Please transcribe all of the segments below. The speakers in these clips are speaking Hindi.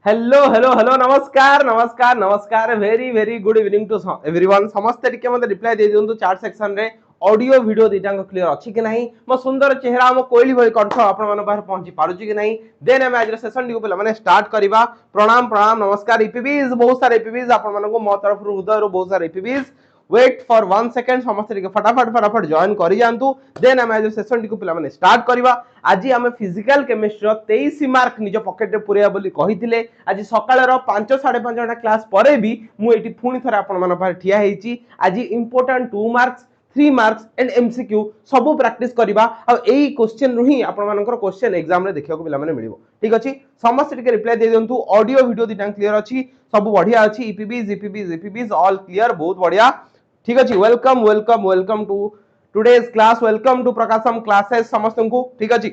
हेलो हेलो हेलो नमस्कार नमस्कार नमस्कार very very good evening to everyone समस्त टिके मते रिप्लाई दे दियंतु चैट सेक्शन रे ऑडियो वीडियो दिटांग क्लियर अछि कि नहीं मो सुंदर चेहरा मो कोइली भई कंठ आपण मन बाहर पहुंची पारुची कि नहीं देन हम आज सेशन डी पे माने स्टार्ट करबा प्रणाम प्रणाम नमस्कार ईपीबीज बहुत सारे ईपीबीज आपण मन को मो तरफ हृदय रो बहुत सारे ईपीबीज वेट फॉर 1 सेकंड समस्त टिके फटाफट फटाफट जॉइन करि जानतु देन हम आज सेशन डी पे माने स्टार्ट करबा आज आम फिजिकल केमिस्ट्री 23 मार्क निज पॉकेट रे पुरिया बोली कहिथिले आज सकाळ रो 5 5:30 घंटा क्लास परे भी मु एटी पुणी थरे आपण मन पर ठिया हेची आज important 2 marks 3 marks and MCQ सब प्रैक्टिस करबा आ एई क्वेश्चन रु ही आपण मानकर क्वेश्चन एग्जाम रे देखियो को पिला माने मिलिबो ठीक अछि समस्त टिके रिप्लाई दे दियंतु ऑडियो वीडियो दिटा क्लियर अछि सब बढ़िया अछि ईपीबीज ऑल क्लियर बहुत बढ़िया ठीक अछि welcome welcome welcome to today's class welcome to Prakasam classes समस्त को ठीक अछि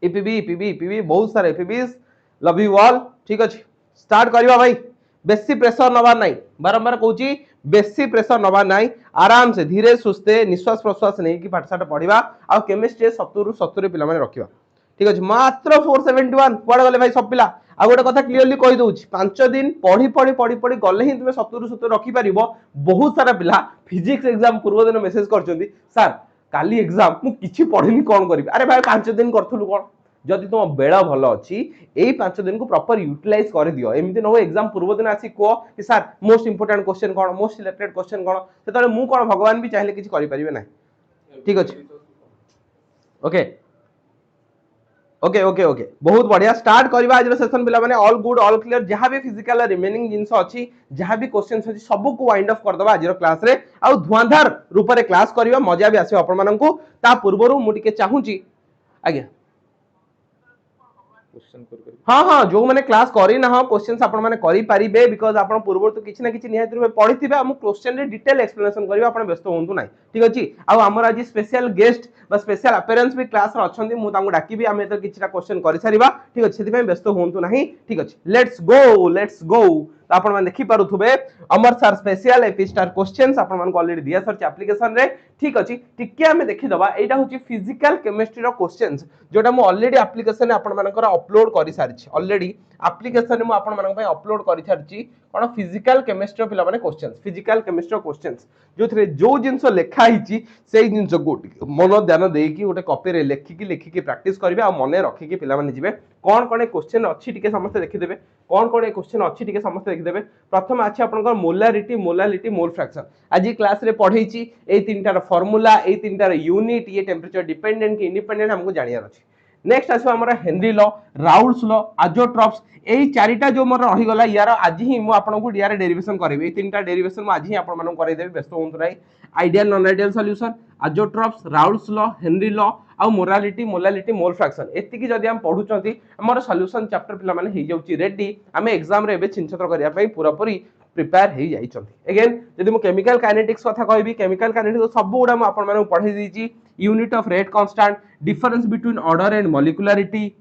ईपीबी बहुत सारे ईपीबीज लव यू ऑल ठीक अछि स्टार्ट करबा भाई बेसी प्रेशर नबा नाही बारंबार कहूची बेसी प्रेशर नबा नाही आराम से धीरे सुस्ते निश्वास प्रश्वास नहीं कि पाठशाठ पढ़िबा आ केमिस्ट्री 70 रु 70 पिला माने रखिबा ठीक अछि मात्र 471 पढ़ गले भाई सब पिला आ गोटे कथा क्लियरली कहि दउची 5 दिन पढ़ी गले ही तुमे 70 रु 70 रखि परिबो बहुत सारा पिला फिजिक्स एग्जाम पूर्व दिन मेसेज करचंदी सर काली एग्जाम मु किछि पढ़िनी कोन करबी अरे भाई 5 दिन करथुलु कोन जदि तुम बेड़ा भल अच्छी यही 5 दिन को प्रॉपर यूटिलाइज कर दियो एमती न हो एग्जाम पूर्व दिन आसी कह कि सर मोस्ट इंपोर्टेंट क्वेश्चन कौन मोस्ट सिलेक्टेड क्वेश्चन कौन से मु कौन भगवान भी चाहिए किसी करें ना ठीक अच्छे ओके ओके ओके ओके बहुत बढ़िया स्टार्ट करबा आज सेशन पिला माने ऑल गुड ऑल क्लियर जहां भी फिजिकल रिमेनिंग जिंस अछि जहां भी क्वेश्चंस अछि सब को वाइंड अप कर दबा आज क्लास रे आ धुआंधार रूप रे क्लास करबा मजा भी आसे अपन मानन को ता पूर्वरु मु टिके चाहूची आज्ञा हाँ हाँ जो मैंने क्लास करी ना क्वेश्चंस आपण माने करि परिबे बिकॉज़ आपण पूर्व तो किछि ना किछि निहात रूपे पढिथिबे हम क्वेश्चन रे डिटेल एक्सप्लेनेशन करिबा आपण व्यस्त होंतु नाही ठीक अछि आ हमर आज स्पेशल गेस्ट बा स्पेशल अपीयरेंस भी क्लास रे अछंदी मु तांगु डाकिबी हम तो किछिटा क्वेश्चन करि सारिबा ठीक अछि सेति में व्यस्त होंतु नाही ठीक अछि लेट्स गो तो आपण माने देखि पारुथुबे अमर सर स्पेशल एपिस्टार क्वेश्चंस आपण मान को ऑलरेडी दिया सरच एप्लीकेशन रे ठीक अछि टिके हमें देखि दबा एटा होची फिजिकल केमिस्ट्री रो क्वेश्चंस जोटा मु ऑलरेडी एप्लीकेशन रे आपण मानकर अपलोड करि सारिछि ऑलरेडी एप्लीकेशन रे मु आपण मानक पय अपलोड करि सारिछि कोन फिजिकल केमिस्ट्री पिला माने क्वेश्चंस फिजिकल केमिस्ट्री क्वेश्चंस जो थरे जो जिंस लेखा हिची सेई जिंस को मन ध्यान देई कि गोटे कॉपी रे लेखिकी प्रैक्टिस करबे आ मने रखिकी पिला माने जिवे कोन कोन क्वेश्चन अछि टिके समस्त देखि देबे कोन कोन क्वेश्चन अछि टिके समस्त देखि देबे प्रथम अछि आपनकर मोलारिटी मोल फ्रैक्शन आज क्लास रे पढैछि ए तीनटार फार्मूला ए तीनटार यूनिट ये टेंपरेचर डिपेंडेंट कि इंडिपेंडेंट हमको जानियार अछि नेक्स्ट आसो हमरा हेनरी लॉ राउल्स लॉ आजोट्रॉप्स एई चारिटा जो मोर रही गला यार आज ही मु आपन को डियार डेरिवेशन करबे ए तीनटा डेरिवेशन मु आज ही आपन मानन करै देबे व्यस्त होंतु नाही ideal non ideal solution azeotropes Raoult's law Henry law आ मोरालिटी मोल फ्रैक्शन एति की जदी हम पढुचंती हमर सॉल्यूशन चैप्टर पिला माने हे जाउची रेडी हमें एग्जाम रे एबे चिन्हछत्र करिया पई पूरा पूरी प्रिपेयर हे जाइछंती अगेन जदी मु केमिकल काइनेटिक्स कथा कहबी केमिकल काइनेटिक्स सब गुडा मु आपन माने पढै दीची unit of rate constant difference between order and molecularity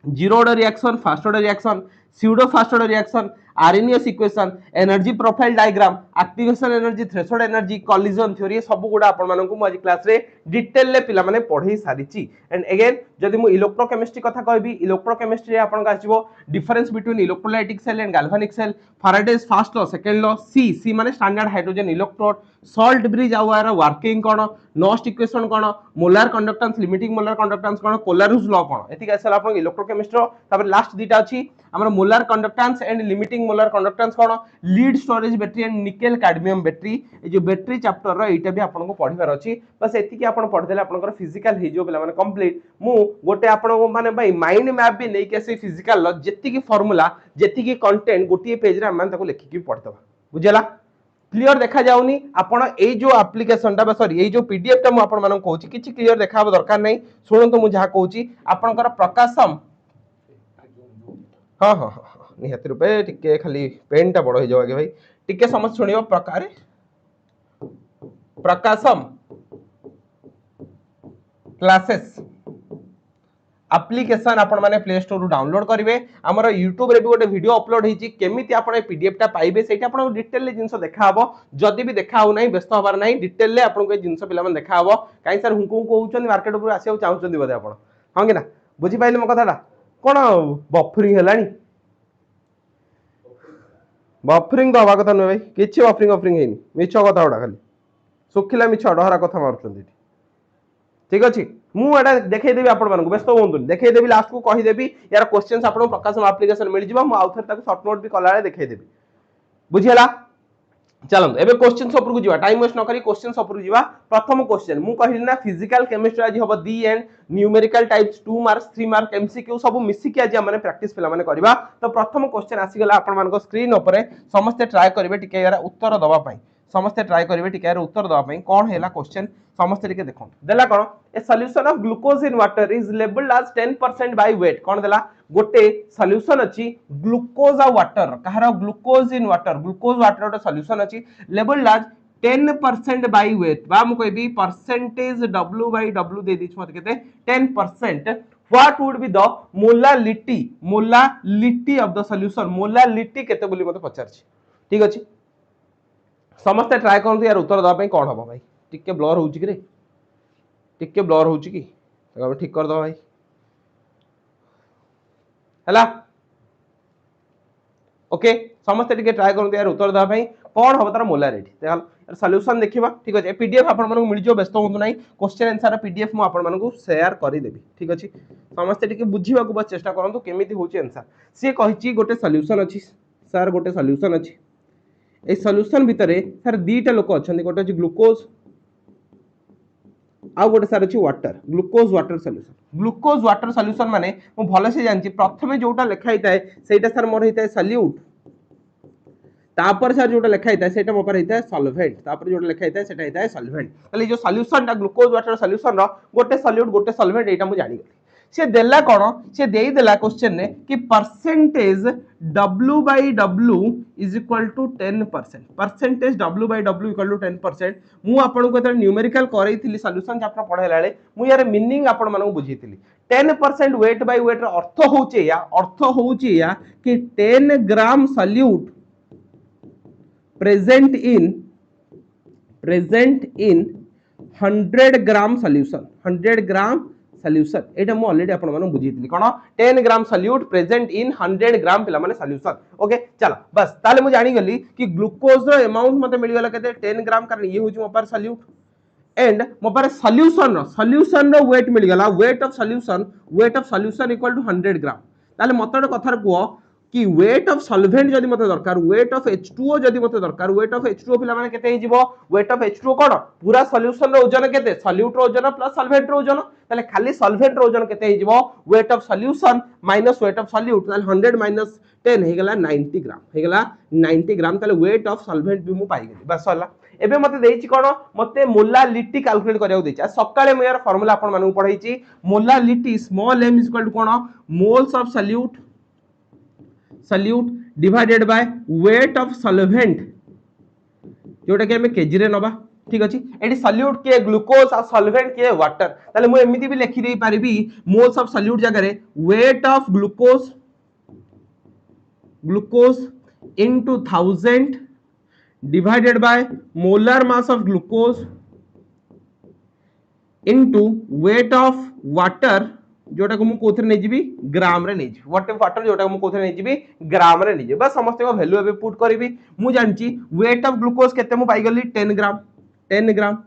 zero order reaction fast order reaction pseudo fast order reaction Arrhenius equation energy profile diagram activation energy threshold energy collision theory सब गुडा आपण मानन को आज क्लास रे डिटेल ले पिला माने पढै सारिची एंड अगेन जदी मु इलेक्ट्रोकेमिस्ट्री कथा कहबी इलेक्ट्रोकेमिस्ट्री आपण का आसीबो difference between electrolytic cell and galvanic cell Faraday's first law second law सी माने standard hydrogen electrode salt bridge आवर वर्किंग कोन नॉस्ट इक्वेशन कोन molar conductance limiting molar conductance कोन कोलारुस लॉ कोन एति कैसे आपण इलेक्ट्रोकेमिस्ट्री तब लास्ट दीटा अछि हमर molar conductance and limiting molar conductance कोन lead storage battery and nickel cadmium battery ए जो बैटरी चैप्टर रो एटा भी आपन को पढिबार अछि बस एति कि आपन पढ देले आपन फिजिकल हे जो बेला माने कंप्लीट मु गोटे आपन को माने भाई माइंड मैप भी नै के से फिजिकल लो जेति की फार्मूला जेति की कंटेंट गोटे पेज रे हम ताको लिखि के पढतबा बुझला क्लियर देखा जाउनी आपण ए जो एप्लीकेशन टा सॉरी ए जो पीडीएफ टा मु आपण मानन कहूची किछि क्लियर देखाब दरकार नै सुनंतु मु जहा कहूची आपनकर प्रकाशम हाँ हाँ हाँ निहाती रूपे टिके खाली पेन टा बड़ हो जाओ आगे भाई टिके समझ सुनियो प्रकार प्रकाशम क्लासेस एप्लीकेशन आपण माने प्ले स्टोर रु डाउनलोड करिवे हमर YouTube रे भी गोटे वीडियो अपलोड हेची केमिति आपण पीडीएफ टा पाइबे सेटा आपण डिटेल ले जिंस देखा हबो जदी भी देखा हो नै व्यस्त हबार नै डिटेल ले आपण को जिंस पिला मन देखा हबो काई सर हुंकु कहउछन मार्केट ऊपर आसीउ चाहउछन बोले आपण हां कि ना बुझी पाइले म कथाटा कोन बफरिंग हेलानी बफरिंग दवा कथा नुहे भाई किछि बफरिंग बफरिंग हेनी मिछ कथा उडा खाली सुखिला मिछ डहरा कथा मारुचंदी ठीक अछि मु एटा देखै देबी आपण मानक व्यस्त होंतु देखै देबी लास्ट को कहि देबी यार क्वेश्चंस आपण प्रकाशन एप्लीकेशन मिल जिवो मु आउथर ताको शॉर्ट नोट भी कलाळे देखै देबी बुझियला चलो एबे क्वेश्चन ऊपर को जीवा टाइम वेस्ट न करी क्वेश्चन ऊपर जीवा प्रथम क्वेश्चन मु कहिली ना फिजिकल केमिस्ट्री आज हबो दी and numerical types 2 marks 3 mark MCQ सब मिसी के आज हमने प्रैक्टिस पिला माने करबा तो प्रथम क्वेश्चन आसी गला आपण मानको स्क्रीन ऊपर समस्त ट्राई करिवे टिके यार उत्तर दबा पई समस्त ट्राई करिवे टिके यार उत्तर दबा पई कोन हैला क्वेश्चन समस्त टिके देखो देला कोन a solution of glucose in water is labelled as 10% by weight कोन देला गोटे सॉल्यूशन अछि ग्लूकोज आ वाटर कहार glucose in water glucose water गोटे सॉल्यूशन अछि लेबल्ड एज 10% बाय वेट बा मु कहबी परसेंटेज w बाय w दे दिछ मते केते 10% what would be the molality of the solution molality केते बोली मते पचारछि ठीक अछि समस्त ट्राई करन यार उत्तर दबा पई कोन हबो भाई टिके ब्लर होउछि कि रे टिके ब्लर होउछि कि तब ठीक कर दो भाई हला ओके समस्त टिके ट्राई करन यार उत्तर दबा पई कोन हबो तार मोलारिटी देखल यार सॉल्यूशन देखिबा ठीक अछि पीडीएफ आपण मानको मिल जो व्यस्त होंतु नाही क्वेश्चन आंसर पीडीएफ मु आपण मानको शेयर करि देबी ठीक अछि समस्त टिके बुझिबा को बस चेष्टा करंतु केमिति होछि आंसर से कहिछि गोटे सॉल्यूशन अछि सर गोटे सॉल्यूशन अछि ए सॉल्यूशन भितरे सर दीटा लोक अछंती गोटे अछि ग्लूकोज आ गोटे सर अछि वाटर ग्लूकोज वाटर सॉल्यूशन माने मु भले से जानछि प्रथमे जोटा लिखा हिताय सेटा सर मोर हिताय सॉल्यूट तापर सर जोटा लिखा हिताय सेटा मोपर हिताय सॉल्वेंट तापर जोटा लिखा हिताय सेटा हिताय सॉल्वेंट तले जो सॉल्यूशन ता ग्लूकोज वाटर सॉल्यूशन रो गोटे सॉल्यूट गोटे सॉल्वेंट एटा मु जानि गली से देला कोन से देई देला क्वेश्चन ने कि percentage w by w is equal to 10% percentage w by w equal to 10% मु आपन को त न्यूमेरिकल करैथिली सॉल्यूशन चैप्टर पढाइला ले मु यार मीनिंग आपन मानू बुझीथिली 10% वेट बाय वेट रो अर्थ होउची या कि 10 gram solute present in 100 gram solution एटा मु ऑलरेडी आपण माने बुझीतली कोन 10 ग्राम सॉल्यूट प्रेजेंट इन 100 ग्राम पिला माने सॉल्यूशन ओके चलो बस ताले मु जानि गली कि ग्लूकोज रो अमाउंट मते मिल गेला केते 10 ग्राम कारण ये होची मोपर सॉल्यूट एंड मोपर सॉल्यूशन रो वेट मिल गेला weight of solution equal to 100 gram ताले मते कथार को कि वेट ऑफ सॉल्वेंट जदि मते दरकार वेट ऑफ H2O जदि मते दरकार वेट ऑफ H2O पिला माने केते हिजिवो वेट ऑफ H2O कोन पूरा सॉल्यूशन रो ओजन केते सॉल्यूट रो ओजन प्लस सॉल्वेंट रो ओजन ताले खाली सॉल्वेंट रो ओजन केते हिजिवो weight of solution minus weight of solute ताले 100 माइनस 10 हे गेला 90 ग्राम हे गेला 90 ग्राम ताले वेट ऑफ सॉल्वेंट भी मु पाई गेली बस होला एबे मते देइछि कोन मते मोलालिटी कैलकुलेट करिया देइछि सकाळे म यार फार्मूला आपण मानू पढाइछि molality small m equal to कोन moles of solute divided by weight of solvent जोटा कि हमें केजी रे नबा ठीक अछि एडी सॉल्यूट के ग्लूकोज आ सॉल्वेंट के वाटर ताले मु एमिति भी लिखि देई पारिबी मोल्स ऑफ सॉल्यूट जगह रे weight of glucose into 1000 divided by molar mass of glucose into weight of water जोटा को मु कोथरे नै जिबी ग्राम रे नै जिबी वाटर जोटा को मु कोथरे नै जिबी ग्राम रे नै जिबी बस समस्त को वैल्यू एबे पुट करबी मु जानची वेट ऑफ ग्लूकोज केते मु पाई गली 10 gram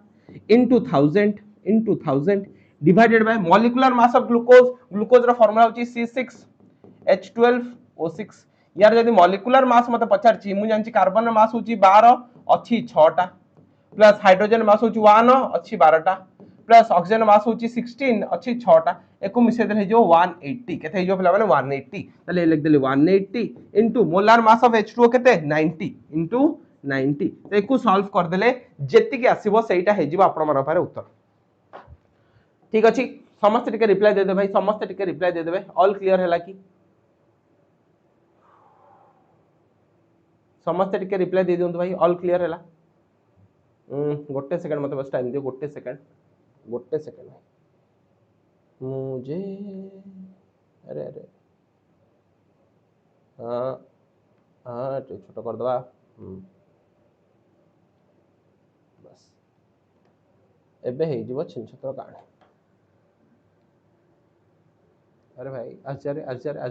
into 1000 divided by molecular mass of glucose रो फार्मूला होची C6H12O6 यार जदी मॉलिक्यूलर मास मते पचारची मु जानची कार्बन रो मास होची 12 अछि 6 टा प्लस हाइड्रोजन मास होची 1 अछि 12 टा प्लस ऑक्सीजन मास होची 16 अछि 6 टा एको मिसे देले जो 180 केते जो पिला माने 180 तले लिख देले 180 into molar mass of H2O केते 90 इनटू 90 तो एको सॉल्व कर देले जेति के आसीबो सेटा हे जिवो आपण माने पारे उत्तर ठीक अछि समस्त टिके रिप्लाई दे दे भाई समस्त टिके रिप्लाई दे देबे ऑल क्लियर हैला की समस्त टिके रिप्लाई दे दियंतु भाई ऑल क्लियर हैला गोटे सेकंड मते बस टाइम दियो गोटे सेकंड मुझे अरे हाँ छोटा कर दवा बस एबे हे जीव छिन छतर कहानी अरे भाई आज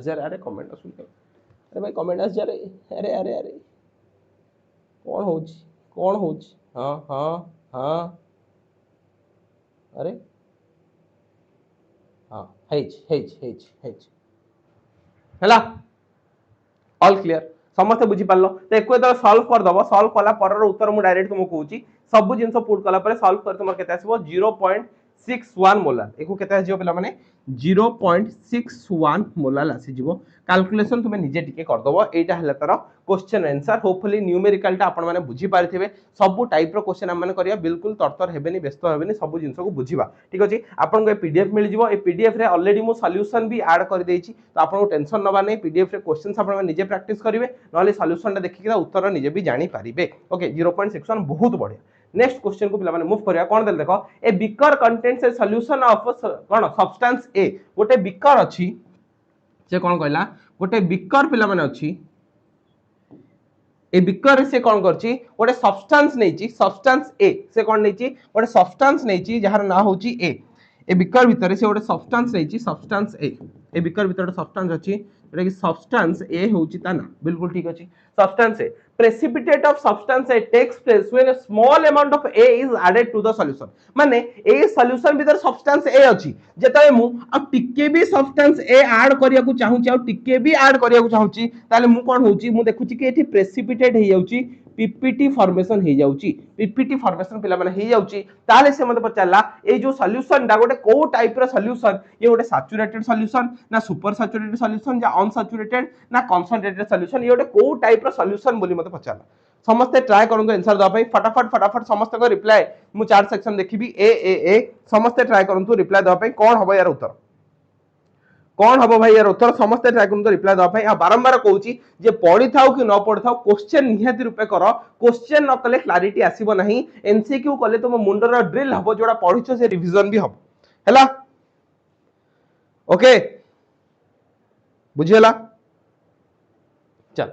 अरे कमेंट सुन अरे भाई कमेंट आज अरे कौन होची कौन होची हाँ हाँ हाँ अरे हाँ हेच हैला ऑल क्लियर समस्त बुझी पारलो तो एको तो सॉल्व कर दबो सॉल्व कला परर उत्तर मु डायरेक्ट तुमको कहूची सब जिंस पुट कला पर सॉल्व कर तुम केते आसीबो 0.61 मोलार एको केते आसीबो पिला माने 0.61 मोलार आसी जिवो कैलकुलेशन तुमे निजे टिके कर दबो एटा हला तार क्वेश्चन आंसर होपफुली न्यूमेरिकल टा आपण माने बुझी पारिथिबे सब टाइप रो क्वेश्चन हम माने करिया बिल्कुल तरतर हेबेनी व्यस्त हेबेनी सब जिंस को बुझीबा ठीक अछि आपण को पीडीएफ मिल जिवो ए पीडीएफ रे ऑलरेडी मु सॉल्यूशन भी ऐड कर देइची तो आपण को टेंशन नबा नै पीडीएफ रे क्वेश्चंस आपण माने निजे प्रैक्टिस करिवे नले सॉल्यूशन टा देखि के उत्तर निजे भी जानि पारिबे ओके 0.61 बहुत बढ़िया नेक्स्ट क्वेश्चन को पिला माने मूव करिया कोन देल देखो a beaker contains a solution of कोन सब्सटेंस ए गोटे बीकर अछि से कोन कहला गोटे बीकर पिला माने अछि ए बीकर से कोन करछि गोटे सब्सटेंस नैछि सब्सटेंस ए से कोन नैछि गोटे सब्सटेंस नैछि जहार ना होछि ए बीकर भीतर से गोटे सब्सटेंस नैछि सब्सटेंस ए बीकर भीतर सब्सटेंस अछि जेटा कि सब्सटेंस ए होछि ता ना बिल्कुल ठीक अछि substance A precipitate of substance A takes place when a small amount of A is added to the solution माने ए सॉल्यूशन भीतर सब्सटेंस ए अछि जेतले मु आ टिके भी सब्सटेंस ए ऐड करिया को चाहूची आ टिके भी ऐड करिया को चाहूची ताले मु कोन होची मु देखुची कि एठी प्रेसिपिटेट हे जाउची पीपीटी फॉर्मेशन हे जाउची पीपीटी फॉर्मेशन पिला माने हे जाउची ताले से मते पचाला ए जो सॉल्यूशन डा गोटे को टाइप रो सॉल्यूशन ये गोटे सैचुरेटेड सॉल्यूशन ना सुपर सैचुरेटेड सॉल्यूशन या अनसैचुरेटेड ना कंसंट्रेटेड सॉल्यूशन ये गोटे को टाइप रो सॉल्यूशन बोली मते पचाला समस्त ट्राई करन आंसर दवा फटाफट समस्त को रिप्लाई मु चार्ट सेक्शन देखिबी ए समस्त ट्राई करन रिप्लाई दवा कोन हबो यार उत्तर कौन हम भाई यार उत्तर समस्त ट्राई करन रिप्लाई दवा आ बारंबार कहूची जे पढ़ी थाउ कि न पढ़ी थाउ क्वेश्चन निहाती रूपे कर क्वेश्चन न कले क्लैरिटी आसीबो नहीं एमसीक्यू कले तुम मुंडर ड्रिल हबो जोड़ा पढ़िछो से रिवीजन भी हबो हैला ओके बुझियला चल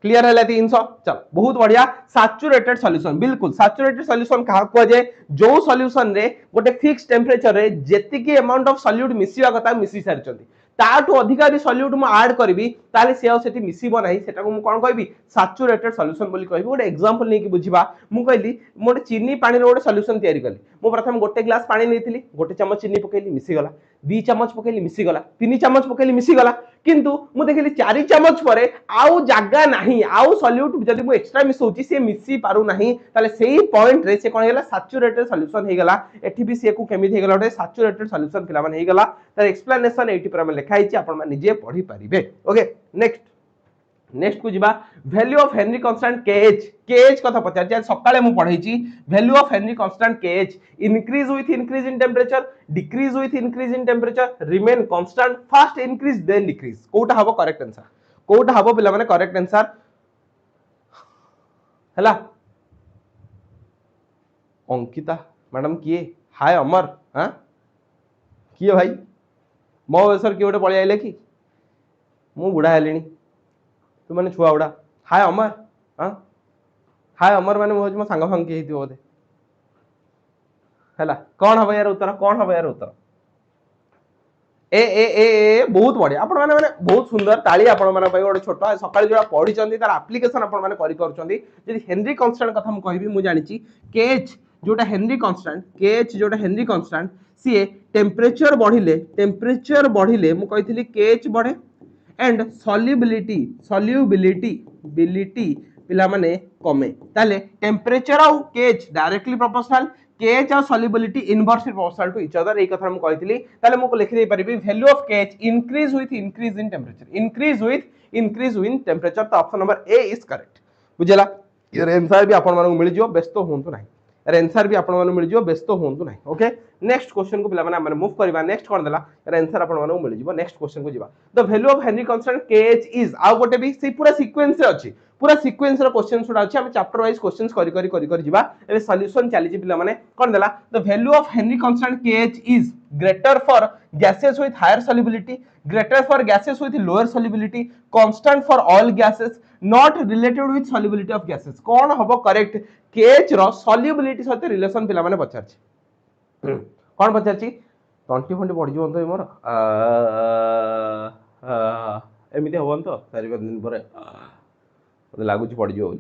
क्लियर है 300 चल बहुत बढ़िया सैचुरेटेड सॉल्यूशन बिल्कुल सैचुरेटेड सॉल्यूशन कहा को जे जो सॉल्यूशन रे गोटे फिक्स टेंपरेचर रे जेतिकी अमाउंट ऑफ सॉल्यूट मिसिया कथा मिसी सारचंती ताठू अधिक भी सॉल्यूट मु ऐड करबी ताले से सेठी मिसिबो नाही सेटा को मु कोन कहबी सैचुरेटेड सॉल्यूशन बोली कहबी गोटे एग्जांपल नै कि बुझिबा मु कहली मोटे चीनी पानी रो गोटे सॉल्यूशन तयारी कली मु प्रथम गोटे ग्लास पानी नेथिली गोटे चम्मच चीनी पकेली मिसी गला 2 चम्मच पकेली मिसी गला 3 चम्मच पकेली मिसी गला किंतु मु देखली 4 चम्मच परे आउ जागा नाही आउ सॉल्यूट जदी मु एक्स्ट्रा मिसौची से मिसी पारु नाही ताले सेही पॉइंट रे से कोन हेला सैचुरेटेड सॉल्यूशन हे गला एठी भी से को केमिति हे गला गोटे सैचुरेटेड सॉल्यूशन पिला माने हे गला तार एक्सप्लेनेशन एठी पर हम लिखा हिची आपण माने निजे पढी पारिबे ओके नेक्स्ट को जिबा value of Henry constant KH कथा पचार आज सकाळे मु पढाइची value of Henry constant KH increase with increase in temperature decrease with increase in temperature remain constant fast increase then decrease कोटा हबो करेक्ट आंसर कोटा हबो पिला माने करेक्ट आंसर हला अंकिता मैडम किए हाय अमर हां किए भाई मो सर कि गोटे पळि आइले कि मु बुढा हेलेनी तू माने छुआ उडा हाय अमर हां हाय अमर माने मो सांग फंग के हितो बोधे हला कोन हबो यार उत्तर ए बहुत बढ़िया आपण माने बहुत सुंदर ताली आपण माने पई गोटे छोट सकाळ जोडा पढी चंदी तार एप्लीकेशन आपण माने करि करचंदी जदि हेनरी कांस्टेंट कथा हम कहबी मु जानिची केएच जोटा हेनरी कांस्टेंट सी टेंपरेचर बढ़िले मु कहितली केएच बढ़े एंड सॉल्युबिलिटी पिला माने कमे ताले टेंपरेचर और केएच डायरेक्टली प्रोपोर्शनल केएच और solubility inversely proportional to each other ए कथा हम कहितली ताले मु लिखि दे परिबी value of KH increase with increase in temperature तो option number A is correct बुझला यार आंसर भी आपण माने मिल जियो व्यस्त होंतु नाही यार आंसर भी आपण माने मिल जियो व्यस्त होंतु नाही ओके नेक्स्ट क्वेश्चन को पिला माने हमने मूव करबा नेक्स्ट कर देला यार आंसर आपण माने मिल जियो नेक्स्ट क्वेश्चन को जिबा the value of Henry constant KH is आ गोटे भी से पूरा सीक्वेंस रे अछि पूरा सीक्वेंस रो क्वेश्चन सुडा अछि हम चैप्टर वाइज क्वेश्चंस करी जिबा एबे सॉल्यूशन चली छि पिला माने कोन देला the value of Henry constant KH is greater for gases with higher solubility greater for gases with lower solubility constant for all gases not related with solubility of gases कोन हबो करेक्ट केएच रो सॉल्युबिलिटी सहित रिलेशन पिला माने पचार छि कोन पचार छि 20 फंडी पढि जो तो मोर एमिति होवन तो 4-5 दिन परे मते लागु छि पढि जो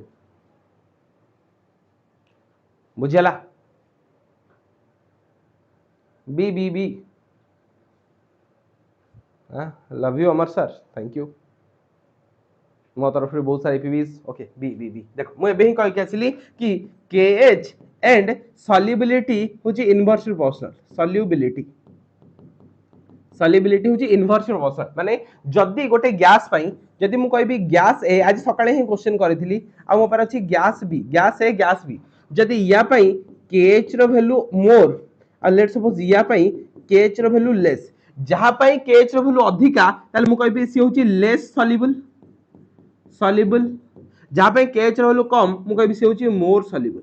बुझिला B B B love you Amar sir thank you मो तरफ से बहुत सारे पीवीज ओके बी बी बी देखो मु एबे ही कह के आसिली कि केएच एंड सॉल्युबिलिटी होची इनवर्सली प्रोपोर्शनल सॉल्युबिलिटी होची इनवर्सली प्रोपोर्शनल माने जदी गोटे गैस पई जदी मु कहबी गैस ए आज सकाळे ही क्वेश्चन करथिली आ मो पर अछि गैस ए गैस बी जदी या पई केएच रो वैल्यू मोर आ लेट्स सपोज या पई केएच रो वैल्यू लेस जहा पई केएच रो वैल्यू अधिका ताले मु कहबी सी होची लेस सॉल्युबल जहां पे केएच वैल्यू कम मु कहबी से होची मोर सॉल्युबल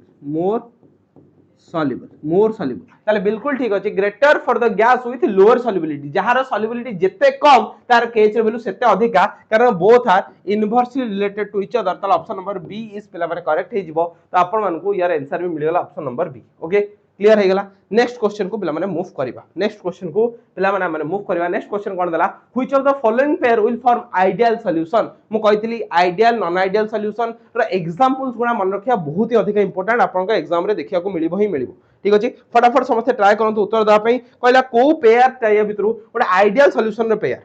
ताले बिल्कुल ठीक अछि greater for the gas with lower solubility जहार सॉल्युबिलिटी जेते कम तार केएच वैल्यू सेते अधिका कारण both are inversely related to each other ताले ऑप्शन नंबर बी इज पिला माने करेक्ट हे जिवो तो आपण मानकू यार आंसर भी मिल गला option number B okay clear हे गला नेक्स्ट क्वेश्चन को पिला माने मूव करबा नेक्स्ट क्वेश्चन को पिला माने मूव करबा नेक्स्ट क्वेश्चन कोन देला which of the following pair will form ideal solution मु कहितली आइडियल नॉन आइडियल सॉल्यूशन रो एग्जांपल्स गुना मन रखिया बहुत ही अधिक इंपोर्टेंट आपन का एग्जाम रे देखिया को मिलिबो ही मिलिबो ठीक अछि फटाफट समस्त ट्राई करंतु उत्तर दा पई कहला को पेयर चाहिए भितरु ओडा आइडियल सॉल्यूशन रो पेयर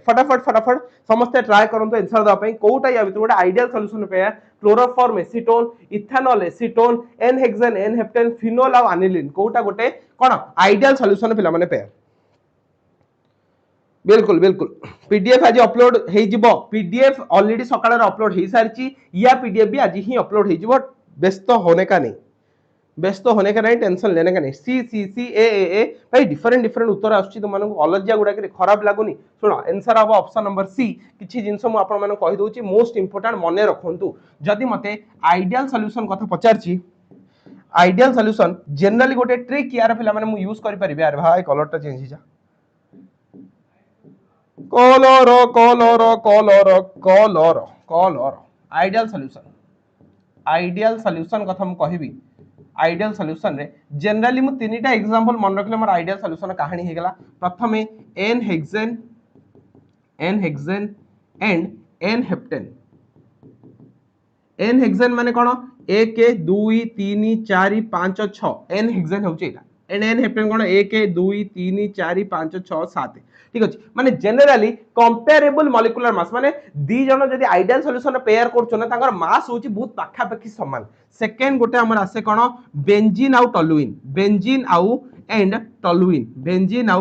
फटाफट समस्त ट्राई करंतु आंसर दा पई कोटा या भितरु ओडा आइडियल सॉल्यूशन रो pair chloroform acetone ethanol acetone N hexane N heptane phenol और अनिलीन कोटा गोटे कोन आइडियल सॉल्यूशन पिला माने पेयर बिल्कुल पीडीएफ आज अपलोड हे जिवो पीडीएफ ऑलरेडी सकाळ रे अपलोड हे सारची या पीडीएफ भी आज ही अपलोड हे जिवो व्यस्त होने का नहीं टेंशन लेने का नहीं सी ए भाई डिफरेंट उत्तर आछी तुम मानक अलजिया गुडा के खराब लागुनी सुनो आंसर अब ऑप्शन नंबर सी किछि जिंस मु आपन मानक कहि दोची मोस्ट इंपोर्टेंट मने रखंतु जदि मते आइडियल सॉल्यूशन कथा पचारची आइडियल सॉल्यूशन जनरली गोटे ट्रिक यार पिला माने मु यूज करि परिबे यार भाई कलर टा चेंज हिजा कलर आइडियल सॉल्यूशन कथा मु कहिबी आइडियल सॉल्यूशन रे जनरली मु तीनटा एग्जांपल मन रखले मोर आइडियल सॉल्यूशन कहानी हे गेला प्रथमे n hexane and n hexane माने कोन 1 2 3 4 5 6 एन हेक्सेन होची एटा एन हेप्टेन कोन 1 2 3 4 5 6 7 ठीक अछि माने जनरली कंपेरेबल मॉलिक्यूलर मास माने दी जण जदी आइडियल सॉल्यूशन पेयर करछन ना तांगर मास होची बहुत पाखा पाखी समान सेकंड गोटे हमर आसे कोन बेंजीन आउ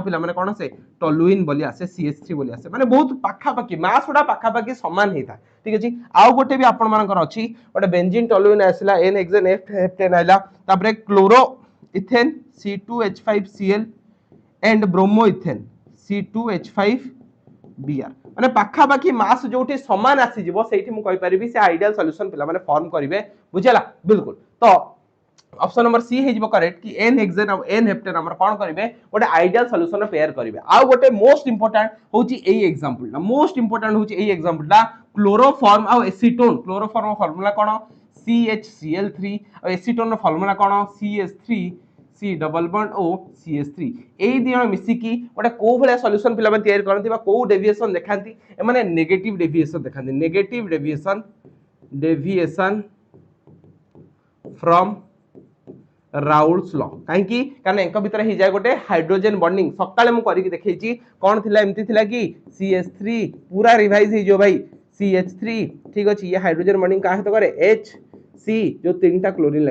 पिला माने कोन से टॉलुइन बोली आसे CH3 बोली आसे माने बहुत पाखा पाखी मास उडा पाखा पाखी समान हेता ठीक अछि आउ गोटे भी आपण मानकर अछि गोटे बेंजीन टॉलुइन आसला एन हेक्सेन हेप्टेन आइला तापरे chloro ethane C2H5Cl and bromo ethane C2H5Br माने पाखा पाखी मास जोठी समान आसी जिवो सेठी मु कहि परिबी से आइडियल सॉल्यूशन पिला माने फॉर्म करिवे बुझला बिल्कुल तो ऑप्शन नंबर सी हे जिवो करेक्ट कि एन हेक्सेन और एन हेप्टेन हमर कोन करिवे गोटे आइडियल सॉल्यूशन पेयर करिवे आ गोटे मोस्ट इंपोर्टेंट होची एई एग्जांपल ना मोस्ट इंपोर्टेंट होची एई एग्जांपल ला क्लोरोफॉर्म और एसीटोन क्लोरोफॉर्म फार्मूला कोन CHCl3 और एसीटोन रो फार्मूला कोन CH3 C double bond O CH3 एई दिनो मिसी की गोटे को भले सॉल्यूशन पिला तैयार करंती बा को डेविएशन देखांती ए माने नेगेटिव डेविएशन देखांती negative deviation from Raoult's law काहे की कारण एक भीतर ही जाय गोटे हाइड्रोजन बॉन्डिंग सकाळे मु करी देखैची कोन थिला एम्ति थिला कि CH3 पूरा रिवाइज हे जो भाई CH3 ठीक अछि ये हाइड्रोजन बॉन्डिंग काहे तो करे HC जो तीनटा क्लोरीन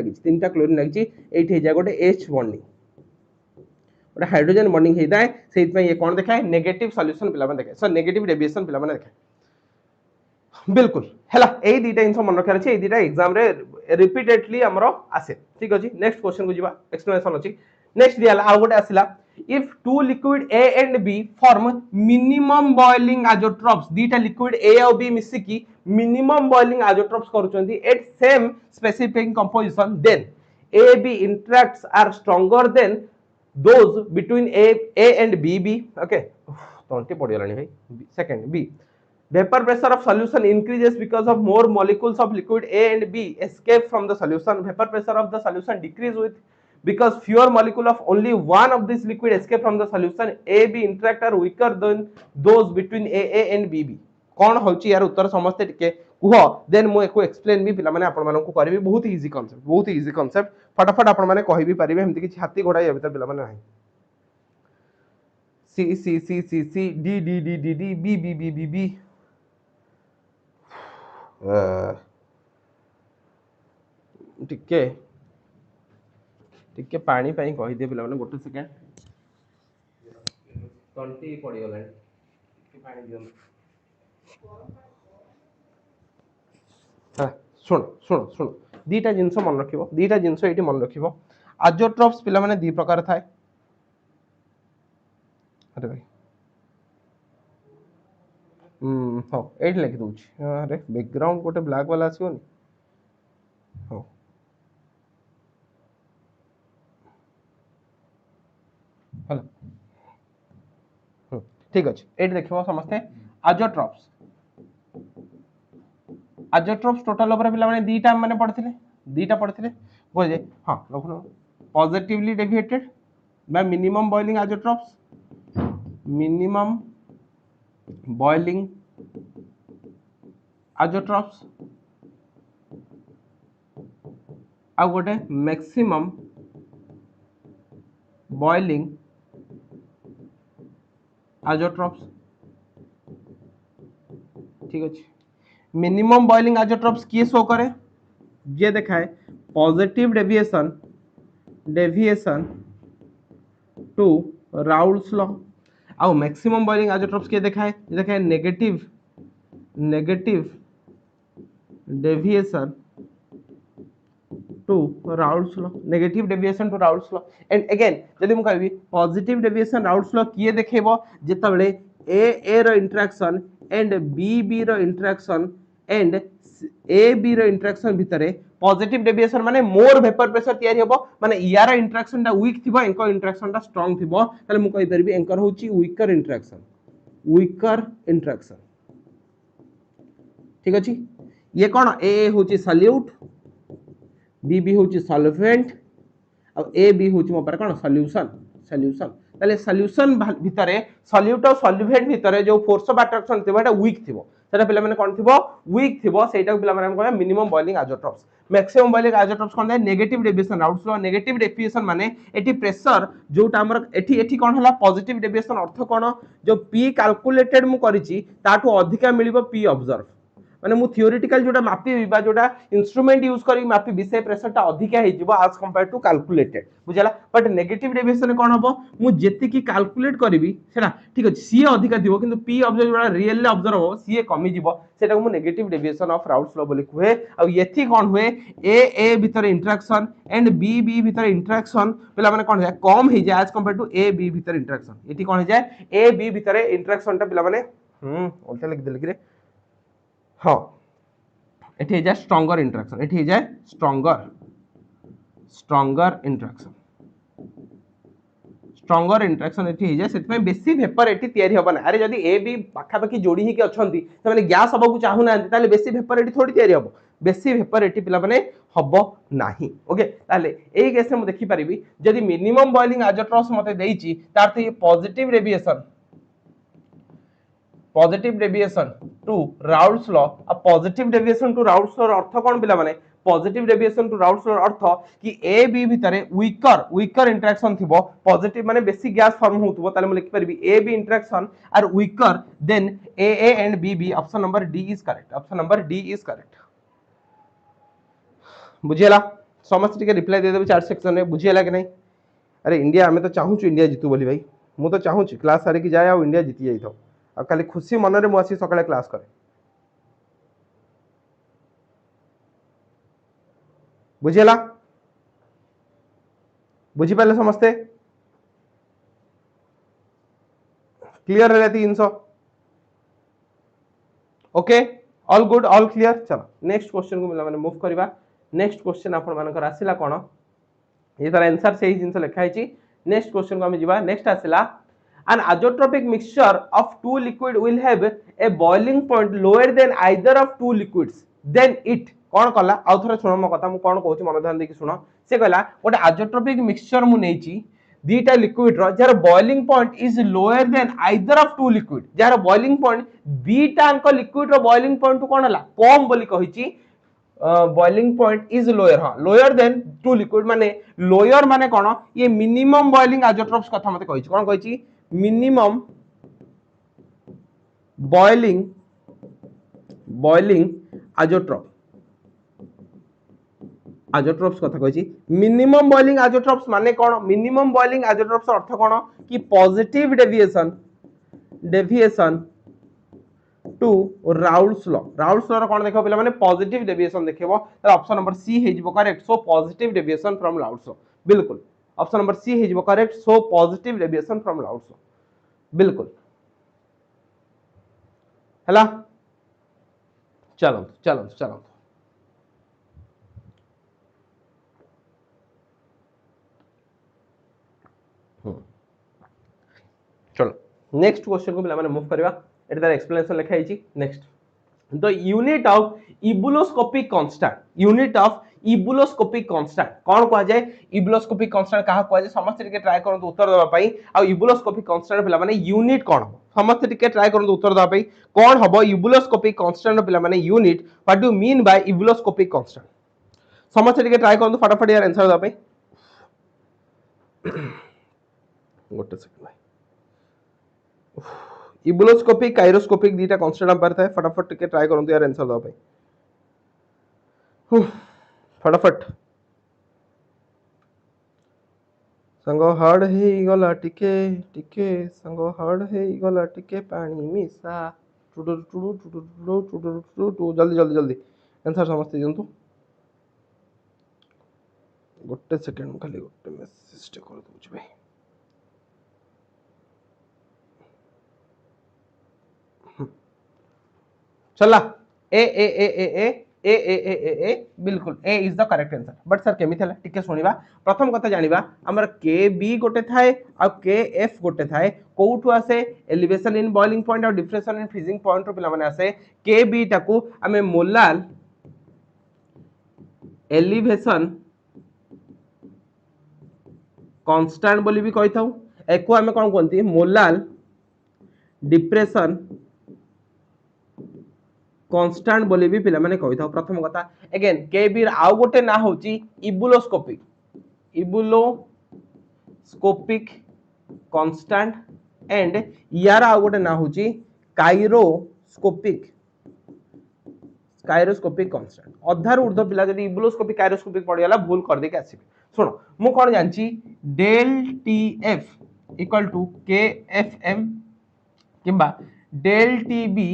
लागिची एठी जाय गोटे H बॉन्डिंग गोटे हाइड्रोजन बॉन्डिंग हेता है सेति पय ये कोन देखाय नेगेटिव सॉल्यूशन पिला माने देखाय सो नेगेटिव डेविएशन पिला माने देखाय बिल्कुल हैला एई दीटा इनफो मन रखा अछि एई दीटा एग्जाम रे रिपीटेडली हमरो आसे ठीक अछि नेक्स्ट क्वेश्चन को जिबा एक्सप्लेनेशन अछि नेक्स्ट दियाला आ गोटे आसिला if two liquid A and B form minimum boiling azotrops दीटा liquid A और B मिसी की minimum boiling azotrops करूचंती at same specific composition then AB interacts are stronger than those between A and B okay तोंटी पड़ी गलानी भाई second B vapor pressure of solution increases because of more molecules of liquid A and B escape from the solution vapor pressure of the solution decrease with because fewer molecule of only one of this liquid escape from the solution A B interact are weaker than those between A and B कौन होची यार उत्तर समझते टिके कुह देन मु एको एक्सप्लेन भी पिला माने आपण मानन को करबी बहुत इजी कांसेप्ट फटाफट आपण माने कहि भी परिबे हमति कि हाथी घोड़ा या भीतर पिला माने नाही C C C C C D D D D D B B B B B टिके टिके पानी पई कहि दे पिला माने गोटे सेकंड तंटी पड़ी गला टिके पानी दियो हाँ सुन सुन सुन दीटा जिनस मन रखिबो दीटा जिनस एटी मन रखिबो आजोट्रॉप्स पिला माने दी प्रकार थाए अरे भाई हो एट लिखि दूची अरे बैकग्राउंड गोटे ब्लैक वाला आसीबोनी हो हेलो ठीक अछि एट देखिबो समस्ते आजोट्रॉप्स टोटल ओवर पिला माने दीटा माने पढ़थिले बोले हां रखनो positively deviated by minimum boiling azeotropes minimum boiling azeotropes आ गोटे मैक्सिमम बॉइलिंग आजोट्रॉप्स ठीक अछि मिनिमम बॉइलिंग आजोट्रॉप्स किए शो करे ये देखाए positive deviation to Raoult's law आउ मैक्सिमम बॉइलिंग आजोट्रॉप्स किए देखाए negative deviation to Raoult's law negative deviation to Raoult's law and again जदि मु कहबी पॉजिटिव डेविएशन राउल्स लॉ किए देखेबो जेतबेले ए रो इंटरेक्शन एंड बी रो इंटरेक्शन एंड ए बी रो इंटरेक्शन भितरे पॉजिटिव डेविएशन माने मोर वेपर प्रेशर तयारी होबो माने यार इंटरेक्शन टा वीक थिबो एंकर इंटरेक्शन टा स्ट्रांग थिबो ताले मु कहि परबी एंकर होची वीकर इंटरेक्शन ठीक अछि ये कोन ए होची सॉल्यूट बी होची सॉल्वेंट और ए बी होची मो पर कोन सॉल्यूशन ताले सॉल्यूशन भितरे सॉल्यूट और सॉल्वेंट भितरे जो फोर्स ऑफ अट्रैक्शन थिबो एटा वीक थिबो सेटा पिला माने कोन थिबो वीक थिबो सेटा पिला माने कोन minimum boiling azeotropes maximum boiling azeotropes कोन negative deviation Raoult's law negative deviation माने एटी प्रेशर जोटा हमर एटी कोन हला पॉजिटिव डेविएशन अर्थ कोन जो पी कैलकुलेटेड मु करिछि ताठू अधिका मिलिबो पी ऑब्जर्व माने मु थियोरेटिकल जोटा मापी बा जोटा इंस्ट्रूमेंट यूज करी मापी विषय प्रेशर टा अधिका हे जिवो एज कंपेयर टू कैलकुलेटेड बुझला बट नेगेटिव डेविएशन कोन हबो मु जेति की कैलकुलेट करबी सेना ठीक अछि सी अधिका दिबो किंतु पी ऑब्जर्व जोटा रियली ऑब्जर्व हो सी कमी जिवो सेटा मु negative deviation of Raoult's law बोली कुहे आ यथि कोन हुए ए भीतर इंटरेक्शन एंड बी भीतर इंटरेक्शन पिला माने कोन जाय कम हे जाय as compare to A B भीतर इंटरेक्शन एथि कोन हे जाय ए बी भीतर इंटरेक्शन टा पिला माने उल्टा लिख देल कि हाँ एठी जाय स्ट्रॉन्गर इंटरेक्शन एठी जाय स्ट्रॉन्गर इंटरेक्शन एठी जाय सेत में बेसी वेपर एठी तयारी होबा ना अरे जदी ए बी पाखा पाखी जोड़ी ही के अछंती त माने गैस हबो को चाहू ना ताले बेसी वेपर एठी थोड़ी तयारी होबो बेसी वेपर एठी पिला माने हबो नाही ओके ताले एई केस में मु देखि परिबी जदी मिनिमम बॉइलिंग आजोट्रॉप्स मते देइची तार त ये positive deviation to Raoult's law आ positive deviation to Raoult's law अर्थ कोन पिला माने positive deviation to Raoult's law अर्थ कि ए बी भितरे वीकर इंटरेक्शन थिबो पॉजिटिव माने बेसी गैस फॉर्म होतबो ताले म लिखि परबी A B interaction are weaker than A and B option number D is correct बुझियला समस्त के रिप्लाई दे देबे चार सेक्शन में बुझियला कि नहीं अरे इंडिया हमें तो चाहू इंडिया जीतू बोली भाई मु तो चाहू क्लास सारी की जाए आ इंडिया जीती जाई थो आ खाली खुशी मन रे मु आसी सकाळे क्लास करे बुझियला बुझी पाले समस्ते क्लियर है तीन सौ okay all good all clear चलो नेक्स्ट क्वेश्चन को मिला माने मूव करबा नेक्स्ट क्वेश्चन आपण मानकर आसिला कोन ये तार आंसर सही जिंस लिखा है नेक्स्ट क्वेश्चन को हम जीवा next आसिला an azeotropic mixture of two liquid will have a boiling point lower than either of two liquids then it कोन कला आउ थरे सुनो मो कथा मु कोन कहूची मन ध्यान देकी सुनो से कहला गोटे azeotropic mixture मु नेची दीटा लिक्विड रो जार boiling point is lower than either of two liquid जार बॉइलिंग पॉइंट दीटा अंक लिक्विड रो बॉइलिंग पॉइंट टू कोन हला कम बोली कहिची बॉइलिंग पॉइंट इज लोअर हां लोअर देन टू लिक्विड माने लोअर माने कोन ये मिनिमम बॉइलिंग आइसोटोप्स कथा मते कहिची कोन कहिची मिनिमम बॉइलिंग आइसोटोप आइसोटोप्स कथा कहिची मिनिमम बॉइलिंग आइसोटोप्स माने कोन मिनिमम बॉइलिंग आइसोटोप्स अर्थ कोन कि positive deviation to Raoult's law रो कोन देखो पिला माने पॉजिटिव डेविएशन देखिबो त ऑप्शन नंबर सी हे जिवो correct so positive deviation from Raoult's law बिल्कुल ऑप्शन नंबर सी हे जिवो correct so positive deviation from Raoult's law बिल्कुल हला चलो चलो चलो चलो नेक्स्ट क्वेश्चन को पिला माने मूव करबा एटा तार एक्सप्लेनेशन लिखा हिची next the unit of ebullioscopic constant कोन कहा जाय इबुलोस्कोपिक कांस्टेंट कहा कहा जाय समस्त टिके ट्राई करन उत्तर देबा पई आ इबुलोस्कोपिक कांस्टेंट पिला माने यूनिट कोन हो समस्त टिके ट्राई करन उत्तर देबा पई कोन हबो इबुलोस्कोपिक कांस्टेंट पिला माने unit what do mean by ebullioscopic constant समस्त टिके ट्राई करन फटाफट यार आंसर देबा पई गोटे सेकंड इबुलोस्कोपिक काइरोस्कोपिक दीटा कांस्टेंट नंबर था फटाफट टिके ट्राई करन यार आंसर दो भाई फटाफट संग हार्ड हे गला टिके टिके संग हार्ड हे गला टिके पानी मिसा टुडु टुडु टुडु टुडु टुडु जल्दी जल्दी जल्दी आंसर समझते जंतु गोटे सेकंड खाली गोटे मैसेज टे कर दूछ भाई चला ए A A A A A A A A A बिल्कुल A is the correct answer but sir केमी थला टिके सुनिबा प्रथम कथा जानिबा हमर के बी गोटे थाए आ के एफ गोटे थाए कोठु आसे एलिवेशन इन बॉइलिंग पॉइंट और डिफ्रेशन इन फ्रीजिंग पॉइंट रो पिला माने आसे के बी टाकू हमें मोलाल एलिवेशन कांस्टेंट बोली भी कहि थाउ एको हमें कोन कोंती मोलाल डिप्रेशन कांस्टेंट बोली भी पिला माने कहि थाउ प्रथम कथा अगेन के बी आउ गोटे ना होची इबुलोस्कोपिक कांस्टेंट एंड यार आउ गोटे ना होची काइरोस्कोपिक कांस्टेंट अधार ऊर्ध्व पिला जदी इबुलोस्कोपिक काइरोस्कोपिक पडियाला भूल कर दे के आसीबे सुनो मु कोन जानची del Tf equal to Kfm किबा del Tb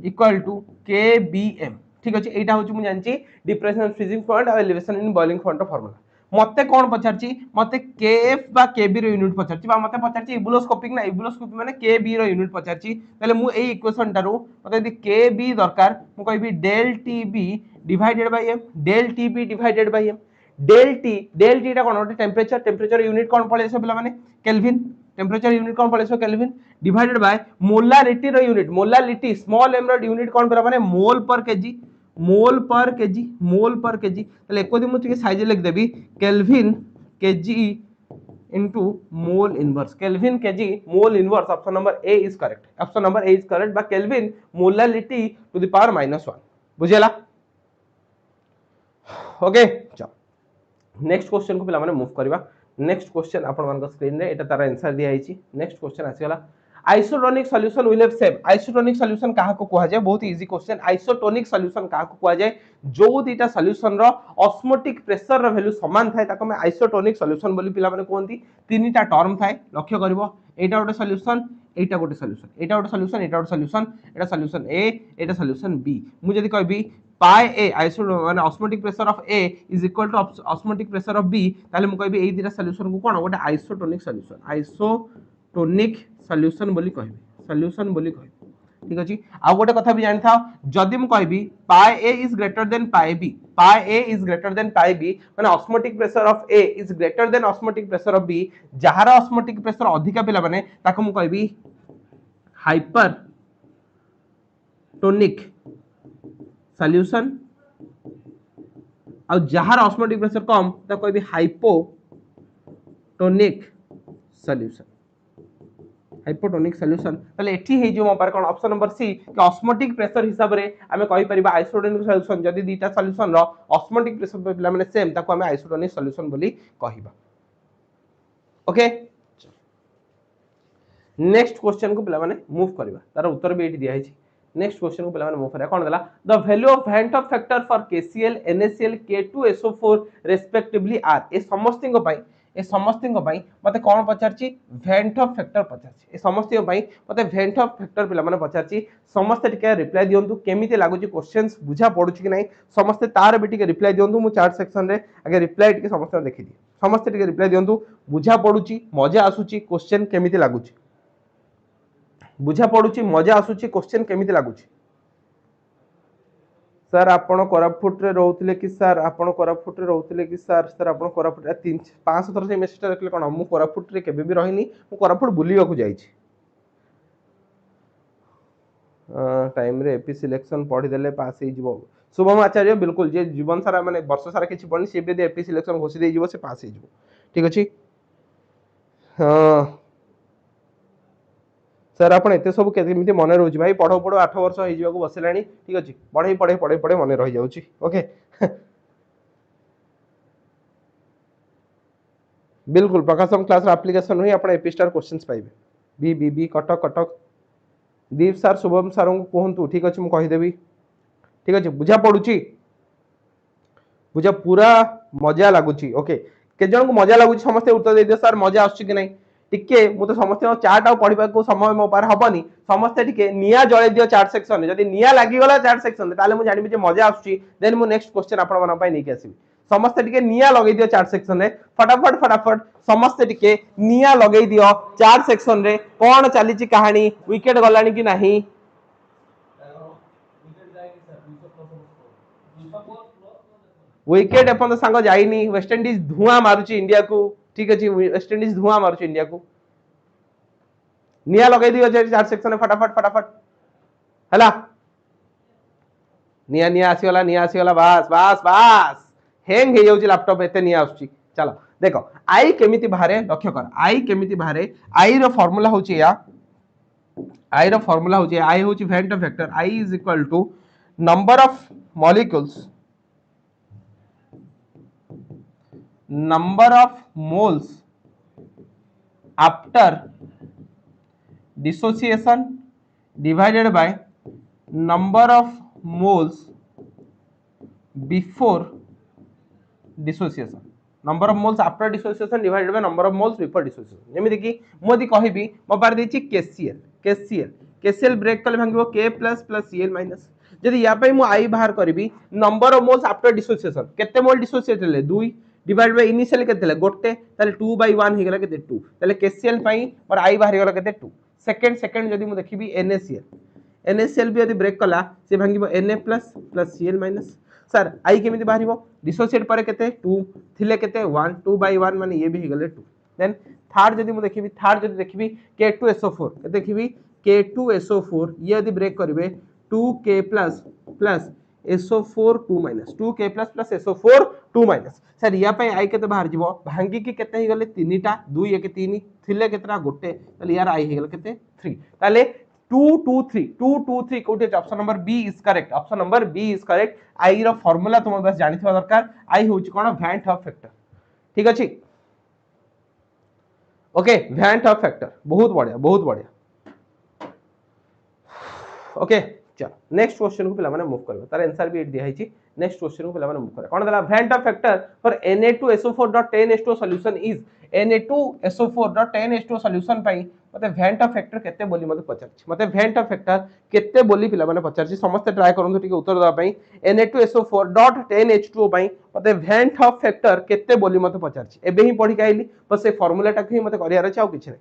equal to Kbm ठीक अछि एटा होची मु जानची डिप्रेशन फ्रीजिंग पॉइंट और elevation in boiling point formula मते कोन पचारची मते केएफ बा केबी रो यूनिट पचारची बा मते पचारची इबुलोस्कोपिक ना इबुलोस्कोपिक माने केबी रो यूनिट पचारची तले मु एई इक्वेशन टारू मते यदि केबी दरकार मु कहबी del Tb divided by m del Tb divided by m del T टा कोन टेम्परेचर यूनिट कोन पळे से पिला माने केल्विन टेम्परेचर यूनिट कोन पळे से केल्विन डिवाइडेड बाय मोलारिटी रो यूनिट मोलालिटी स्मॉल एम रो यूनिट कोन पिला माने मोल पर केजी तले एको दिन मु टिके साइज लिख देबी kelvin kg into mole inverse kelvin kg mole inverse option number A is correct बा kelvin molality to the power -1 बुझेला ओके चलो नेक्स्ट क्वेश्चन को पिला माने मूव करबा नेक्स्ट क्वेश्चन आपण मान स्क्रीन रे एटा तार आंसर दिया आइची नेक्स्ट क्वेश्चन आसीगला isotonic solution will have same isotonic solution काहा को कहा जाय बहुत इजी क्वेश्चन आइसोटोनिक सॉल्यूशन काहा को कहा जाय जो दीटा सॉल्यूशन रो ऑस्मोटिक प्रेशर रो वैल्यू समान थाए ताको में आइसोटोनिक सॉल्यूशन बोली पिला माने कोहंती तीनटा टर्म थाए लक्ष्य करबो एटा गोटे सॉल्यूशन एटा गोटे सॉल्यूशन एटा गोटे सॉल्यूशन एटा गोटे सॉल्यूशन एटा सॉल्यूशन ए एटा सॉल्यूशन बी मु जदी कहबी पाई ए आइसो माने osmotic pressure of A is equal to osmotic pressure of B ताले मु कहबी एई दीटा सॉल्यूशन को कोन गोटे आइसोटोनिक सॉल्यूशन बोली कहबी ठीक अछि आ गोटे कथा भी जानि था जदी मु कहबी pi A is greater than pi B माने osmotic pressure of A is greater than osmotic pressure of B जहार ऑस्मोटिक प्रेशर अधिका पिला माने ताको मु कहबी हाइपरटोनिक सॉल्यूशन और जहार ऑस्मोटिक प्रेशर कम तो कोई भी हाइपोटोनिक सॉल्यूशन हाइपोटोनिक सॉल्यूशन ताले एठी हे जो मोबार कोन ऑप्शन नंबर सी कि ऑस्मोटिक प्रेशर हिसाब रे हमें कहि परिबा आइसोटोनिक सॉल्यूशन जदी दीटा सॉल्यूशन रो ऑस्मोटिक प्रेशर पे पिला माने सेम ताको हमें आइसोटोनिक सॉल्यूशन बोली कहिबा ओके नेक्स्ट क्वेश्चन को पिला माने मूव करबा तार उत्तर भी एठी दिया है नेक्स्ट क्वेश्चन को पिला माने मूव करा कोन देला the value of van't Hoff factor for KCl NaCl K2SO4 respectively are ए समस्तिंग पई मते कोन पचारची वेंट ऑफ फैक्टर पचारची ए समस्तिंग पई मते वेंट ऑफ फैक्टर पिला माने पचारची समस्त टिके रिप्लाई दियंतु केमिते लागुची क्वेश्चंस बुझा पडुची कि नै समस्त तार भी टिके रिप्लाई दियंतु मु चार्ट सेक्शन रे आगे रिप्लाई टिके समस्त देखि दि समस्त टिके रिप्लाई दियंतु बुझा पडुची मजा आसुची क्वेश्चन केमिते लागुची बुझा पडुची मजा आसुची क्वेश्चन केमिते लागुची सर आपण कोरापुट रे रहउतले कि सर आपण कोरापुट रे रहउतले कि सर आपण कोरापुट 3-5 थर से मेसेज रखले कोन मु कोरापुट रे केबे भी रहिनी मु कोरापुट बुलिवा को जाईछि टाइम रे एपी सिलेक्शन पढी देले पास हे जिवो शुभम आचार्य बिल्कुल जे जीवन सारा माने वर्ष सारा किछि पढनी से भी एपी सिलेक्शन घोषि दे जिवो से पास हे जिवो ठीक अछि हां सर आपण एते सब केमिति मने रहउछि भाई पढो 8 वर्ष हे जिवा को बसलानी ठीक अछि पढे मने रहि जाउछि ओके बिल्कुल प्रकाशम क्लास रा एप्लीकेशन होई आपण एपी स्टार क्वेश्चंस पाइबे बी कटक दीप सर शुभम सर को कहंतु ठीक अछि मु कहि देबी ठीक अछि बुझा पडुछि बुझा पूरा मजा लागुछि ओके के जन को मजा लागुछि समस्त उत्तर दे दियो सर मजा आछी कि नै टिके मु तो समस्त चार्ट आ पढिबा को समय मो पार हबनी समस्त टिके निया जळे दियो चार्ट सेक्शन जदी निया लागि गला चार्ट सेक्शन ताले मु जानिबि जे मजा आछी देन मु नेक्स्ट क्वेश्चन आपण मन पय नै के आसीबि समस्त टिके निया लगै दियो चार्ट सेक्शन रे फटाफट समस्त टिके निया लगै दियो चार्ट सेक्शन रे कोन चली छि कहानी विकेट गलानी कि नाही विकेट अपन संग जाईनी वेस्ट इंडीज धुआं मारुची इंडिया को ठीक अछि वेस्ट इंडीज धुआं मारुची इंडिया को निया लगै दियो चार्ट सेक्शन रे फटाफट हला निया आसीगला बस हैंग हे जाउची लैपटॉप एते निया आछी चलो देखो आई केमिति बाहरे लक्ष्य कर आई केमिति बाहरे आई रो फार्मूला होची या आई होची van't Hoff factor i is equal to number of molecules number of moles after dissociation divided by number of moles before dissociation number of moles after dissociation divided by number of moles before dissociation Zeme देखि मोदी कहिबी मो पार देछि KCl ब्रेक कले भांगिबो K प्लस Cl माइनस जदि या पई मु I बाहर करबी number of moles after dissociation केते मोल डिसोसिएट ले 2 डिवाइड बाय इनिशियल केते गोटे ताले 2/1 हे गेला केते 2 ताले KCl पई और I बाहर गेला केते 2 सेकंड जदि मु देखिबी NaCl भी यदि ब्रेक कला से भांगिबो Na plus Cl minus sir I केमिति बाहरिबो डिसोसिएट पर केते 2 थिले केते 1 2/1 माने ये भी हे गेले 2 देन थर्ड जदि देखिबी K2SO4 देखिबी K2SO4 ये यदि ब्रेक करिवे 2K plus SO4 2 minus 2K plus SO4 2 minus sir या पई आई केते बाहर जीवो भांगी की केते हे गेले 3टा 2 1 3 थिले केतरा गोटे ताले यार आई हे गेले केते 3 ताले 2 2 3 कोटे option number B is correct i रो फार्मूला तुम बस जानि थवा दरकार आई होची कोन वेंट ऑफ फैक्टर ठीक अछि ओके वेंट ऑफ फैक्टर बहुत बढ़िया ओके चलो नेक्स्ट क्वेश्चन को पिला माने मूव करबा तार आंसर भी एट दिया हिची नेक्स्ट क्वेश्चन को पिला माने मूव करे कोन दला went Hoff factor for Na2SO4.10H2 solution is Na2SO4.10H2 solution पई मते वेंट ऑफ फैक्टर केते बोली मते पचारछि मते वेंट ऑफ फैक्टर केते बोली पिला माने पचारछि समस्त ट्राई करंतु ठीक उत्तर दवा पई Na2SO4.10H2 पई मते वेंट ऑफ फैक्टर केते बोली मते पचारछि एबे ही पढी काइली बस से फार्मूला टाक ही मते करियार अछि आ किछ नै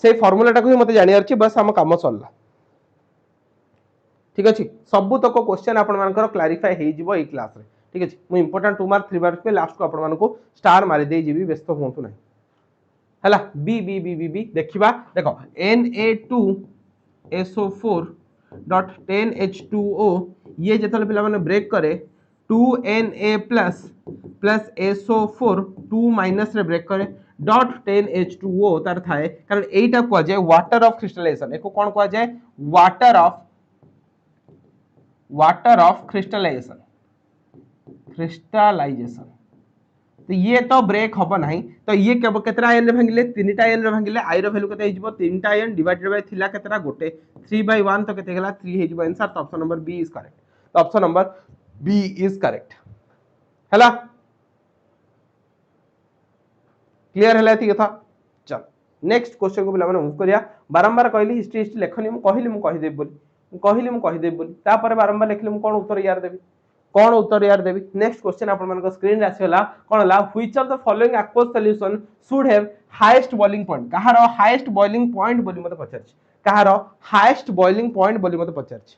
से फार्मूला टाक ही मते जानियार अछि बस हम काम सरला ठीक अछि सबु तक क्वेश्चन आपण मानकर क्लैरिफाई हे जिवो ए क्लास रे ठीक अछि मु इंपोर्टेंट 2 मार्क 3 मार्क पे लास्ट को आपण मानको स्टार मारि दे जिवि व्यस्त होंतु नै हला बी देखिबा देखो Na2SO4.10H2O ये जेतले पिला माने ब्रेक करे 2Na प्लस SO4 2 माइनस रे ब्रेक करे डॉट 10H2O तार थाए कारण एटा को जाय वाटर ऑफ क्रिस्टलाइजेशन एको कोन को जाय वाटर ऑफ क्रिस्टलाइजेशन तो ये तो ब्रेक हबो नहीं तो ये केतरा आयन रे भांगिले तीनटा आयन रे भांगिले आई रो वैल्यू केते हिजबो तीनटा आयन डिवाइडेड बाय थिला केतरा गोटे 3/1 तो केते गेला 3 हिजबो आंसर तो option number B is correct तो option number B is correct हला क्लियर हला थी कथा चल नेक्स्ट क्वेश्चन को पिला माने मूव करिया बारंबार कहली हिस्ट्री लेखनी मु कहि देब बोली तापर बारंबार लिखले मु कोन उत्तर यार देबी कौन उत्तर यार देबी नेक्स्ट क्वेश्चन आपण मन को स्क्रीन रे आसीला कोन ला which of the following aqueous solution should have highest boiling point कहार हाईएस्ट बॉइलिंग पॉइंट बोली मते पचारछि कहार हाईएस्ट बॉइलिंग पॉइंट बोली मते पचारछि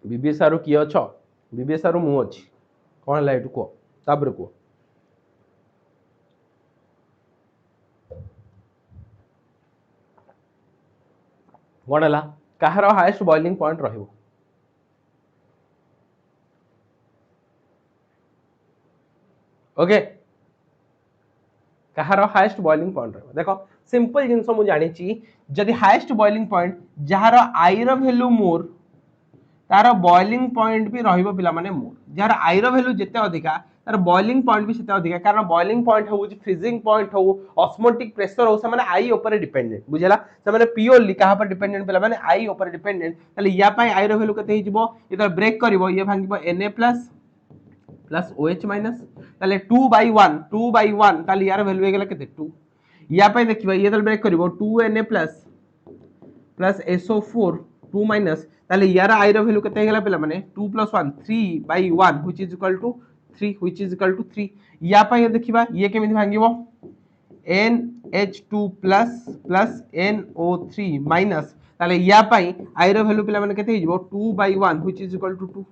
बीबीएस आरो की अछ बीबीएस आरो मु अछि कोन ला एटु को तापर को कोन ला कहार हाईएस्ट बॉइलिंग पॉइंट रहइबो ओके कहार हाईएस्ट बॉइलिंग पॉइंट रहइबो देखो सिंपल जिंस मु जानि छि जदि हाईएस्ट बॉइलिंग पॉइंट जहार आई रो वैल्यू मोर तार बॉइलिंग पॉइंट भी रहिबो पिला माने मोर जहार आई रो वैल्यू जते अधिका तार बॉइलिंग पॉइंट भी सेते अधिका कारण बॉइलिंग पॉइंट हो फ्रीजिंग पॉइंट हो ऑस्मोटिक प्रेशर हो से माने आई ऊपर डिपेंडेंट बुझला से माने प्योरली कहा पर डिपेंडेंट पिला माने आई ऊपर डिपेंडेंट तले या पई आई रो वैल्यू केते हिजबो इधर ब्रेक करबो ये भांगिबो Na प्लस OH माइनस तले 2/1 तले यार वैल्यू हे गेला केते 2 या पई देखिबा ये तले ब्रेक करबो 2Na प्लस SO4 2 माइनस ताले यार आई रो वैल्यू केते गेला पिला माने 2 + 1 3/1 व्हिच इज इक्वल टू 3 या पय देखिबा ये केमिति भांगिबो NH2 प्लस NO3 माइनस ताले या पय आई रो वैल्यू पिला माने केते हिजबो 2/1 which is equal to 2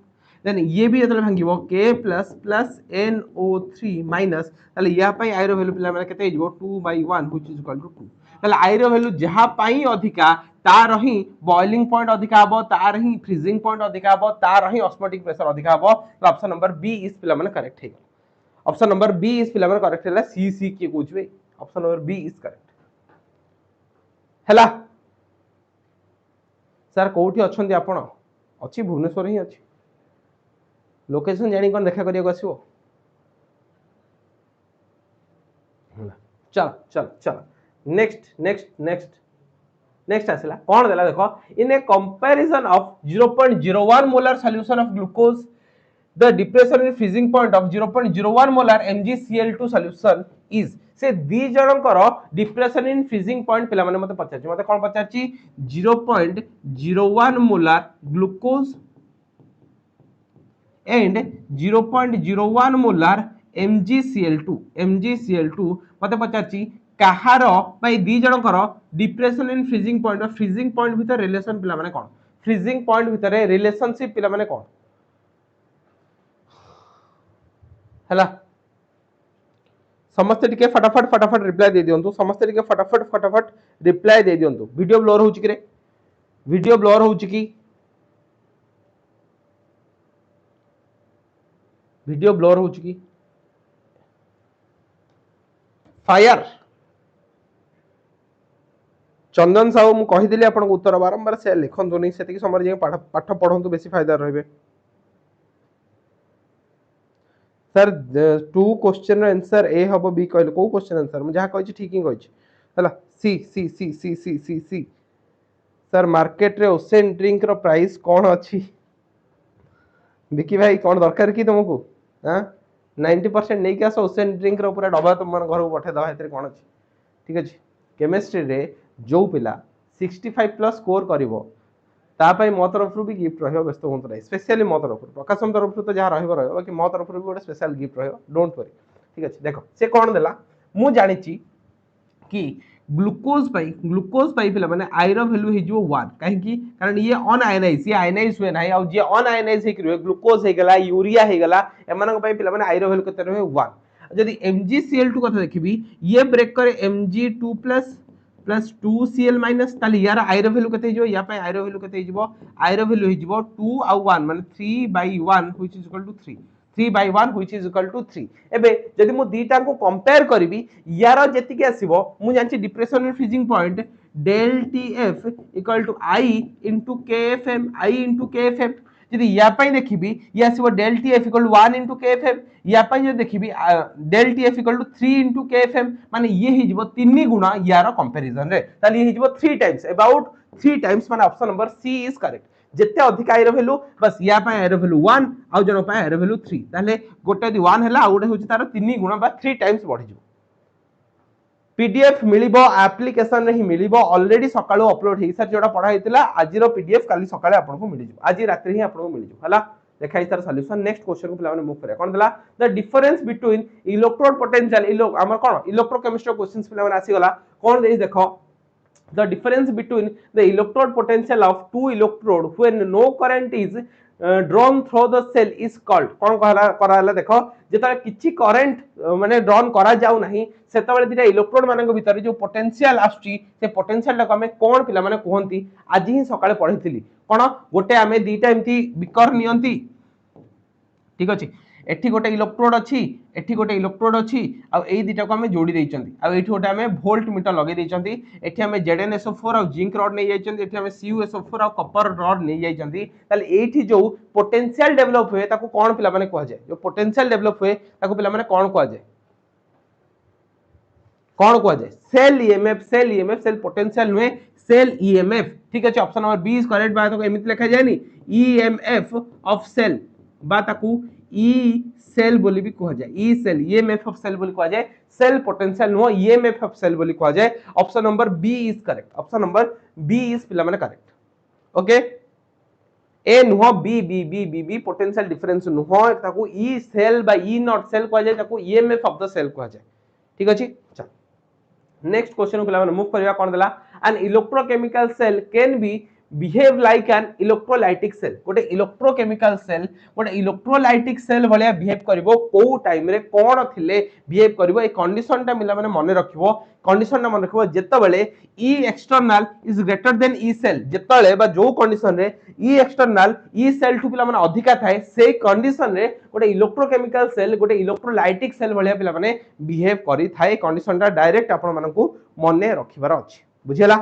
then ये भी एतले भांगिबो K प्लस NO3 माइनस ताले या पय आई रो वैल्यू पिला माने केते हिजबो 2/1 व्हिच इज इक्वल टू 2 ताले आई रो वैल्यू जहा पय अधिका तार ही बॉइलिंग पॉइंट अधिका हबो तार ही फ्रीजिंग पॉइंट अधिका हबो तार ही ऑस्मोटिक प्रेशर अधिका हबो तो ऑप्शन नंबर बी इज पिला माने करेक्ट है ऑप्शन नंबर बी इज पिला माने करेक्ट हैला सी के कोचबे option number B is correct हैला सर कोठी अछंती आपण अछि भुवनेश्वर ही अछि लोकेशन जानी कोन देखा करिया आसीबो चल नेक्स्ट आसिला कोन देला देखो in a comparison of 0.01 molar solution of glucose the depression in freezing point of 0.01 molar MgCl2 solution is से दी जनकर डिप्रेशन इन फ्रीजिंग पॉइंट पिला माने मते पचारछि मते कोन पचारछि 0.01 molar glucose and 0.01 molar MgCl2 मते पचारछि कहार भाई दी जनकर डिप्रेशन इन फ्रीजिंग पॉइंट भीतर रिलेशन पिला माने कोन फ्रीजिंग पॉइंट भीतर रिलेशनशिप पिला माने कोन हला समस्त टिके फटाफट रिप्लाई दे दियंतु समस्त टिके फटाफट रिप्लाई दे दियंतु वीडियो ब्लर होउची कि रे वीडियो ब्लर होउची कि वीडियो ब्लर होउची कि फायर चंदन साहू मु कहि देली आपन उत्तर बारंबार से लिखंतु नै सेति समय जे पाठ पढंतु बेसी फायदा रहबे सर 2 क्वेश्चन आंसर ए हबो बी कहले को क्वेश्चन आंसर मु जहा कहछि ठीक ही कहछि हला सी सर मार्केट रे ओसेन ड्रिंक रो प्राइस कोन अछि विकी भाई कोन दरकार की तुमको हां 90% नै के आसो ओसेन ड्रिंक रो पूरा डबा तुम मन घर को पठे दवा हेतरे कोन अछि ठीक अछि केमिस्ट्री रे जो पिला 65 प्लस स्कोर करिवो ता पई मो तरफ रु भी गिफ्ट रहयो व्यस्त होंत नै स्पेशली मो तरफ रु प्रकाशम तरफ रु तो जहा रहयो बाकी मो तरफ रु भी गोटे स्पेशल गिफ्ट रहयो डोंट वरी ठीक अछि देखो से कोन देला मु जानि छि कि ग्लूकोज पाई पिला माने आई रो वैल्यू हे जो 1 काहे कि कारण ये अनआयनाइज ये आयनाइज हुए नाही आ जे अनआयनाइज हे कि ग्लूकोज हे गेला यूरिया हे गेला एमानक पाई पिला माने आई रो वैल्यू कते रहे 1 जदि MgCl2 कथा देखिबी ये ब्रेक करे Mg2+ प्लस 2Cl माइनस ताले यार i रो वैल्यू केते हिजो या पे i रो वैल्यू केते हिजो i रो वैल्यू हिजो 2 आ 1 माने 3/1 which is equal to 3 3/1 which is equal to 3 एबे जदि मु दीटा को कंपेयर करबी यार जेति के आसीबो मु जानची depression and freezing point del Tf equal to i into kfm i into kfm यदि या पाई देखिबी या आसीबो del Tf equal to 1 into kfm या पाई जे देखिबी del Tf equal to 3 into kfm माने ये हिजबो 3 गुणा यार कंपैरिजन रे ताली ये हिजबो 3 टाइम्स अबाउट 3 टाइम्स माने option number C is correct जेते अधिक आई रो वैल्यू बस या पाई आई रो वैल्यू 1 आ जनो पाई आई रो वैल्यू 3 ताले गोटे दि 1 हला आ गोटे होची तार 3 गुणा बा 3 टाइम्स बढ़ी जो पीडीएफ मिलिबो एप्लीकेशन रे ही मिलिबो ऑलरेडी सकाळो अपलोड हेई सर जोडा पढा हेतिला आज रो पीडीएफ काली सकाळे आपन को मिलि जो आज रात्रि ही आपन को मिलि जो हला देखाई तार सॉल्यूशन नेक्स्ट क्वेश्चन को पिला माने मूव करे कोन दला the difference between electrode potential हमर कोन इलेक्ट्रोकेमिस्ट्री क्वेश्चंस पिला माने आसी गला कोन देई देखो the difference between the electrode potential of two electrode when no current is drawn through the cell is called कोन कराला देखो जेता किछि करंट माने ड्रॉन करा जाउ नाही सेता बेले दिटा इलेक्ट्रोड माने को भीतर जो पोटेंशियल आछी से पोटेंशियल टा हमें कोन पिला माने कहंती आज ही सकाळे पढिथिली कोन गोटे हमें दीटा एमती बिकर नियंती ठीक अछि एठी गोटे इलेक्ट्रोड अछि एठी गोटे इलेक्ट्रोड अछि आ एई दिटा को हमें जोडी दैचंती आ एठी गोटे हमें वोल्ट मीटर लगे दैचंती एठी हमें ZnSO4 और जिंक रॉड नै जाइचंती एठी हमें CuSO4 और कॉपर रॉड नै जाइचंती ताले एठी जो पोटेंशियल डेवलप होए ताको कोन पिला माने कहै जाय जो पोटेंशियल डेवलप होए ताको पिला माने कोन कहै जाय सेल ईएमएफ सेल पोटेंशियल हुए सेल ईएमएफ ठीक अछि option number B is correct बा तो एमित लिखा जाय नी ईएमएफ ऑफ सेल बा ताकू ई सेल बोली भी कहा जाए E cell EMF of cell बोली कहा जाए cell potential no EMF of cell बोली कहा जाए option number B is correct option number B is पिला माने करेक्ट ओके ए नुह B B B B B potential difference नुह ताकू ई सेल बा ई नॉट सेल कहा जाए ताकू ईएमएफ ऑफ द सेल कहा जाए ठीक अछि चल नेक्स्ट क्वेश्चन पिला माने मूव करिया कोन देला an electrochemical cell can be behave like an electrolytic cell गोटे इलेक्ट्रोकेमिकल सेल गोटे इलेक्ट्रोलाइटिक सेल भलिया बिहेव करबो को टाइम रे कोन थिले बिहेव करबो ए कंडीशन टा मिला माने माने रखिबो कंडीशन टा माने रखिबो जेते बेले E external is greater than E cell जेतले बा जो कंडीशन रे ई एक्सटर्नल ई सेल टू पिला माने अधिका थाए से कंडीशन रे गोटे इलेक्ट्रोकेमिकल सेल गोटे इलेक्ट्रोलाइटिक सेल भलिया पिला माने बिहेव करि थाए कंडीशन टा डायरेक्ट आपण मानकू मने रखिबार अछि बुझियला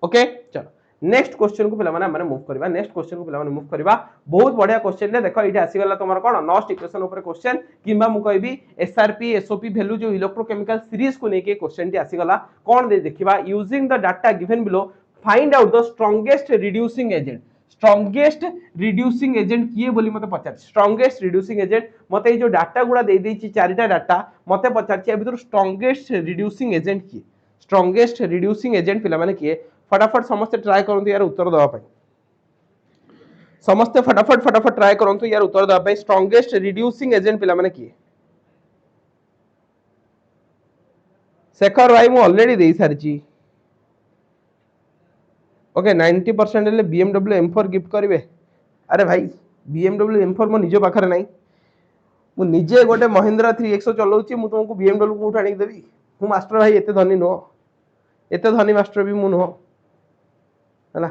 ओके चलो नेक्स्ट क्वेश्चन को पिला माने मूव करबा नेक्स्ट क्वेश्चन को पिला माने मूव करबा बहुत बढ़िया क्वेश्चन रे देखो इठी आसी गला तमर कोन नॉस्ट इक्वेशन ऊपर क्वेश्चन किबा मु कहबी एसआरपी एसओपी वैल्यू जो इलेक्ट्रोकेमिकल सीरीज को लेके क्वेश्चन टी आसी गला कोन दे देखिबा using the data given below find out the strongest reducing agent किए बोली मते पचार स्ट्रांगेस्ट रिड्यूसिंग एजेंट मते जो डाटा गुडा दे देछि चारिटा डाटा मते पचार छि अबितर स्ट्रांगेस्ट रिड्यूसिंग एजेंट किए स्ट्रांगेस्ट रिड्यूसिंग एजेंट पिला माने किए फटाफट समस्त ट्राई करंतु यार उत्तर दवा पाई समस्त फटाफट ट्राई करंतु यार उत्तर दवा पाई स्ट्रांगेस्ट रिड्यूसिंग एजेंट पिला माने किए शेखर भाई मु ऑलरेडी देई सारची ओके 90% ले BMW M4 गिफ्ट करिवे अरे भाई BMW M4 मो निजो पाखरे नाही मु निजे गोटे महिंद्रा 3X चलाउची मु तुमको BMW कोठ आनी देबी मु मास्टर भाई एते धनी नो एते धनी मास्टर भी मु नो हला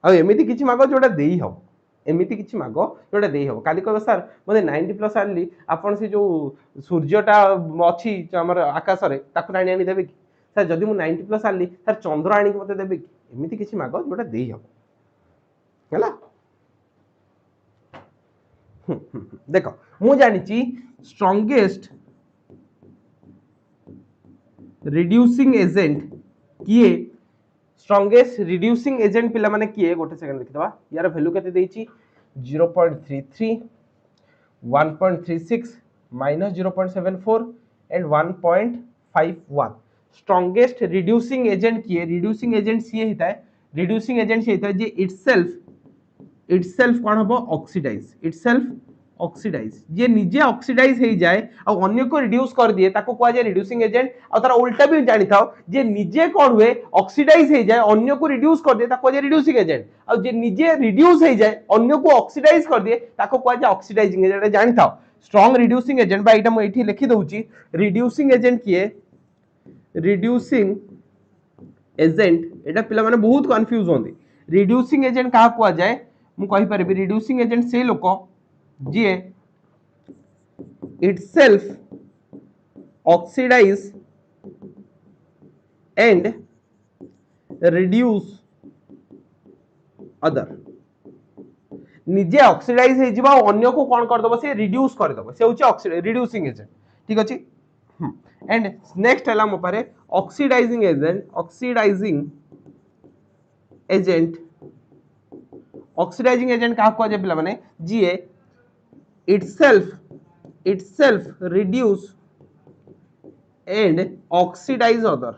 आ एमिति किछि मागो जोटा देई हो एमिति किछि मागो जोटा देई हो काली कहबो सर मते 90 प्लस आली आपण से जो सूर्यटा अछि हमर आकाश रे ताकु राणी आनी देबे कि सर जदी मु 90 प्लस आली सर चंद्र आनी के मते देबे कि एमिति किछि मागो जोटा देई हो हला देखो मु जानि छि स्ट्रांगेस्ट रिड्यूसिंग एजेंट किए स्ट्रांगेस्ट रिड्यूसिंग एजेंट पिला माने किए गोटे सेकंड देखिदबा यार वैल्यू केते देइची 0.33 1.36 -0.74 एंड 1.51 स्ट्रांगेस्ट रिड्यूसिंग एजेंट किए रिड्यूसिंग एजेंट सी हिता है रिड्यूसिंग एजेंट सी हिता है जे इटसेल्फ कोन हबो ऑक्सीडाइज जे निजे ऑक्सीडाइज हे जाए आ अन्य को रिड्यूस कर दिए ताको कोआ जाय रिड्यूसिंग एजेंट आ तार उल्टा भी जानि थाओ जे निजे कोन हुए ऑक्सीडाइज हे जाए अन्य को रिड्यूस कर दिए ताको जाय रिड्यूसिंग एजेंट आ जे निजे रिड्यूस हे जाए अन्य को ऑक्सीडाइज कर दिए ताको कोआ जाय ऑक्सीडाइजिंग एजेंट जानि थाओ स्ट्रॉन्ग रिड्यूसिंग एजेंट बा एटा म एठी लिखि दउची रिड्यूसिंग एजेंट किए रिड्यूसिंग एजेंट एटा पिला माने बहुत कंफ्यूज होंदी रिड्यूसिंग एजेंट कहा कुआ जाए मु कहि परबी रिड्यूसिंग एजेंट से लोक जे itself oxidize and reduce other निजे ऑक्सीडाइज हे जिबा अन्य को कोन कर दबो से रिड्यूस कर दबो से होची ऑक्सीडाइज रिड्यूसिंग एजेंट ठीक अछि एंड नेक्स्ट हला मो पारे ऑक्सीडाइजिंग एजेंट का को जे पिला माने जीए itself reduce and oxidized other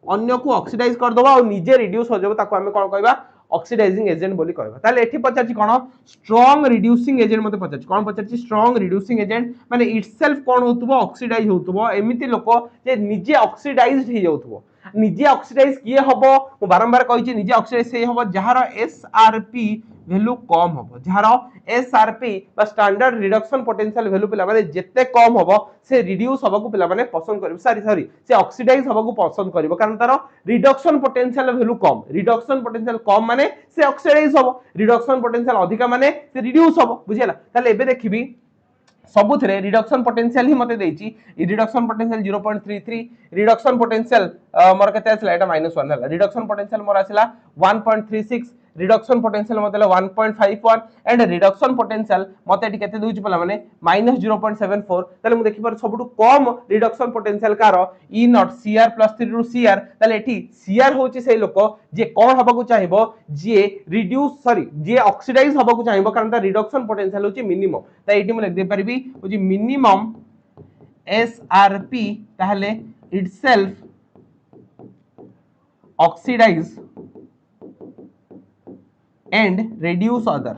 अन्य को ऑक्सीडाइज कर दबा और निजे रिड्यूस हो जबो ताको हमें कोन कहबा ऑक्सीडाइजिंग एजेंट बोली कहबा ताले एठी पचाची कोन स्ट्रांग रिड्यूसिंग एजेंट मते पचाची कोन पचाची स्ट्रांग रिड्यूसिंग एजेंट माने इटसेल्फ कोन होतबो ऑक्सीडाइज होतबो एमिति लोक जे निजे ऑक्सीडाइज्ड हे जाउतबो निजे ऑक्सीडाइज किए हबो मु बारंबार कहिछि निजे ऑक्सीडाइज से हबो जहार एसआरपी वैल्यू कम हबो जहार एसआरपी बा स्टैंडर्ड रिडक्शन पोटेंशियल वैल्यू पिला माने जेते कम हबो से रिड्यूस हबो को पिला माने पसंद करिवो सॉरी से ऑक्सीडाइज हबो को पसंद करिवो कारण तार रिडक्शन पोटेंशियल वैल्यू कम रिडक्शन पोटेंशियल कम माने से ऑक्सीडाइज हबो रिडक्शन पोटेंशियल अधिका माने से रिड्यूस हबो बुझियला ताले एबे देखिबी सबुथरे रिडक्शन पोटेंशियल ही मते देछि रिडक्शन पोटेंशियल 0.33 रिडक्शन पोटेंशियल मोर केते आसला एटा -1 हला रिडक्शन पोटेंशियल मोर आसला 1.36 रिडक्शन पोटेंशियल मते 1.51 एंड रिडक्शन पोटेंशियल मते एटी केते दोछि पला माने -0.74 ताले मु देखि पर सबटु कम रिडक्शन पोटेंशियल कार ई नॉट सीआर + 3 रु सीआर ताले एटी सीआर होछि से लोक जे कोन हबा को चाहिबो जे रिड्यूस जे ऑक्सीडाइज हबा को चाहिबो कारण ता रिडक्शन पोटेंशियल होछि मिनिमम ता एटी मु लिख दे परबी होछि मिनिमम एसआरपी ताले itself oxidize and reduced other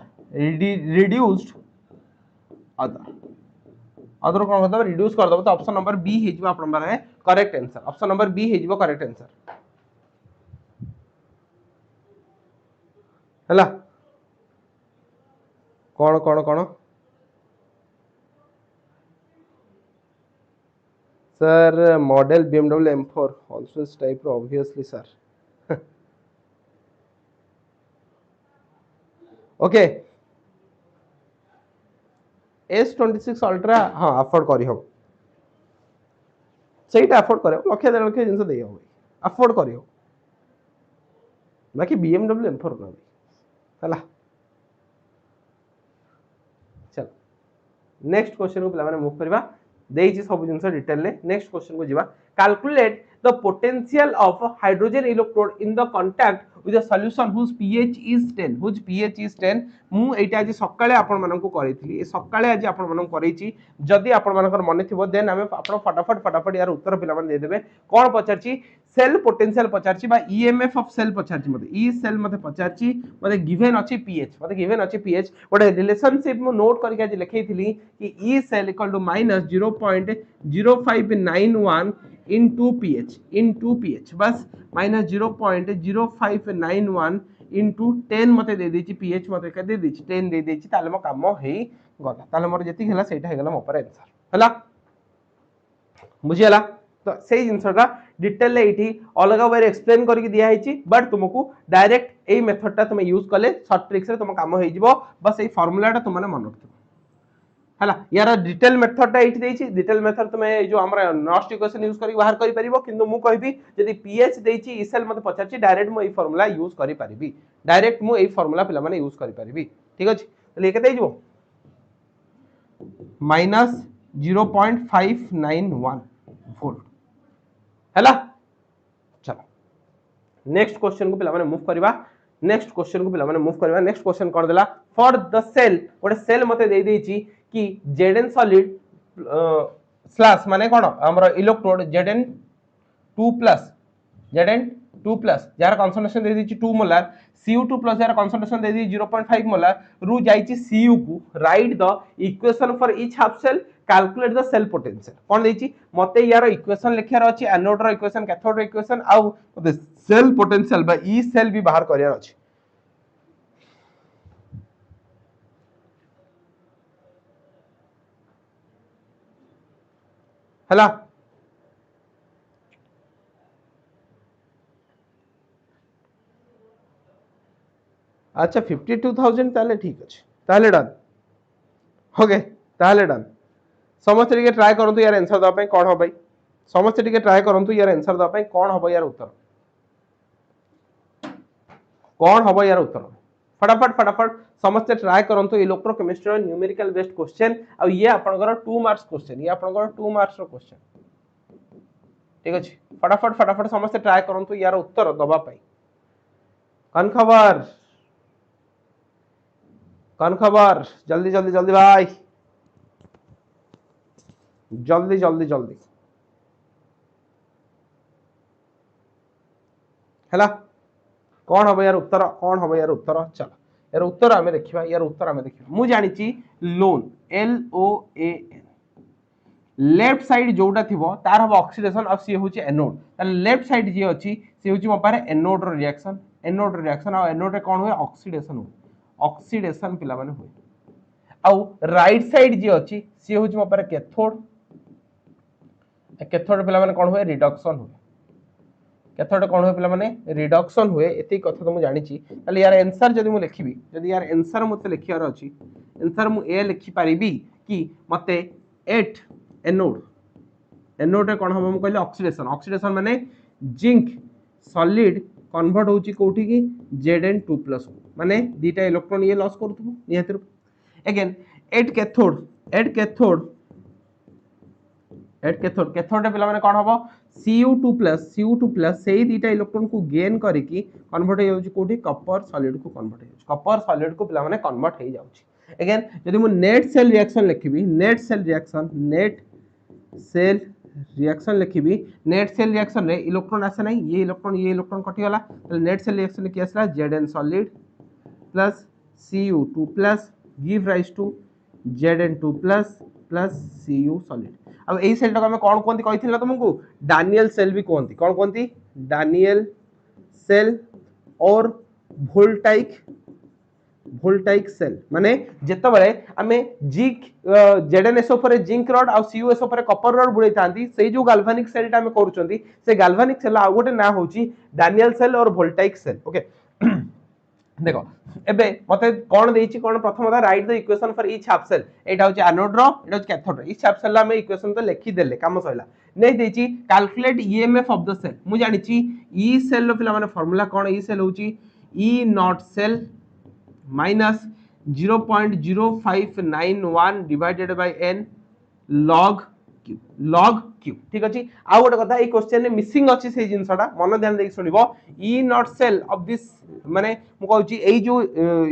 कोन मतलब रिड्यूस कर दबो तो ऑप्शन नंबर बी हे जिवो अपन नंबर है correct answer option number B हे जिवो करेक्ट आंसर हला कोन sir model BMW M4 also this type obviously sir okay S26 ultra हां अफोर्ड करी हो सेटा अफोर्ड करे लक्ष 1.5 लाख जिंस देई हो अफोर्ड करी हो बाकी BMW M4 ना हला चल नेक्स्ट क्वेश्चन को पिला माने मूव करबा देइछि सब जिंस डिटेल ले नेक्स्ट क्वेश्चन को जिबा calculate the potential of hydrogen electrode in the contact with a solution whose pH is 10 मु एटा आज सकाळे आपण मानन को करितली ए सकाळे आज आपण मानन करिछि जदी आपण मानकर मने थिबो देन हमें आपण फटाफट यार उत्तर पिला माने दे देबे कोन पचारछि सेल पोटेंशियल पचारछि बा ईएमएफ ऑफ सेल पचारछि मते ई सेल मते पचारछि मते गिवन अछि पीएच गोटे रिलेशनशिप मु नोट करके आज लिखैथिली कि E cell equal to -0.0591 into pH बस -0.0591 into 10 मते दे देछि pH मते के दे देछि 10 दे देछि ताले मो काम हेई गला ताले मोर जति हला सेटा हे गला मो पर आंसर हला बुझियला तो सेही जिंसटा डिटेल ले इठी अलग वे एक्सप्लेन करके दिया हेछि बट तुमको डायरेक्ट एई मेथडटा तुम यूज करले शॉर्ट ट्रिक्स रे तुम काम हेई जिवो बस एई फार्मूलाटा तुम माने मन रखथि हला यार डिटेल मेथडटा इठी देछि डिटेल मेथड तुम जो हमरा नर्स्ट इक्वेशन यूज करी बाहर करि परिबो किंतु मु कहबी यदि पीएच देछि ई सेल मते पचारछि डायरेक्ट मु एई फार्मूला यूज करि परिबी डायरेक्ट मु एई फार्मूला पिला माने यूज करि परिबी ठीक अछि तले केते जिवो -0.591 वोल्ट हला चलो नेक्स्ट क्वेश्चन को पिला माने मूव करबा नेक्स्ट क्वेश्चन कर देला फॉर द सेल गोटे सेल मते दे देछि कि Zn सॉलिड स्लैश माने कोन हमर इलेक्ट्रोड Zn2+ जार कंसंट्रेशन दे दिछि 2 मोलार Cu2+ जार कंसंट्रेशन दे दिछि 0.5 मोलार रु जाइछि Cu को write the equation for each half cell calculate the cell potential कोन देछि मते यार इक्वेशन लिखियार अछि एनोड रो इक्वेशन कैथोड रो इक्वेशन आ मते सेल पोटेंशियल बा ई सेल भी बाहर करियार अछि हला अच्छा 52,000 ताले ठीक अछि ताले डन ओके ताले डन समस्त टिके ट्राई करंतु यार आंसर दबा कोन हो भाई समस्त टिके ट्राई करंतु यार आंसर दबा कोन हो यार उत्तर कौन हम यार उत्तर फटाफट फटाफट समस्त ट्राए करंतु इलेक्ट्रोकेमिस्ट्री न्यूमेरिकल बेस्ड क्वेश्चन आ ये आपनकर 2 मार्क्स क्वेश्चन ये आपनकर 2 मार्क्स रो क्वेश्चन ठीक अछि फटाफट फटाफट समस्त ट्राए करंतु यार उत्तर दबा पाई कौन खबर जल्दी जल्दी जल्दी भाई जल्दी जल्दी जल्दी हैला कौन हम यार उत्तर चल यार उत्तर आमे देखिबा यार उत्तर आमे देखिबा मु जानि छि लोन LOAN लेफ्ट साइड जोटा थिबो तार हम ऑक्सीडेशन और सी होची एनोड ताले लेफ्ट साइड जे अछि सी होची म पारे एनोड रो रिएक्शन और एनोड रे कोन होय ऑक्सीडेशन पिला माने होय आउ राइट साइड जे अछि सी होची म पारे कैथोड पिला माने कोन होय रिडक्शन होय कैथोड कोन होय पिला माने रिडक्शन हुए एति कथा तो मु जानि छि ताले यार आंसर जदि मु लिखिबी जदि यार आंसर मते लिखियार अछि आंसर मु ए लिखि परिबी कि मते 8 एनोड रे कोन हम कहले ऑक्सीडेशन माने जिंक सॉलिड कन्वर्ट होची कोठी की Zn2+ माने दीटा इलेक्ट्रॉन ये लॉस करथु निहातिर अगेन 8 कैथोड कैथोड पिला माने कोन हबो Cu2+ सेही दीटा इलेक्ट्रॉन को गेन करिकी कन्वर्ट हो जाउची कोठी कॉपर सॉलिड को कन्वर्ट हो जाउची कॉपर सॉलिड को पिला माने कन्वर्ट हो जाउची अगेन यदि मु नेट सेल रिएक्शन लिखिबी नेट सेल रिएक्शन रे इलेक्ट्रॉन आसे नहीं ये इलेक्ट्रॉन कटि गला तो नेट सेल रिएक्शन की आसला Zn solid plus Cu2+ give rise to Zn2+ plus Cu solid अब एही सेल हम कोन कोंती कहिथिला तुमको डानियल सेल भी कोंती कोन कोंती डानियल सेल और वोल्टाइक सेल माने जेतो बळे हमें जिंक Zns ऊपर जिंक रॉड और Cus ऊपर कॉपर रॉड बुड़ै थांती सेही जो गाल्वानिक सेल टा हमें करूचंती से गाल्वानिक सेल आ गोटे ना होची डानियल सेल और वोल्टाइक सेल ओके देखो एबे मते कोन देइची कोन प्रथम दा write the equation for each half cell एटा होची एनोड रो एटा होची कैथोड रो ईच हाफ सेल ला हम इक्वेशन तो लिखि देले काम सइला नै देइची calculate EMF of the cell मु जानिची ई सेल रो पिला माने फार्मूला कोन ई सेल होची E not cell minus 0.0591 divided by n log q ठीक अछि आ गोटे कथा ए क्वेश्चन ने मिसिंग अछि से जिंसडा मन ध्यान देख सुनिबो E not cell of this माने मु कहूची एई जो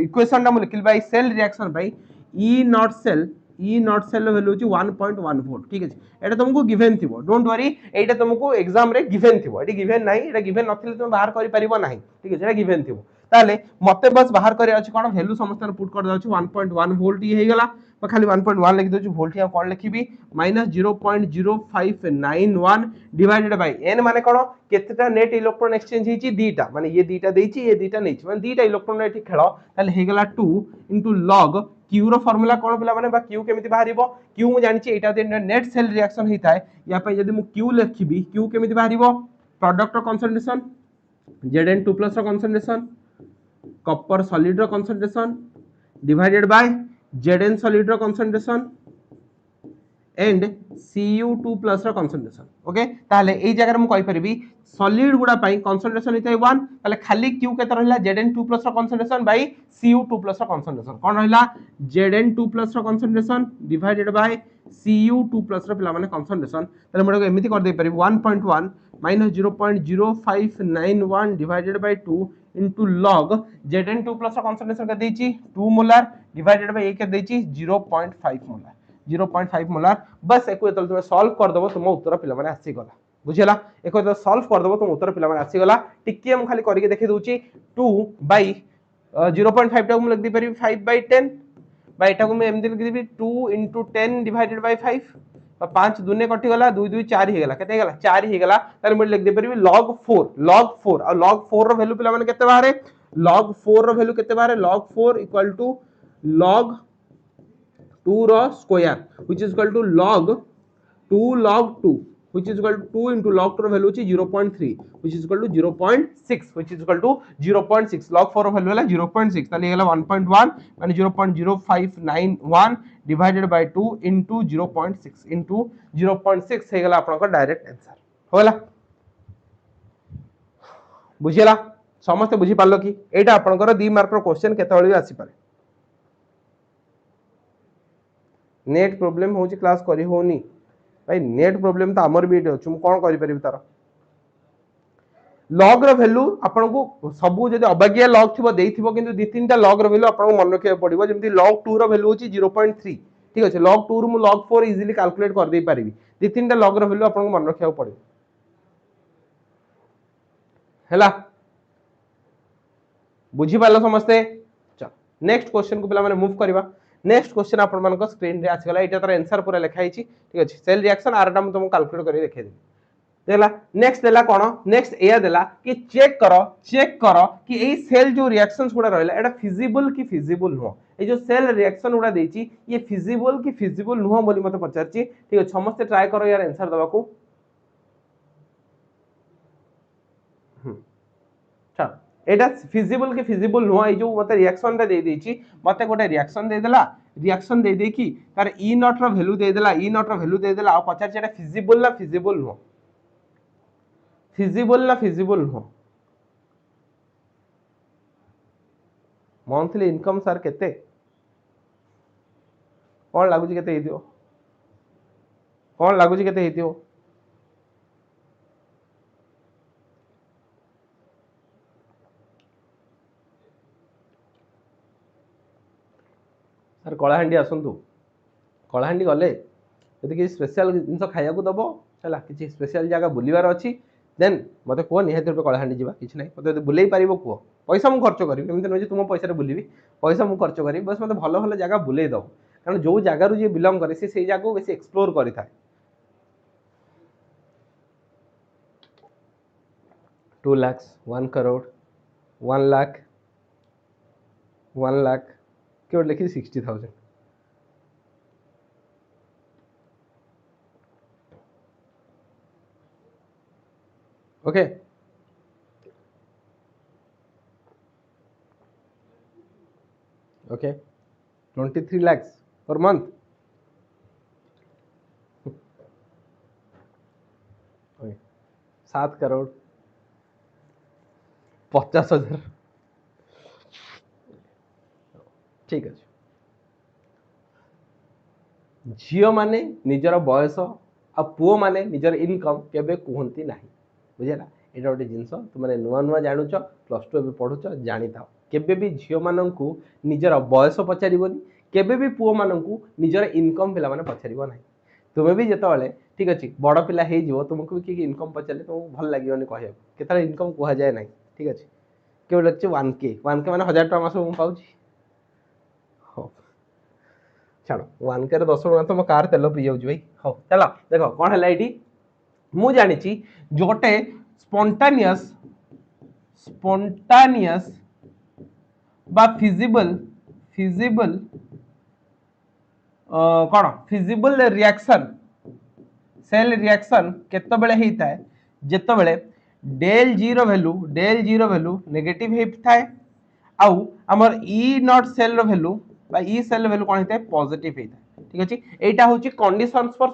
इक्वेशन टा मु लिखिल by cell reaction by E not cell रो वैल्यू होची 1.14 ठीक अछि एटा तुमको गिवन थिबो डोंट वरी एटा तुमको एग्जाम रे गिवन थिबो एटी गिवन नाही एटा गिवन नथिले तुम बाहर करि परिबो नाही ठीक अछि एटा गिवन थिबो ताले मते बस बाहर करे अछि कोन वैल्यू समस्त पुट कर दाउची 1.1 वोल्ट ये हे गला तो खाली 1.1 लिख दोछु वोल्ट या कोन लिखिबी माइनस 0.0591 डिवाइडेड बाय n माने कोन केतेटा नेट इलेक्ट्रॉन एक्सचेंज हिची दीटा माने ये दीटा देइची ये दीटा नैची माने दीटा इलेक्ट्रॉन एठी खेलो ताले हे गला 2 इनटू log q रो फार्मूला कोन पिला माने बा q केमिति बाहरिबो q मु जानि छि एटा नेट सेल रिएक्शन हिता है या पे यदि मु q लिखिबी q केमिति बाहरिबो प्रोडक्ट रो कंसंट्रेशन Zn2+ रो कंसंट्रेशन कॉपर सॉलिड रो concentration divided by Zn solid रो कंसंट्रेशन एंड Cu2+ रो कंसंट्रेशन ओके ताले एई जगह रे मु कहि परबी सॉलिड गुडा पई कंसंट्रेशन हिताय 1 ताले खाली Q केते रहला Zn2+ रो कंसंट्रेशन बाय Cu2+ रो कंसंट्रेशन कोन रहला Zn2+ रो कंसंट्रेशन डिवाइडेड बाय Cu2+ रो पिला माने कंसंट्रेशन ताले मडको एमिति कर दे परबी 1.1 minus 0.0591 divided by 2 into log Zn2+ रो कंसंट्रेशन के देची 2 मोलार डिवाइडेड बाय 1 के देची 0.5 मोलार बस एको तल तुम सॉल्व कर दबो तुम उत्तर पिला माने आसी गला बुझिला एको तो सॉल्व कर दबो तुम उत्तर पिला माने आसी गला टिके हम खाली करिके देखि दोची 2 बाय 0.5 टा हम लिख दी परी 5 बाय 10 बाय एटा को मैं एमदी लिख देबी 2 into 10 डिवाइडेड बाय 5 5 दुने कटि गला 2 2 4 हे गला केते हे गला 4 हे गला तार मैं लिख दे परबी log 4 और log 4 रो वैल्यू पिला माने केते बारे log 4 रो वैल्यू केते बारे log 4 इक्वल टू log 2 रो square which is equal to log 2 log 2 which is equal to 2 into log 2 ର value ଅଛି 0.3 which is equal to 0.6 which is equal to 0.6 log 4 ର value ହେଲା 0.6 ତାले ହେଲା 1.1 ମାନେ 0.0591 divided by 2 into 0.6 into 0.6 हे गला आपन का डायरेक्ट आंसर होला बुझिला समस्त बुझी पालो कि एटा आपन का 2 मार्क रो क्वेश्चन केते बळी आसी पारे नेट प्रॉब्लम होची क्लास करी होनी भाई नेट प्रॉब्लम तो आमर भी एटे अछि मु कोन करि परिबि तार लॉग रो वैल्यू आपन को सबु जदि अबागिया लॉग थिबो देइथिबो किंतु दि तीनटा लॉग रो वैल्यू आपन को मन रखे पड़िबो जेमति log 2 रो वैल्यू होची 0.3 ठीक अछि log 2 रो मु log 4 इजीली कैलकुलेट कर दे परिबि दि तीनटा लॉग रो वैल्यू आपन को मन रखे पड़िबो हैला बुझी पालो समस्ते चल नेक्स्ट क्वेश्चन को पिला माने मूव करबा नेक्स्ट क्वेश्चन आपण मान को स्क्रीन रे आसी गला एटा तार आंसर पूरा लिखा हिची ठीक अछि सेल रिएक्शन आरटा हम तुमको कैलकुलेट करी देखे दे देला नेक्स्ट देला कोन नेक्स्ट एया देला कि चेक करो कि एई सेल जो रिएक्शंस गुडा रहला एटा फिजिबल कि फिजिबल नो ए जो सेल रिएक्शन गुडा देची ये फिजिबल कि फिजिबल नो बोली मते पचारची ठीक अछि समस्त ट्राई करो यार आंसर दबा को चल एटा फिजिबल के फिजिबल नुआ ए जो मते रिएक्शन रे दे देची मते गोटे रिएक्शन दे देला रिएक्शन दे दे की तार ई नॉट रो वैल्यू दे देला ई नॉट रो वैल्यू दे देला आ पचार एटा फिजिबल ना फिजिबल नुआ फिजिबल नुआ मंथली इनकम सर केते कोन लागु छी केते हेतियो कोन लागु छी केते हेतियो सर कलाहांडी आसंतु कलाहांडी गले यदि कि स्पेशल जिंस खाया को दबो हला कि स्पेशल जगह बुलिवार अछि देन मते को निहाती रुपे कलाहांडी जीवा किछ नै मते यदि बुलेई पारिबो को पैसा मु खर्च करी एमते नै जे तुम पैसा रे बुलिबी पैसा मु खर्च करी बस मते भलो भलो जगह बुलेई दो कारण जो जगह रु जे बिलोंग करे से जगह को बेसी एक्सप्लोर करि थाए 2 लाख 1 करोड़ 1 लाख 1 लाख केवल लिखी 60,000 okay okay 23 lakhs per month okay 7 crore 50,000 ठीक है झियो माने निजर बयस आ पुओ माने निजर इनकम केबे कहंती नाही बुझेला एटा गोटे जिंस तुम माने नुआ नुआ जानूच +2 एबे पढुच जानि थाओ केबे भी झियो माननकु निजर बयस पचारिबोनी केबे भी पुओ माननकु निजर इनकम पिला माने पचारिबो नाही तुमे भी जेतबेले ठीक अछि बड़ पिला हे जिवो तुमको भी कि इनकम पचारले तुमको भल लागियोनी कहय केतले इनकम कुहा जाय नाही ठीक अछि केबे लक्ष्य 1k माने 1000 टका मास मु पाउची चलो 1k रे 10 गुणा तो मो कार तेल पी जाउची भाई हो चलो देखो कोन हला एडी मु जानि छी जोटे स्पॉन्टेनियस बा फिजिबल कोन फिजिबल रिएक्शन सेल रिएक्शन केतो बेले हेता है जेतो बेले डेल जीरो वैल्यू नेगेटिव हेता है आउ हमर ई नॉट सेल रो वैल्यू बा ई सेल वैल्यू कोन हेता है पॉजिटिव हेता है ठीक अछि एटा होची कंडीशंस फॉर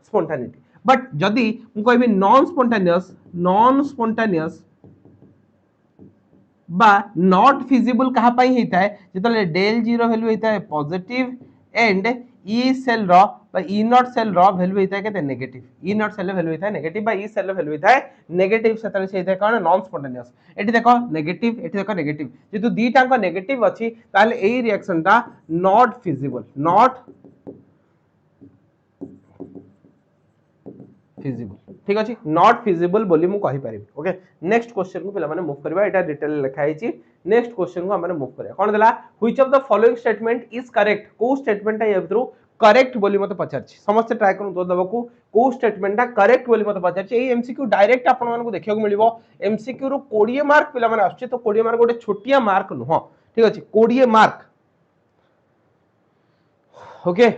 स्पॉन्टेनिटी बट जदी मु कहबी नॉन स्पॉन्टेनियस बा नॉट फिजिबल कहा पाई हेता है जेतले डेल जीरो वैल्यू हेता है पॉजिटिव एंड ई सेल रो बा ई नॉट सेल रो वैल्यू हेता है केते negative E not cell value हेता है नेगेटिव बा ई सेल वैल्यू हेता है नेगेटिव सेतले से हेता है कोन नॉन स्पॉन्टेनियस एठी देखो नेगेटिव जेतु दीटा को नेगेटिव अछि ताले एई रिएक्शन ता नॉट फिजिबल ठीक अछि नॉट फिजिबल बोली मु कहि परिबी ओके नेक्स्ट क्वेश्चन को पिला माने मूव करबा एटा डिटेल लिखा हिची नेक्स्ट क्वेश्चन को हमने मूव करया कोन देला which of the following statement is correct को स्टेटमेंट है एथ्रू करेक्ट बोली मते पचारछि समस्त ट्राई करू तो दबा को स्टेटमेंट ता करेक्ट बोली मते पचारछि एई एमसीक्यू डायरेक्ट आपन मानको देखियो मिलिबो एमसीक्यू रो 20 मार्क पिला माने आछे तो 20 मार्क गोटे छोटिया मार्क नुह ठीक अछि 20 मार्क ओके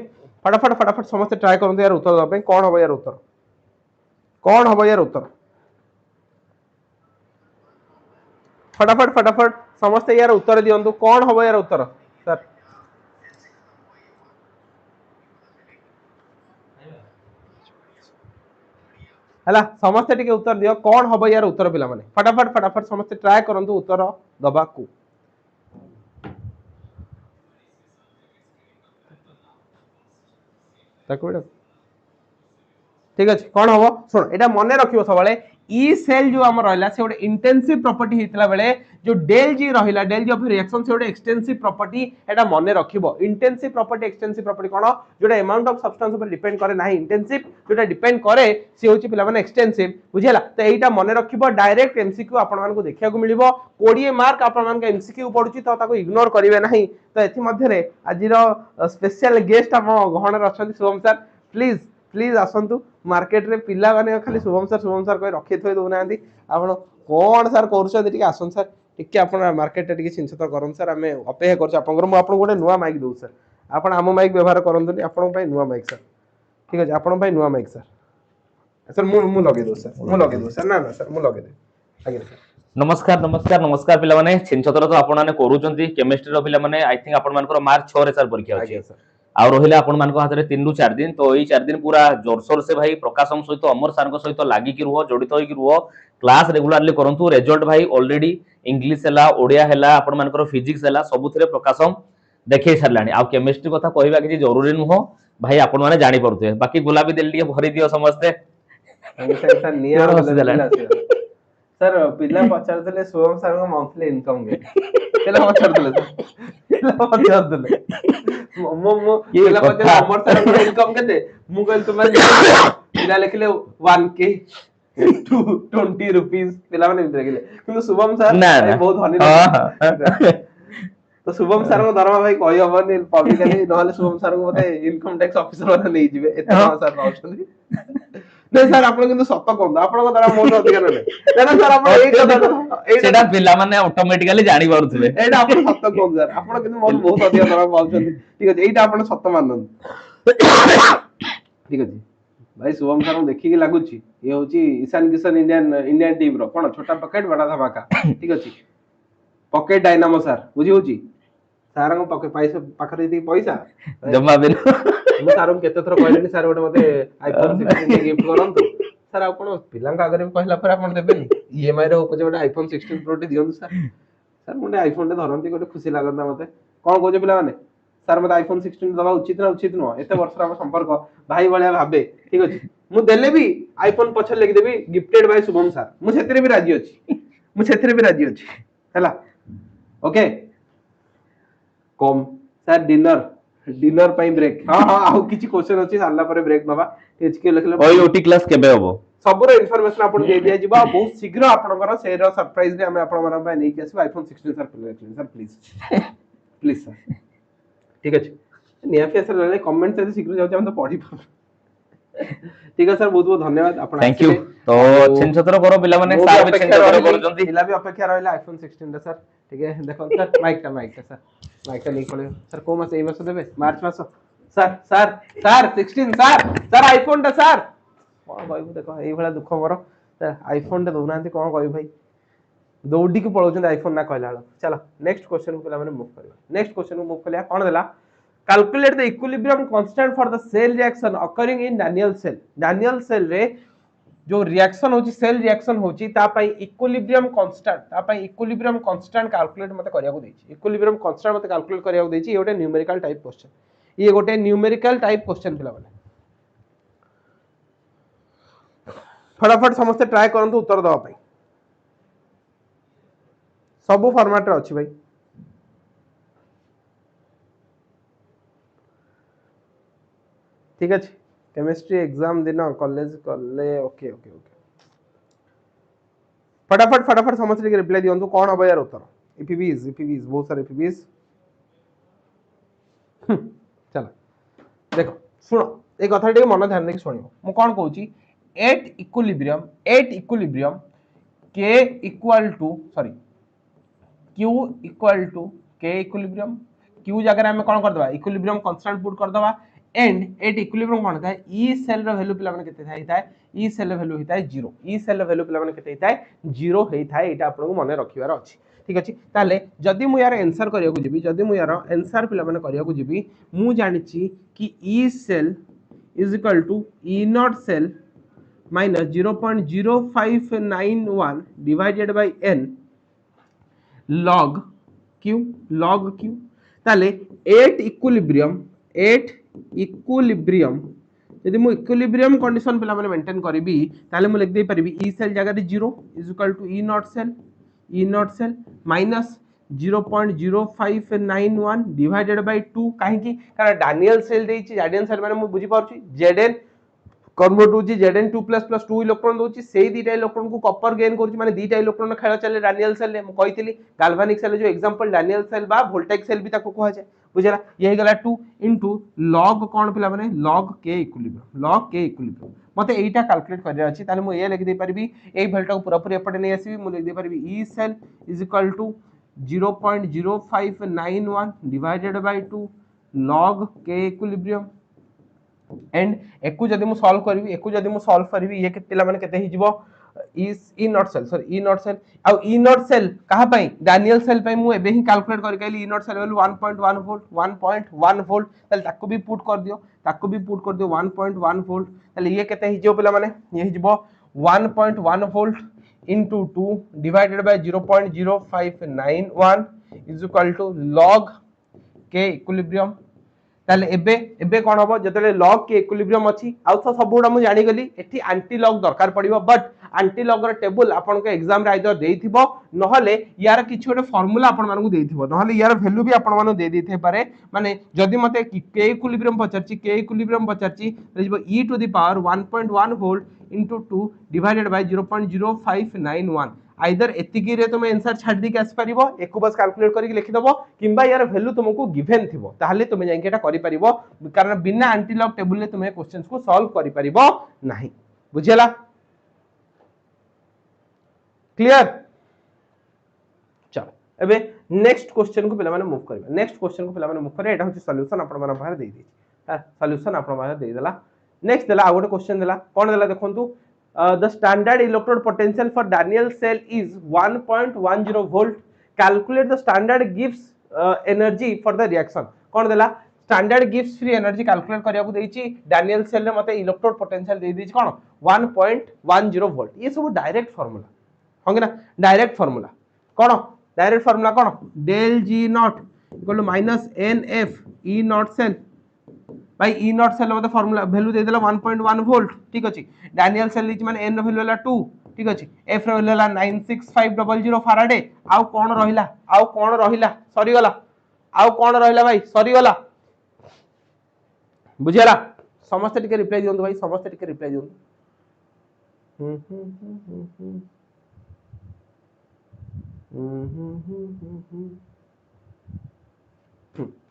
फटाफट फटाफट समस्त ट्राई करते यार उत्तर दवा कौन हम यार उत्तर कौन हम यार उत्तर फटाफट फटाफट समस्त यार उत्तर दिंतु कौन हम यार उत्तर सर है समस्ते टिके उत्तर दियो कौन हम यार उत्तर पिला माने फटाफट फटाफट समस्ते ट्राई करंतु उत्तर दबा को ठीक अच्छे कौन हम शुण यहाँ मन रखियो सब ई सेल जो आम रहा से गोटे इंटेंसिव प्रॉपर्टी होता बेले जो डेल जी रहा डेल जी ऑफ रिएक्शन से गोटे एक्सटेंसिव प्रॉपर्टी एटा मन रखिबो इंटेंसिव प्रॉपर्टी एक्सटेंसिव प्रॉपर्टी कोन जोटा अमाउंट ऑफ सब्सटेंस ऊपर डिपेंड करे नाही इंटेंसिव जोटा डिपेंड करे से होची पिला माने एक्सटेंसिव बुझिला तो एटा मन रखिबो डायरेक्ट एमसीक्यू आपण मानको देखिया को मिलिबो 20 मार्क आपण मानको एमसीक्यू पडुची तो ताको इग्नोर करिवे नाही तो एथि मध्ये रे आजिरो स्पेशल गेस्ट हम गहन रछन शुभम सर प्लीज प्लीज आसंतु मार्केट रे पिला माने खाली शुभम सर कोई रखि थोय दउ नांदी आपण कोन सर करछन टिके आसन सर टिके आपण मार्केट रे टिके चिंतित करन सर हमें अपेक्षा करछ आपण मु आपण गोटे नुवा माइक दउ सर आपण आम माइक व्यवहार करंतु आपण पई नुवा माइक सर ठीक अछि आपण पई नुवा माइक सर मु लगे दउ सर ना ना सर मु लगे दे आगे सर नमस्कार नमस्कार नमस्कार पिला माने छिनछतर तो आपण माने करूचंती केमिस्ट्री रो पिला माने आई थिंक आपण मानकर मार्च 6 रे सर परीक्षा अछि सर आ रहिले आपण मानको हाथ रे 3 रु 4 दिन तो एई 4 दिन पूरा जोरसोर से भाई प्रकाशम सहित अमर सर को सहित लागी कि रुहो जडित होई कि रुहो क्लास रेगुलरली करंतु रिजल्ट भाई ऑलरेडी इंग्लिश हला ओडिया हला आपण मानकर फिजिक्स हला सबुथिरे प्रकाशम देखै सरलानी आ केमिस्ट्री कथा कहबा कि जरूरी नुहो भाई आपण माने जानि पड़ुते बाकी गुलाबी दिल लिए भरी दियो समझते सर निया सर पिला पचारदले शुभम सर को मंथली इनकम के पिला पचारदले मो पिला पचार अमर सर को इनकम केते मु कहल तुम पिला लिखले 1k 20 रुपीस पिला माने लिखले किंतु शुभम सर बहुत धनी तो शुभम सर को दरमा भाई कहि हबनी पब्लिकली नहले शुभम सर को मते इनकम टैक्स ऑफिसर वाला नै जिवे एते सर पाउछन नहीं सर आपण किंतु सत्य कोन आपण को दरा मोर अधिकार नै ना सर आपण ए कथा सेटा पिला माने ऑटोमेटिकली जानि पारुथबे एटा आपण सत्य कोन सर आपण किंतु मोर बहुत अधिकार दरा पाउछन ठीक अछि एटा आपण सत्य मानन ठीक अछि भाई शुभम सर को देखि के लागुची ये होची ईशान किशन इंडियन टीम रो कोन छोटा पॉकेट बड़ा धमाका ठीक अछि पॉकेट डायनामो सर बुझी होची सारंग पॉकेट पैसा पाखरे दी पैसा जमा बिल मु सारंग केते थरो कहलेनी सर गोटे मते आईफोन 16 गिफ्ट करंतु सर आपण पिलांका आगरे कहला पर आपण देबेनी ईएमआई रे ऊपर गोटे आईफोन 16 प्रो टी दियंतु सर मुंडे आईफोन टे धरंती गोटे खुशी लागंता मते कोन कोजे पिला माने सर मते आईफोन 16 दबा उचित न एते वर्ष हम संपर्क भाई भलिया भाबे ठीक अछि मु देले भी आईफोन पछर लिख देबी गिफ्टेड बाय शुभम सर मु सेतरे भी राजी अछि हैला ओके कम सर डिनर पई ब्रेक हां आउ किछि क्वेश्चन अछि सारला पर ब्रेक नबा एचके लिखले ओई ओटी क्लास केबे होबो सबरो इन्फॉर्मेशन आपण दे दिया जिबा बहुत शीघ्र आपनकर शेयर सरप्राइज रे हम आपण मारा पई नै कि आसी आईफोन 16 सर प्लीज सर ठीक अछि नियाफिया सर ले कमेंट से शीघ्र जाउ हम तो पढी ठीक है सर बहुत बहुत धन्यवाद आपण थैंक यू तो छिनछतर करो पिला माने सर भी छिनछतर करजंती पिला भी अपेक्षा रहला आईफोन 16 सर ठीक है देखो सर माइक सर माइक नहीं खोले सर को मास ए मास देबे मार्च मास सर 16 सर आईफोन टा सर कोन कहबो देखो एई भला दुख मोर सर आईफोन टा दोनांती कोन कहबो भाई दौडी के पळौचन आईफोन ना कहला चलो नेक्स्ट क्वेश्चन पिला माने मूव करबा नेक्स्ट क्वेश्चन मूव कलिया कोन देला calculate the equilibrium constant for the cell reaction occurring in Daniel cell रे जो रिएक्शन होची सेल रिएक्शन होची ता पई इक्विलिब्रियम कांस्टेंट कैलकुलेट मते करिया को देछि इक्विलिब्रियम कांस्टेंट मते कैलकुलेट करिया को देछि ये गोटे न्यूमेरिकल टाइप क्वेश्चन ये गोटे न्यूमेरिकल टाइप क्वेश्चन पिला माने फटाफट समस्त ट्राई करंतु उत्तर दवा पई सब फॉर्मेट रे अछि भाई ठीक है केमिस्ट्री एग्जाम दिन कॉलेज कले ओके ओके ओके फटाफट समस्त के रिप्लाई दियंतु कोन अब यार उत्तर ईपीवीज बहुत सारे ईपीवीज चलो देखो सुनो ए कथा टे मन ध्यान देके सुनियो मु कोन कहूची at equilibrium k equal to sorry q equal to k equilibrium q जगह में कोन कर दबा इक्विलिब्रियम कांस्टेंट पुट कर दबा एंड एट इक्विलिब्रियम कोन था ई सेल रो वैल्यू पिला माने केते थाइता ई सेल रो वैल्यू हिता 0 ई सेल रो वैल्यू पिला माने केते हिता 0 हेइथा एटा आपन को मने रखिवार अछि ठीक अछि ताले जदी मु यार आंसर करिया को जिबी जदी मु यार आंसर पिला माने करिया को जिबी मु जानिछि कि E cell is equal to E not cell minus 0.0591 divided by n log q ताले 8 इक्विलिब्रियम यदि मु इक्विलिब्रियम कंडीशन पिला माने मेंटेन करबी ताले मु लिख दे परबी ई सेल जगह रे 0 is equal to E not cell minus 0.0591 divided by 2 काहे की कारण डानियल सेल देछि डानियल सेल माने मु बुझी पाउछि Zn कन्वर्ट होची Zn2 + 2 इलेक्ट्रॉन दोची सेही दीटा इलेक्ट्रॉन को कॉपर गेन करची माने दीटा इलेक्ट्रॉन खेल चले डानियल सेल ले म कहितली गाल्वानिक सेल जो एग्जांपल डानियल सेल बा वोल्टेज सेल भी ताको कहै छै बुझला यही गला 2 log कोन पिला माने log k इक्विलिब्रियम मते एटा कैलकुलेट करया अछि ताले म ए लिख दे परबी एई वैल्यू को पूरा पूरी एपटे नै आसीबी म लिख दे परबी E cell is equal to 0.0591 divided by 2 log k equilibrium and एकु जदी मु सॉल्व करबी ये के पिला माने केते हि जिवो इज ई नॉट सेल आ ई नॉट सेल कहा पई डानियल सेल पई मु एबे ही कैलकुलेट कर कैली ई नॉट सेल वैल्यू 1.1 वोल्ट ताले ताको भी पुट कर दियो 1.1 वोल्ट ताले ये केते हि जिवो पिला माने ये हि जिवो 1.1 volt into 2 divided by 0.0591 is equal to log k equilibrium ताले एबे कोन होबो जतले लॉग के इक्विलिब्रियम अछि आ तो सबुडा मु जानि गली एठी एंटी लॉग दरकार पड़िबो बट एंटी लॉग रो टेबल आपन के एग्जाम रे आइदर देइथिबो नहले यार किछ गोटे फार्मूला आपन मानकु देइथिबो नहले यार वैल्यू भी आपन मानु दे देथे पारे माने जदी मते के इक्विलिब्रियम पचरची रिजबो e to the power 1.1 volt into 2 divided by 0.0591 either एतिकी रे तुम आंसर छाड़ दी के आस परिबो एको बस कैलकुलेट करी लिखि दबो किंबा यार वैल्यू तुमको गिवन थिबो ताहले तुम जाई के एटा करि परिबो कारण बिना एंटी लॉग टेबल ले तुम क्वेश्चंस को सॉल्व करि परिबो नाही बुझियला क्लियर चलो एबे नेक्स्ट क्वेश्चन को पिला माने मूव करबा नेक्स्ट क्वेश्चन को पिला माने मूव करे एटा होची सॉल्यूशन आपण माने बाहर दे दी सॉल्यूशन आपण बाहर दे देला नेक्स्ट देला आउट क्वेश्चन देला कोन देला देखंतु the standard electrode potential for Daniel cell is 1.10 volt calculate the standard Gibbs energy for the reaction कोन देला standard Gibbs free energy calculate करिया को देछि Daniel cell रे मते electrode potential दे देछि कोन 1.10 volt ये सब डायरेक्ट फार्मूला होंगे ना direct formula cone del G naught equal to minus NF E naught cell भाई ई नॉट सेल मते फार्मूला वैल्यू दे देला 1.1 वोल्ट ठीक अछि डानियल सेल लिच माने एन वैल्यू वाला 2 ठीक अछि एफ वैल्यू वाला 96500 फैराडे आउ कोन रहिला सरी गला भाई सरी गला बुझियला समस्त टिके रिप्लाई दियंतु भाई समस्त टिके रिप्लाई दियंतु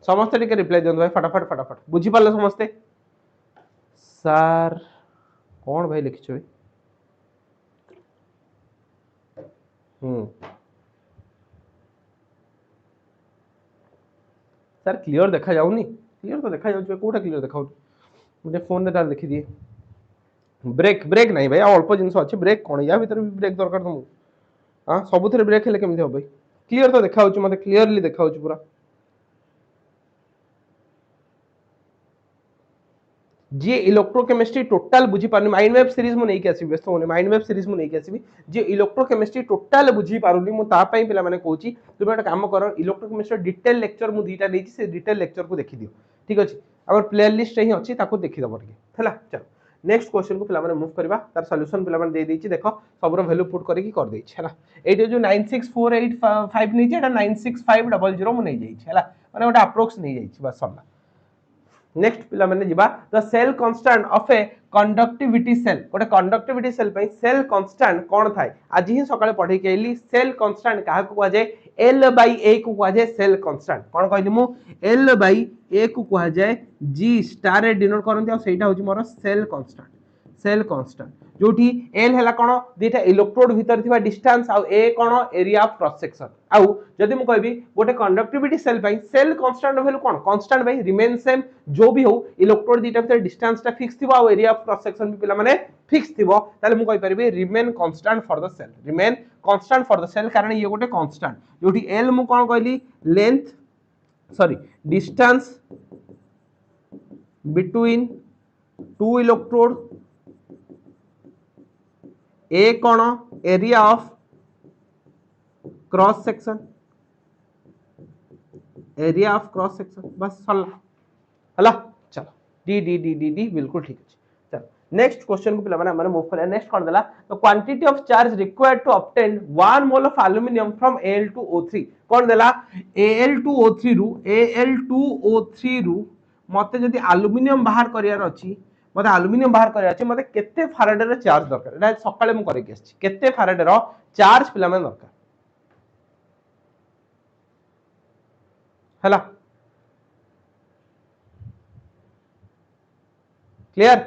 समस्त टिके रिप्लाई दियंतु भाई फटाफट बुझी पाले समस्ते सर कोन भाई लिखिछ भाई सर क्लियर देखा जाउनी क्लियर तो देखा जाउछ कोटा क्लियर देखाउ मुझे फोन रे तार देखि दिए ब्रेक नहीं भाई अल्प जिंस अछि ब्रेक कोन या भीतर भी ब्रेक दरकार तुम हां सबुथरे ब्रेक हेले केमिति हो भाई क्लियर तो देखाउछ मते क्लियरली देखाउछ पूरा जे इलेक्ट्रोकेमिस्ट्री टोटल बुझी पारनी माइंड मैप सीरीज मु नै के आसी व्यस्त होने माइंड मैप सीरीज मु नै के आसी जे इलेक्ट्रोकेमिस्ट्री टोटल बुझी पारुनी मु ता पई पिला माने कहूची तुम एटा काम करो इलेक्ट्रोकेमिस्ट्री डिटेल लेक्चर मु दीटा देछि से डिटेल लेक्चर को देखि दियो ठीक अछि हमर प्लेलिस्ट ही अछि ताको देखि दबो ठीक हला चलो नेक्स्ट क्वेश्चन को पिला माने मूव करबा तार सॉल्यूशन पिला माने दे देछि देखो सबरो वैल्यू पुट करी की कर देछि हला एटा जो 96485 नै छै एटा 96500 मु नै जाई छै हला माने ओटा अप्रोक्स नै जाई छै बस सबला नेक्स्ट पिला माने जिबा the cell constant of a conductivity cell गोटे कंडक्टिविटी सेल पई सेल कांस्टेंट कोन थाय आज ही सकाळे पढे केली सेल कांस्टेंट काहा को कह जाय L/A को कह जाय सेल कांस्टेंट कोन कहली मु L/A को कह जाय G स्टार रे डिनोट करंती आ सेटा होची मोर सेल सेल कांस्टेंट जोठी L हैला कोन दीटा इलेक्ट्रोड भीतर थिबा डिस्टेंस आ A कोन एरिया ऑफ क्रॉस सेक्शन आ जदि मु कहबी गोटे कंडक्टिविटी सेल पई सेल कांस्टेंट वैल्यू कोन कांस्टेंट भाई रिमेन सेम जो भी हो इलेक्ट्रोड दीटा भीतर डिस्टेंस टा फिक्स थिबा आ एरिया ऑफ क्रॉस सेक्शन भी पिला माने फिक्स थिबो ताले मु कहि परबी remain constant for the cell remain constant for the cell कारण ये गोटे कांस्टेंट जोठी L मु कोन कहली length sorry distance between two electrode A कोण area of cross section area of cross section बस हला चलो D D D D D बिल्कुल ठीक है चलो नेक्स्ट क्वेश्चन को पिला माने हमने मूव करिया नेक्स्ट कोन देला तो quantity of charge required to obtain 1 mole of aluminium from Al2O3 कोन देला Al2O3 रू मते जदि एल्युमिनियम बाहर करियार अछि मते एल्युमिनियम बाहर करिया अछि मते केते फैराडे रे चार्ज दरकार एटा सकाळे मु करे केछि केते फैराडे रो चार्ज पिला में दरकार हला क्लियर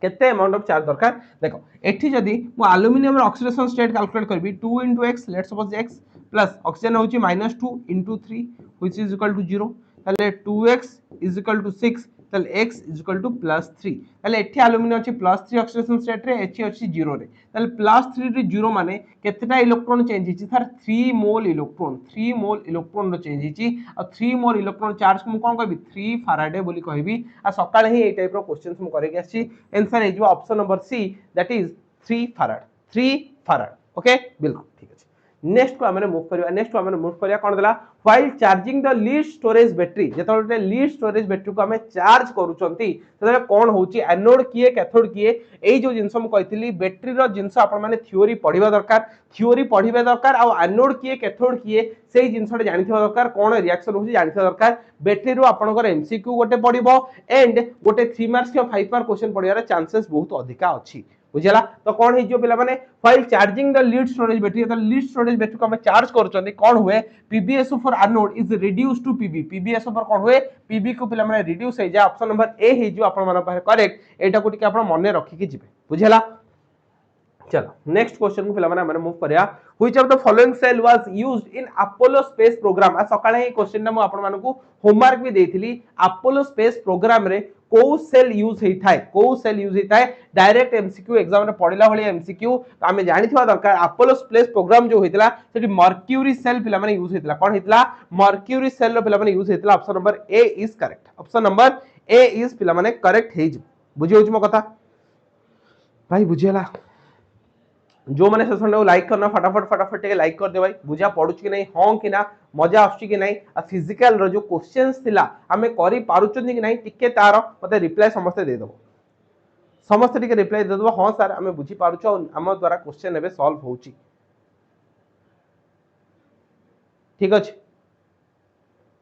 केते अमाउंट ऑफ चार्ज दरकार देखो एठी जदि मु एल्युमिनियम रो ऑक्सीडेशन स्टेट कैलकुलेट करबी 2 x let's suppose x plus oxygen होची -2 3 व्हिच इज इक्वल टू 0 ताले 2x इज इक्वल टू 6 ताले x इज इक्वल टू +3 ताले एठी एल्युमिनियम अछि +3 ऑक्सीडेशन स्टेट रे एची अछि 0 रे ताले +3 रे 0 माने केतेटा इलेक्ट्रॉन चेंज हिची सर 3 मोल इलेक्ट्रॉन रो चेंज हिची आ 3 मोल इलेक्ट्रॉन चार्ज को कोन कहबी 3 फैराडे बोली कहबी आ सकाळे ही ए टाइप रो क्वेश्चंस मु करे के अछि आंसर हे जो option number see that is 3 farad okay बिल्कुल ठीक अछि नेक्स्ट को हमने मूव करिया नेक्स्ट को हमने मूव करिया कोन देला while charging the lead storage battery जेतोले लीड स्टोरेज बैटरी को हमें चार्ज करूचंती तदे कोन होची एनोड किए कैथोड किए एई जो जिंस हम कहथिली बैटरी रो जिंस आपण माने थ्योरी पढिबा दरकार आ एनोड किए कैथोड किए सेई जिंसटे जानिथिबा दरकार कोन रिएक्शन होची जानिथिबा दरकार बैटरी रो आपनकर एमसीक्यू गोटे पढिबो एंड गोटे 3 मार्क्स के 5 मार्क क्वेश्चन पढियार चांसेस बहुत अधिका अछि बुझला तो कौन है जो पिला माने while charging the lead storage battery the lead storage battery को हम चार्ज करूचंदी कौन हुए PBSO four anode is reduce to PB PBSO four कौन हुए पीबी को पिला माने रिड्यूस हो जाए ऑप्शन नंबर ए है जो आपण माने पाहे करेक्ट एटा को टिके आपण मने रखी के जिवे बुझला चलो नेक्स्ट क्वेश्चन को पिला माने हमने मूव करिया which of the following cell was used in Apollo space program आ सकाळे ही क्वेश्चन ना मु आपण मानकू होमवर्क भी देथिली अपोलो स्पेस प्रोग्राम रे को सेल यूज हेई थाए डायरेक्ट एमसीक्यू एग्जाम रे पढिला भली एमसीक्यू तो हमें जानि थिबा दरकार अपोलो स्पेस प्रोग्राम जो होइतला सेठी मर्क्यूरी सेल पिला माने यूज हेतला कोन हेतला मर्क्यूरी सेल रो पिला माने यूज हेतला option number A is correct option number A is पिला माने करेक्ट हेइ बुझी होछ मो कथा भाई बुझियला जो माने सेशन को लाइक करना फटाफट टे लाइक कर दे भाई बुझा पडुछ कि नहीं हां कि ना मजा आछी कि नहीं आ फिजिकल रो जो क्वेश्चंस थिला हमें करि पारुचंदी कि नहीं टिके तारो मते रिप्लाई समस्त दे देबो समस्त टिके रिप्लाई दे देबो हां सर हमें बुझी पारुछो हम द्वारा क्वेश्चन एबे सॉल्व होउची ठीक अछि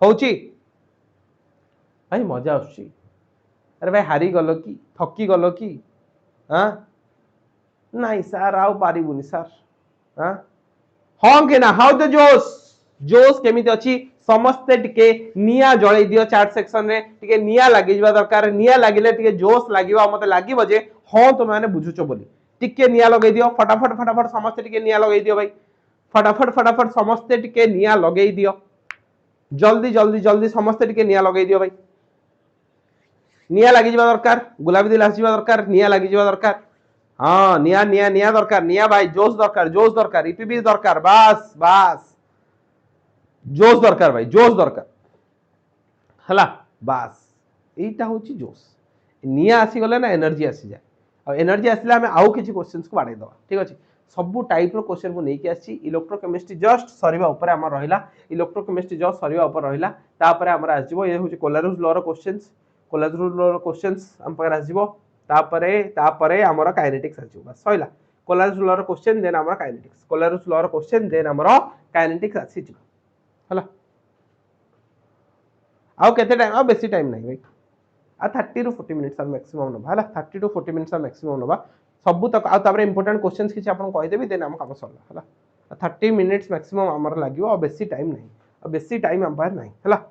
होउची भाई मजा आछी अरे भाई हारी गलो की थकी गलो की हां नहीं सर आउ पारिबुनी सर हां हां के ना हाउ द जोश केमिति अछि समस्त टिके निया जळै दियो चैट सेक्शन रे टिके निया लागि जबा दरकार निया लागिले टिके जोश लागिबा मते लागिबो जे हां तो माने बुझुचो बोली टिके निया लगै दियो फटाफट समस्त टिके निया लगै दियो भाई फटाफट समस्त टिके निया लगै दियो जल्दी समस्त टिके निया लगै दियो भाई निया लागि जबा दरकार गुलाबी दिल आसी जबा दरकार निया लागि जबा दरकार हाँ निया दरकार निया भाई जोश दरकार ईपीबी दरकार बस जोश दरकार भाई जोश दरकार हला बस एटा होची जोश निया आसी गले ना एनर्जी आसी जाए और एनर्जी आसिला हमें आउ किछि क्वेश्चंस को बाडै दवा ठीक अछि सब टाइप रो क्वेश्चन को नेकी आसी इलेक्ट्रोकेमिस्ट्री जस्ट सरीबा ऊपर हमर रहिला इलेक्ट्रोकेमिस्ट्री जस्ट सरीबा ऊपर रहिला तापर हमर आसीबो ये होची कोलारुस लॉ रो क्वेश्चंस हम पर आसीबो तापरे हमर काइनेटिक्स आसीबो बस सइला कोलारुस लॉ रो क्वेश्चन देन हमर काइनेटिक्स कोलारुस लॉ रो क्वेश्चन देन हमर काइनेटिक्स आसीबो हला आउ केते टाइम आ बेसी टाइम नहीं भाई आ 30 टू 40 मिनिट्स मैक्सिमम नबा हला 30 टू 40 मिनिट्स मैक्सिमम नबा सब तक आ तापर इंपोर्टेंट क्वेश्चंस किछ आपन कहि देबी देन हम काम सरला हला 30 मिनिट्स मैक्सिमम हमर लागियो आ बेसी टाइम नहीं आ बेसी टाइम हम पार नहीं हला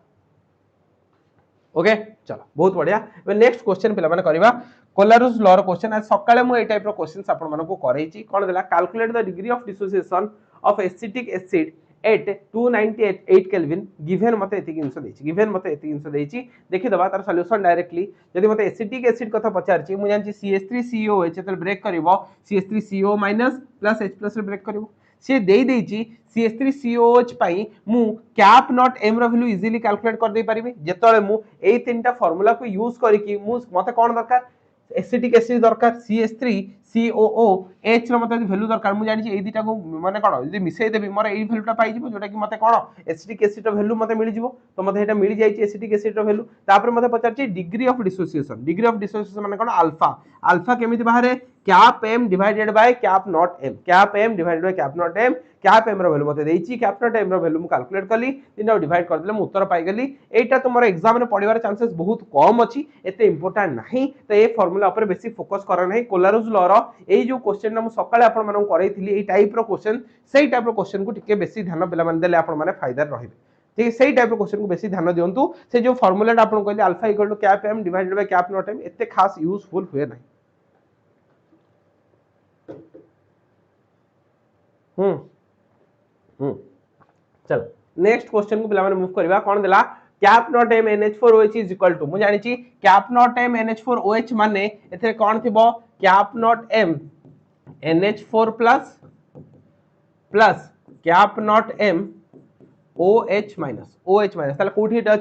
ओके चलो बहुत बढ़िया नेक्स्ट क्वेश्चन पिला माने करबा कोलारुस लॉ रो क्वेश्चन आज सकाळे मु ए टाइप रो क्वेश्चंस आपण मानको करैछि कोन देला calculate the degree of dissociation of acetic acid at 298 kelvin given मते एति जिंस देछि गिवन मते एति जिंस देछि देखि दबा तार सॉल्यूशन डायरेक्टली यदि मते एसिटिक एसिड कथा पचारछि मु जानछि CH3COH जेतल ब्रेक करिवो CH3CO- प्लस H+ रे ब्रेक करिवो से देई देछि CH3COH पई मु कैप नॉट m रो वैल्यू इजीली कैलकुलेट कर दे परिबे जेतले मु एई तीनटा फार्मूला को यूज करिकि मु मते कोन दरकार एसिटिक एसिड दरकार CH3COOH रो मते वैल्यू दरकार मु जानि एई दिटा को माने कोन यदि मिसै देबी मोर एई वैल्यूटा पाइ जिवो जोटा कि मते कोन एसिटिक एसिड रो वैल्यू मते मिलि जिवो तो मते एटा मिलि जाइछि एसिटिक एसिड रो वैल्यू तापर मते पचारछि डिग्री ऑफ डिसोसिएशन माने कोन अल्फा अल्फा केमिति बाहरे cap m divided by cap naught m cap m divided by cap naught m cap m रो वैल्यू मते देइछि कैप नॉट m रो वैल्यू मु कैलकुलेट कली तीनटा डिवाइड कर देले मु उत्तर पाइ गेली एटा तुमरो एग्जाम रे पढिबार चांसेस बहुत कम अछि एते इंपोर्टेंट नाही तो ए फार्मूला ऊपर बेसी फोकस कर नाही कोलारुस लॉ रो एई जो क्वेश्चन ना मु सकाळे आपण मानन करैथिली एई टाइप रो क्वेश्चन सेही टाइप रो क्वेश्चन को टिके बेसी ध्यान पिला मान देले आपण माने फायदा रहिबे ठीक है सेही टाइप रो क्वेश्चन को बेसी ध्यान दियंतु से जो फार्मूला आपण कहले alpha equal to cap m divided by cap naught m एते खास यूजफुल हुए नाही चल नेक्स्ट क्वेश्चन को पिला माने मूव करबा कोन देला cap naught m NH4OH is equal to मु जानि छी कैप नॉट m NH4OH माने एथे कोन थिबो cap naught m NH4 plus cap naught m OH minus ताले कोठी एटा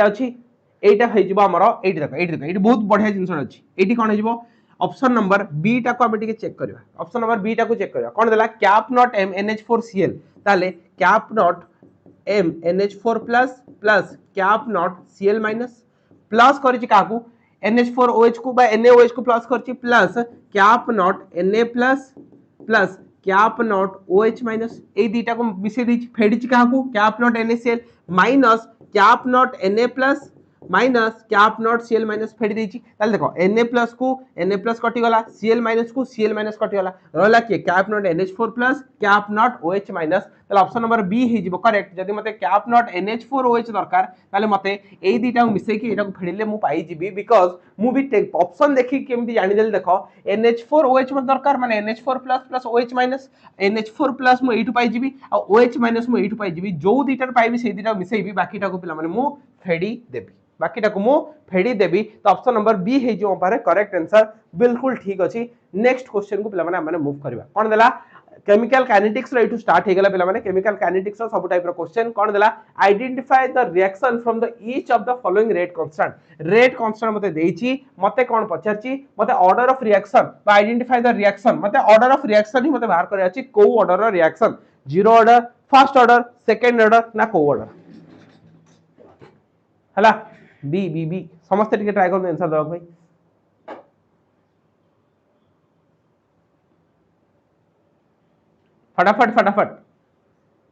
अछि एटा हे जिवो हमरो एटी बहुत बढ़िया जिंस अछि एटी कोन हे जिवो ऑप्शन नंबर बी टा को हम टिके चेक करबा ऑप्शन नंबर बी टा को चेक करबा कोन देला कैप नॉट m NH4Cl ताले cap naught m NH4 plus cap naught Cl minus plus करछि काकू NH4OH को बा NaOH को प्लस करछि plus cap naught Na plus cap naught OH minus ए दीटा को मिसे दी फेडिछि काकू cap naught NaCl minus cap naught Na plus minus cap naught Cl minus फेडी देछि ताले देखो Na प्लस को Na प्लस कटि गला Cl माइनस को Cl माइनस कटि गला रहला के cap not NH4 plus cap naught OH minus ताले ऑप्शन नंबर बी हे जिवो करेक्ट जदि मते कैप नॉट NH4OH दरकार ताले मते एई दीटा को मिसे कि एटा को फेडिले मु पाई जिबी बिकॉज़ मु भी ऑप्शन देखि केमति जानि देल देखो NH4OH मते दरकार माने NH4 plus OH minus NH4 plus मु एटु पाई जिबी आ OH माइनस मु एटु पाई जिबी जो दीटा पाइबी से दीटा मिसेइबी बाकीटा को पिला माने मु फेडी देबी बाकीटा को मु फेडी देबी तो ऑप्शन नंबर बी हे जो पारे करेक्ट आंसर बिल्कुल ठीक अछि नेक्स्ट क्वेश्चन को पिला माने मूव करबा कोन देला केमिकल काइनेटिक्स रो इटु स्टार्ट हे गेला पिला माने केमिकल काइनेटिक्स रो सब टाइप रो क्वेश्चन कोन देला identify the reaction from the each of the following rate constant मते देइछि मते कोन पचारछि मते ऑर्डर ऑफ रिएक्शन बा आइडेंटिफाई द रिएक्शन मते ऑर्डर ऑफ रिएक्शन ही मते बाहर करे अछि को ऑर्डर रो reaction zero order first order second order ना को ऑर्डर हला बी समस्त टिके ट्राई कर आंसर दो भाई फटाफट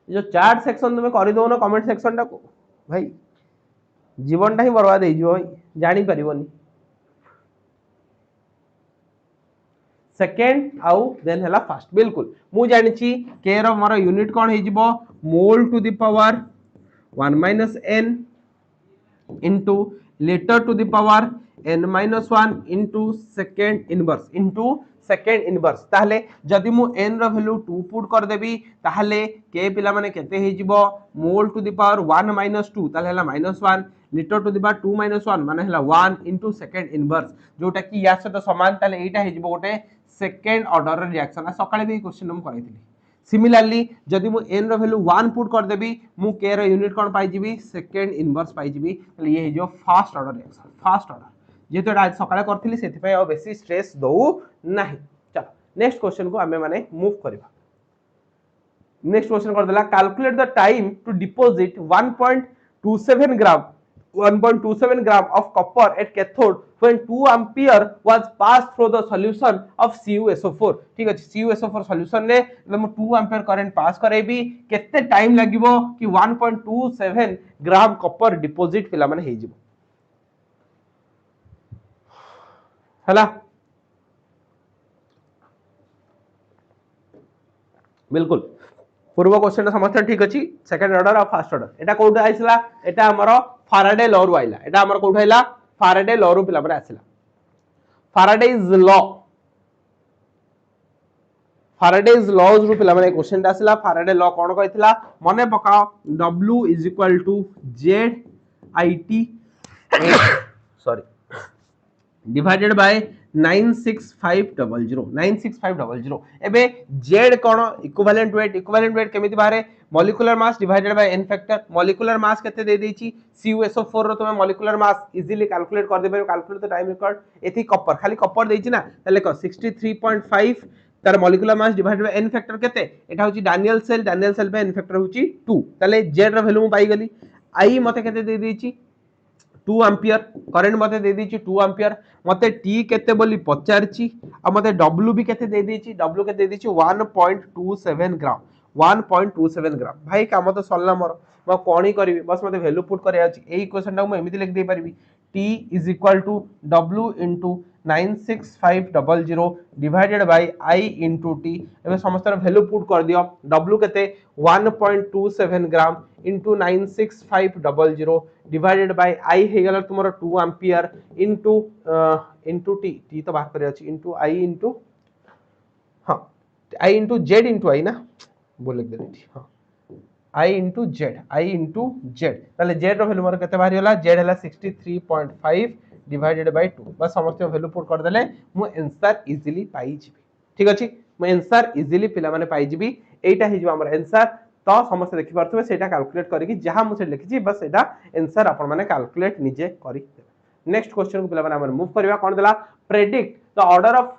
जो चैट सेक्शन तुम कर दो ना कमेंट सेक्शन टा को भाई जीवनटा ही बर्बाद हो जिवो भाई जानि परिबोनी सेकंड आउ देन हला फर्स्ट बिल्कुल मु जानि छी के रो मोर यूनिट कोन हे जिवो मोल to the power 1 - n into liter to the power n-1 into second inverse ताहले जदि मु n रो वैल्यू 2 पुट कर देबी ताहले के पिला माने केते हे जिवो मोल टू द पावर 1 - 2 ताहले हला -1 liter to the power 2 - 1 माने हला 1 into second inverse जोटा कि या से तो समान ताहले एटा हे जिवो गोटे सेकंड ऑर्डर रिएक्शन सकाळे भी क्वेश्चन हम करैथिली सिमिलरली जदि मु n रो वैल्यू 1 पुट कर देबी मु k रो यूनिट कोन पाइ जिबी सेकंड इनवर्स पाइ जिबी तले ये जो first order reaction first order जेतो आज सकाळे करथिली सेति पय बेसी स्ट्रेस दउ नाही चलो नेक्स्ट क्वेश्चन को हमें माने मूव करबा नेक्स्ट क्वेश्चन कर देला calculate the time to deposit 1.27 gram of copper at cathode when 2 ampere was passed through the solution of CuSO4 ठीक अछि CuSO4 सॉल्यूशन ने हम 2 एम्पीयर करंट पास करेबी केते टाइम लागिवो कि 1.27 ग्राम कॉपर डिपॉजिट पिला माने हे जिवो हला बिल्कुल पूर्व क्वेश्चन समस्त ठीक अछि सेकंड ऑर्डर और फर्स्ट ऑर्डर एटा कोठा आइसला एटा हमरो फैराडे लॉ रु आइला एटा हमर कोठा आइला फैराडे लॉ रु पिला पर आसिला Faraday's law, Faraday's laws रू पिला माने क्वेश्चन टा आसिला Faraday law कोन कहितला मने पकाओ W = ZIT sorry divided by 96500 एबे Z कोन इक्विवेलेंट वेट केमिति बारे molecular mass divided by n factor molecular mass केते दे देची CuSO4 रो तुमे मॉलिक्यूलर मास इजीली कैलकुलेट कर दे कैलकुलेट द टाइम रिकॉर्ड एथि कॉपर खाली कॉपर देची ना तले को 63.5 तार molecular mass divided by n factor केते एटा होची डानियल सेल पे n फैक्टर होची 2 तले Z रो वैल्यू मु पाई गली I मते केते दे देची 2 एम्पियर करंट मते दे देची 2 एम्पियर मते T केते बोली पचारची आ मते W भी केते दे देची W केते दे देची 1.27 ग्राम 1.27 ग्राम भाई काम तो सरला मोर म कोनी करबी बस मते वैल्यू पुट करे आछि एई क्वेश्चन टा म एमिति लिख दे परबी T = W * 96500 divided by I into T एबे समस्त वैल्यू पुट कर दियो W केते 1.27 ग्राम into 96500 divided by I हे गेला तुमरो 2 एम्पियर into T तो बाहर करे अछि into I into हां I into Z into I ना बोल लिख देली हां I into Z ताले Z रो वैल्यू मोर केते बाहर होला Z हला 63.5 divided by 2 बस समस्त वैल्यू पुट कर देले मु आंसर इजीली पाई जिबी ठीक अछि मु आंसर इजीली पिला माने पाई जिबी एटा हे जिबा हमर आंसर तो समस्त देखि परथबे सेटा कैलकुलेट करी जहां मु से लिखि छी बस एटा आंसर आपण माने कैलकुलेट निजे करी नेक्स्ट क्वेश्चन को पिला माने हमर मूव करबा कोन देला predict the order of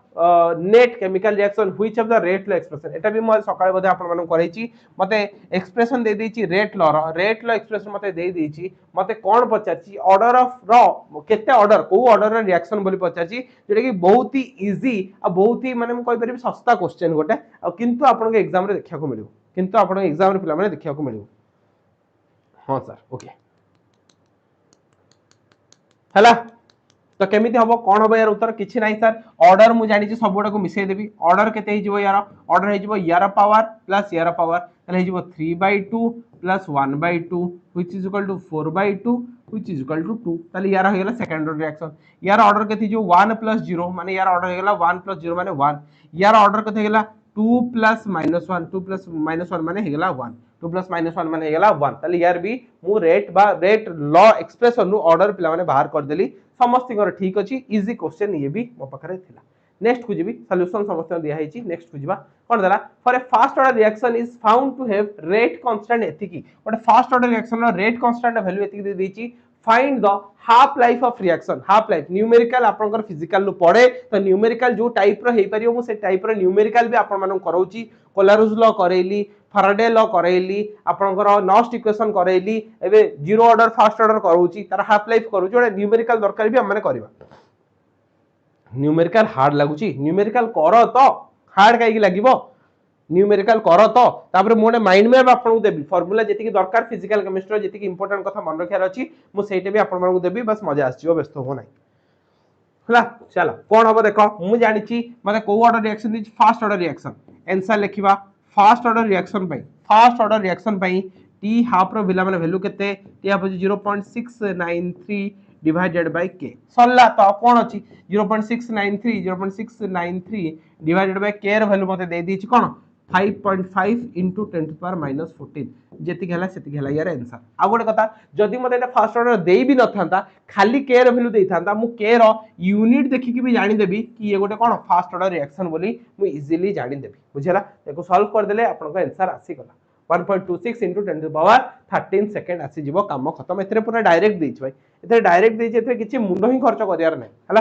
net chemical reaction which of the rate law expression एटा भी म सकाळे बदे आपण माने करै छी मते एक्सप्रेशन दे देची रेट लॉ एक्सप्रेशन मते दे देची मते कोन पचारची ऑर्डर ऑफ रो केते ऑर्डर को ऑर्डर रे रिएक्शन बोली पचारची जेटा कि बहुत ही इजी आ बहुत ही माने म कहि परबी सस्ता क्वेश्चन गोटे आ किंतु आपण के एग्जाम रे देखिया को मिलियो किंतु आपण एग्जाम रे पिला माने देखिया को मिलियो हां सर ओके हला तो केमिति हबो कोन हबो यार उत्तर किछि नाही सर ऑर्डर मु जानि छी सब गोटा को मिसै देबी ऑर्डर केते हे जिवो यार ऑर्डर हे जिवो यार पावर प्लस यार पावर तले हे जिवो 3/2 plus 1/2 which is equal to 4/2 which is equal to 2 तले यार हो गेला सेकंड ऑर्डर रिएक्शन यार ऑर्डर केते जो 1 + 0 माने यार ऑर्डर हे गेला 1 + 0 माने 1 यार ऑर्डर केते गेला 2 + -1 2 + -1 माने हे गेला 1 2 + -1 माने हे गेला 1 तले यार भी मु रेट लॉ एक्सप्रेशन नु ऑर्डर पिला माने बाहर कर देली समस्त ठीक अछि इजी क्वेश्चन ये भी मो पाखरे थिला नेक्स्ट को जीबी सॉल्यूशन समस्त दिया हेची नेक्स्ट को जीबा कोन दला for a first order reaction is found to have rate constant एतिकी बट फास्ट ऑर्डर रिएक्शन रो रेट कांस्टेंट वैल्यू एतिकी दे देची find the half life of reaction half life numerical आपनकर फिजिकल लो पड़े तो न्यूमेरिकल जो टाइप रो हेई परियो मु से टाइप रो न्यूमेरिकल भी आपन मानन करौची कोलारुस लॉ करेली फैराडे लॉ करेली आपनकर नर्स्ट इक्वेशन करेली एबे जीरो ऑर्डर फास्ट ऑर्डर करौची तार हाफ लाइफ करूची ओडे न्यूमेरिकल दरकार भी हम माने करबा न्यूमेरिकल हार्ड लागुची न्यूमेरिकल करो तो हार्ड काई लागिवो न्यूमेरिकल करो तो तापर मोने माइंड मैप आपन को देबी फार्मूला जेति की दरकार फिजिकल केमिस्ट्री जेति की इंपोर्टेंट कथा मन रखियार अछि मु सेटे भी आपन मन को देबी बस मजा आछियो व्यस्त हो नै हला चला कोन हबो देखो मु जानि छी मते को order reaction this first order reaction answer लिखिबा फास्ट ऑर्डर रिएक्शन पई टी हाफ रो विला माने वैल्यू केते T half 0.693 divided by k सल्ला तो कोन अछि 0.693 divided by k रो वैल्यू मते दे दी छी कोन 5.5 into 10 to the power minus 14 जेति गेला सेति गेला यार आंसर आ गोटे कथा जदि मते एटा फास्ट ऑर्डर देई भी नथांता खाली k रो वैल्यू देइथांता मु k रो यूनिट देखि कि भी जानि देबी कि ये गोटे कोन फास्ट ऑर्डर रिएक्शन बोली मु इजीली जानि देबी बुझला एको सॉल्व कर देले आपन को आंसर आसी गला 1.26 into 10 to the power 13 second आसी जीवो काम खत्म एथरे पूरा डायरेक्ट देइछ भाई एथरे डायरेक्ट देइछ एथरे किछि मुंडो ही खर्च करियार नै हला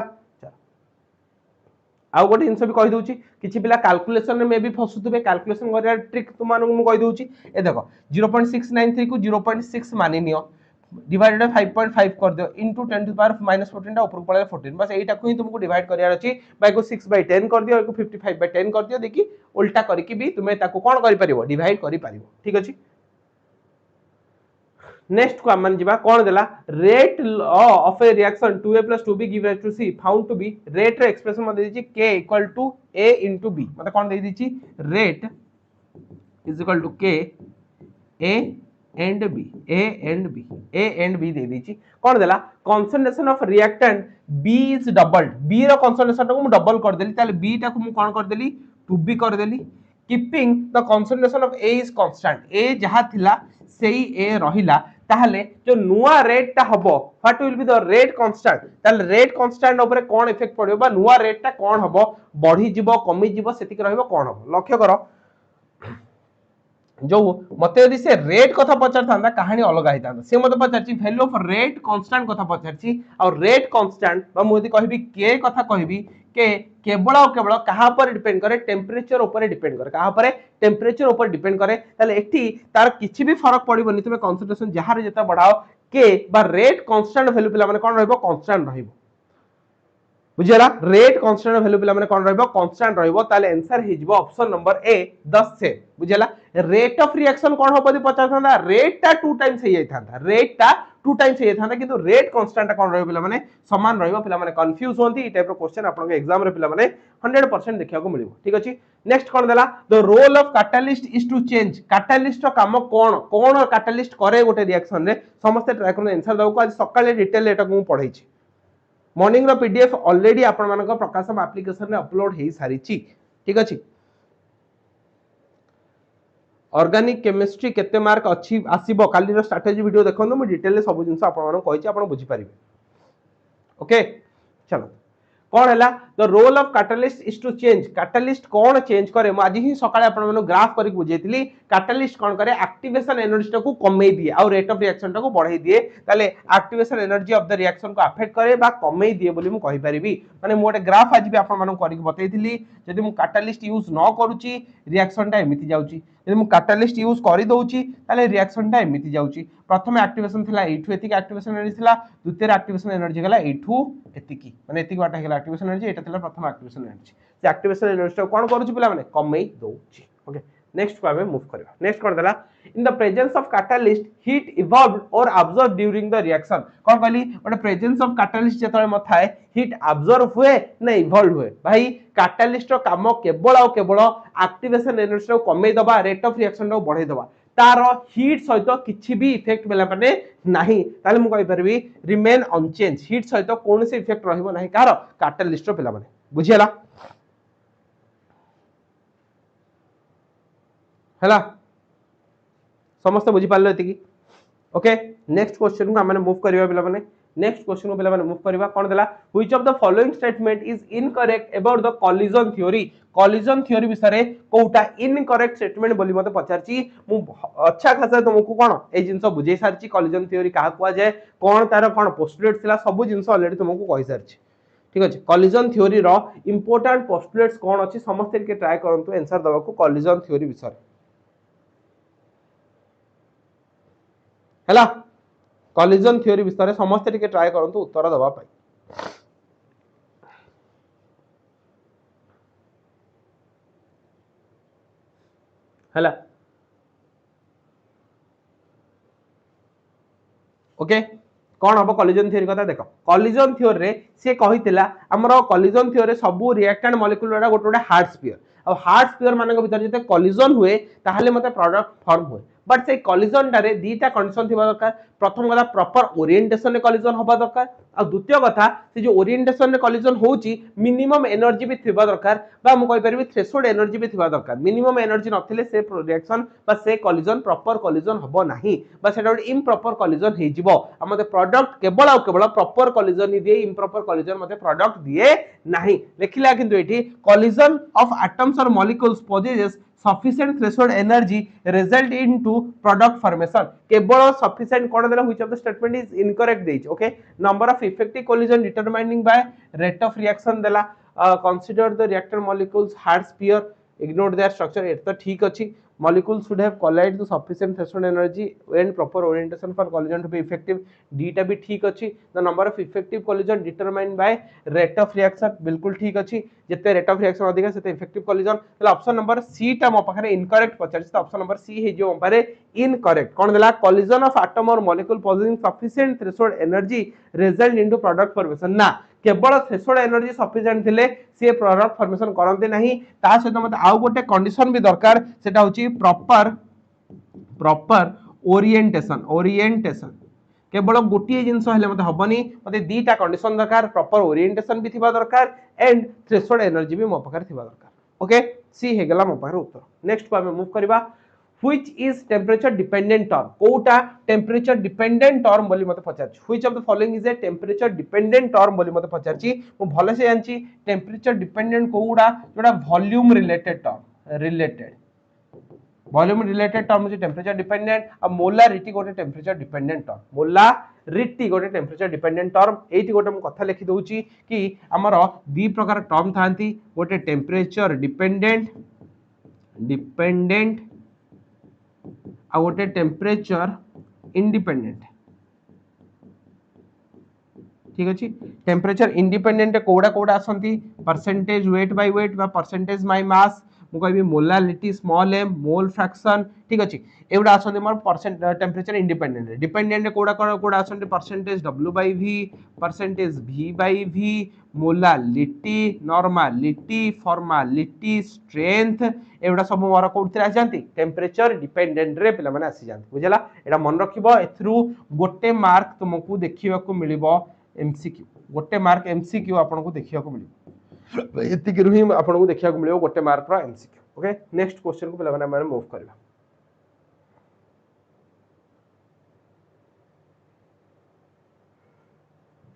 आउ गोटे जिनस भी कहि दउची किछि पिला कैलकुलेशन में भी फसुतबे कैलकुलेशन करिया ट्रिक तुम मानु मु कहि दउची ए देखो 0.693 को 0.6 मानि नियो डिवाइडेड बाय 5.5 कर दियो इनटू 10 टू पावर -14 टा ऊपर पळे 14 बस एटा को ही तुमको डिवाइड करियार अछि बाय को 6/10 कर दियो को 55/10 कर दियो देखि उल्टा करके भी तुमे ताको कोन करि परिबो डिवाइड करि परिबो ठीक अछि नेक्स्ट को हम जिबा कोन देला rate of a reaction 2a + 2b give rise to c found to be rate रे एक्सप्रेशन म दे दिछि k = a * b मतलब कोन दे दिछि rate = k a and B A and B दे दीची कोन देला concentration of reactant B is doubled B रो कंसंट्रेशन को मु डबल कर देली ताले बी टा को मु कोन कर देली 2b कर देली keeping the concentration of A is constant ए जहा थिला सेही ए रहिला ताहले जो नुआ रेट टा हबो what will be the rate constant ताले रेट कांस्टेंट ऊपर कोन इफेक्ट पड़ियो बा नुआ रेट टा कोन हबो बढ़ी जिवो कमी जिवो सेतिक रहइबो कोन हबो लक्ष्य करो जो मत यदि से रेट कथा पचार था कहानी अलग होता से मत पचार वैल्यू ऑफ रेट कांस्टेंट कथा पचार और रेट कांस्टेंट मुझे कहबी के कथा कहबी के केवल और केवल कहा पर डिपेंड करे टेम्परेचर ऊपर डिपेंड करे कहा पर टेम्परेचर ऊपर डिपेंड करे ताले एठी तार किछि भी फरक पड़िबोनी तुमे कंसंट्रेशन जहार जता बढ़ाओ के बा रेट कांस्टेंट वैल्यू पिला माने कोन रहइबो कांस्टेंट रहइबो बुझियला रेट कांस्टेंट वैल्यू पिला माने कोन रहइबो कांस्टेंट रहइबो ताले आंसर हिजबो ऑप्शन नंबर ए 10 से बुझियला रेट ऑफ रिएक्शन कोन हो पदी 50 थांदा रेट टा 2 टाइम्स हे जाइथांदा रेट टा 2 टाइम्स हे जाइथांदा किंतु रेट कांस्टेंट कोन रहइबो पिला माने समान रहइबो पिला माने कंफ्यूज होंती ई टाइप रो क्वेश्चन आपन एग्जाम रे पिला माने 100% देखिया को मिलिबो ठीक अछि नेक्स्ट कोन देला the role of catalyst is to change catalyst रो काम कोन कोन कैटलिस्ट करे गोटे रिएक्शन रे समस्त ट्राई करन आंसर दाउ को आज सकाळे डिटेल एटा को पढाई छी मॉर्निंग रो पीडीएफ ऑलरेडी आपण मानक प्रकाशम एप्लीकेशन रे अपलोड हे सारी छी ठीक अछि ऑर्गेनिक केमिस्ट्री केते मार्क अछि आसीबो काली रो स्ट्रेटजी वीडियो देखन मु डिटेल रे सब जिंस आपण मानक कहि छी आपण बुझी परिबे ओके चलो कौन हैला the role of catalyst is to change catalyst कौन चेंज करे मु आज ही सकाळे आपण मानक ग्राफ करी बुझेइतली कैटलिस्ट कौन करे एक्टिवेशन एनर्जी को कमे दिए और रेट ऑफ रिएक्शन को बढ़ाई दिए ताले activation energy of the reaction को अफेक्ट करे बा कमे दिए बोली मु कहि परिबी माने मु गोटे ग्राफ आज भी आपण मानक करी बतैतिली जदि मु कैटलिस्ट यूज न करूची रिएक्शन टा एमिति जाउची जदि मु कैटलिस्ट यूज करि दउची ताले रिएक्शन टा एमिति जाउची प्रथम एक्टिवेशन थिला एठु एतिक एक्टिवेशन एनर्जी थिला द्वितीय एक्टिवेशन एनर्जी गला एठु एतिकी माने एतिक वाटा गेला एक्टिवेशन एनर्जी एटा थिला प्रथम एक्टिवेशन एनर्जी से एक्टिवेशन एनर्जी कोन करूची पिला माने कमै दउची ओके नेक्स्ट को हमें मूव करबा नेक्स्ट कर देला in the presence of catalyst heat evolved और अब्जॉर्ब ड्यूरिंग द रिएक्शन कोन कहली ओटे प्रेजेंस ऑफ कैटलिस्ट जेतले म थाए हीट अब्जॉर्ब हुए ना इवॉल्व हुए भाई कैटलिस्ट रो काम केवल एक्टिवेशन एनर्जी को कमै दबा रेट ऑफ रिएक्शन को बढ़ाई दबा तार हीट सहित किछि भी इफेक्ट बेला माने नाही ताले मु कहि परबी रिमेन अनचेंज हीट सहित कोनसे इफेक्ट रहइबो नाही कार कैटलिस्ट रो बेला माने बुझियला हैला समस्त बुझी पारलो एतिकी ओके नेक्स्ट क्वेश्चन को हमने मूव करिवा पिला माने नेक्स्ट क्वेश्चन को पिला माने मूव करिवा कोन देला which of the following statement is incorrect about the collision theory विषय कोटा इनकरेक्ट स्टेटमेंट बोली मते पचारची मु अच्छा खासा तुमको कोन ए जिंस बुझे सारची कॉलिजन थ्योरी कहा कुआ जाय कोन तार कोन पोस्टुलेट थिला सब जिंस ऑलरेडी तुमको कहि सारची ठीक अछि कॉलिजन थ्योरी रो इंपोर्टेंट पोस्टुलेट्स कोन अछि समस्त के ट्राई करंतु आंसर दवा को कॉलिजन थ्योरी विषय हैला कॉलिजन थ्योरी विषय समस्त टिके ट्राई करंतु उत्तर दवा पाई हैला ओके कौन हम कॉलिजन थ्योरी कथा देख कॉलिजन थ्योरी रे से कहितला हमरो कॉलिजन थ्योरी सब रिएक्टेंट मॉलिक्यूल रा गोटे गोटे हार्ड स्फीयर और हार्ड स्फीयर मानक भीतर जते कॉलिजन हुए ताहले मते प्रोडक्ट फॉर्म हुए बट से कॉलिजन डारे दीटा कंडीशन थिबा दरकार प्रथम कथा प्रॉपर ओरिएंटेशन रे कॉलिजन होबा दरकार और द्वितीय कथा से जो ओरिएंटेशन रे कॉलिजन होउची मिनिमम एनर्जी भी थिबा दरकार बा हम कहि परबी थ्रेशोल्ड एनर्जी भी थिबा दरकार मिनिमम एनर्जी नथिले से रिएक्शन बा से कॉलिजन प्रॉपर कॉलिजन होबो नाही बा सेटा इम्प्रॉपर कॉलिजन हे जिवो हमते प्रोडक्ट केवल प्रॉपर कॉलिजन ही दिए इम्प्रॉपर कॉलिजन मते प्रोडक्ट दिए नाही लेखिला किंतु एठी कॉलिजन ऑफ एटम्स और molecules possesses sufficient threshold energy result into product formation केवल sufficient कोन देला which of the statement is incorrect देछ okay number of effective collision determining by rate of reaction देला consider the reactor molecules hard sphere ignore their structure एत तो ठीक अछि molecules should have collide to sufficient threshold energy when proper orientation for collision to be effective d टा भी ठीक अछि the number of effective collision determined by rate of reaction बिल्कुल ठीक अछि जते rate of reaction अधिक सेते effective collision तले ऑप्शन नंबर सी टा मो पाखरे इनकरेक्ट पचारछि तो ऑप्शन नंबर सी हे जो पारे इनकरेक्ट कोन देला collision of atom or molecule possessing sufficient threshold energy result into product formation ना केवल थ्रेशोल्ड एनर्जी सफिशिएंट थिले से प्रोडक्ट फॉर्मेशन करंते नाही ता सहित मते आउ गोटे कंडीशन भी दरकार सेटा होची प्रॉपर ओरिएंटेशन ओरिएंटेशन केवल गोटे जिनस हेले मते हबनी मते दीटा कंडीशन दरकार प्रॉपर ओरिएंटेशन भी थिबा दरकार एंड थ्रेशोल्ड एनर्जी भी मो पाखर थिबा दरकार ओके सी हे गेला मो पाखर उत्तर नेक्स्ट को हम मूव करबा which is temperature dependent term Kota temperature dependent term बोली मते पचारछि which of the following is a temperature dependent term बोली मते पचारछि मो भले से जानछि temperature dependent कोउडा जोडा volume related term होछि temperature dependent आ molarity गोटे temperature dependent term molarity गोटे temperature dependent term एठी गोटे हम कथा लिखि दउछि कि हमर दी प्रकार टर्म थांती गोटे temperature dependent आ गोटे टेम्परेचर इंडिपेंडेंट ठीक अछि टेम्परेचर इंडिपेंडेंट कोडा कोडा आसंती परसेंटेज वेट बाय वेट बा परसेंटेज बाय मास मु कहबी molality small m mole fraction ठीक अछि एवडा आसंती मोर परसेंट टेम्परेचर इंडिपेंडेंट डिपेंडेंट कोडा कोडा आसंती percentage w by v percentage v by v molality normality formality strength एवडा सब मोर कोथि आ जानती टेम्परेचर डिपेंडेंट रे पिला माने आसी जानती बुझला एडा मन रखिबो एथरु गोटे मार्क तुमको देखिबा को मिलिबो एमसीक्यू गोटे मार्क एमसीक्यू आपन को देखिबा को मिलिबो एति कि रही आपन को देखिबा को मिलिबो गोटे मार्क रो एमसीक्यू ओके नेक्स्ट क्वेश्चन को पिला माने मूव करबा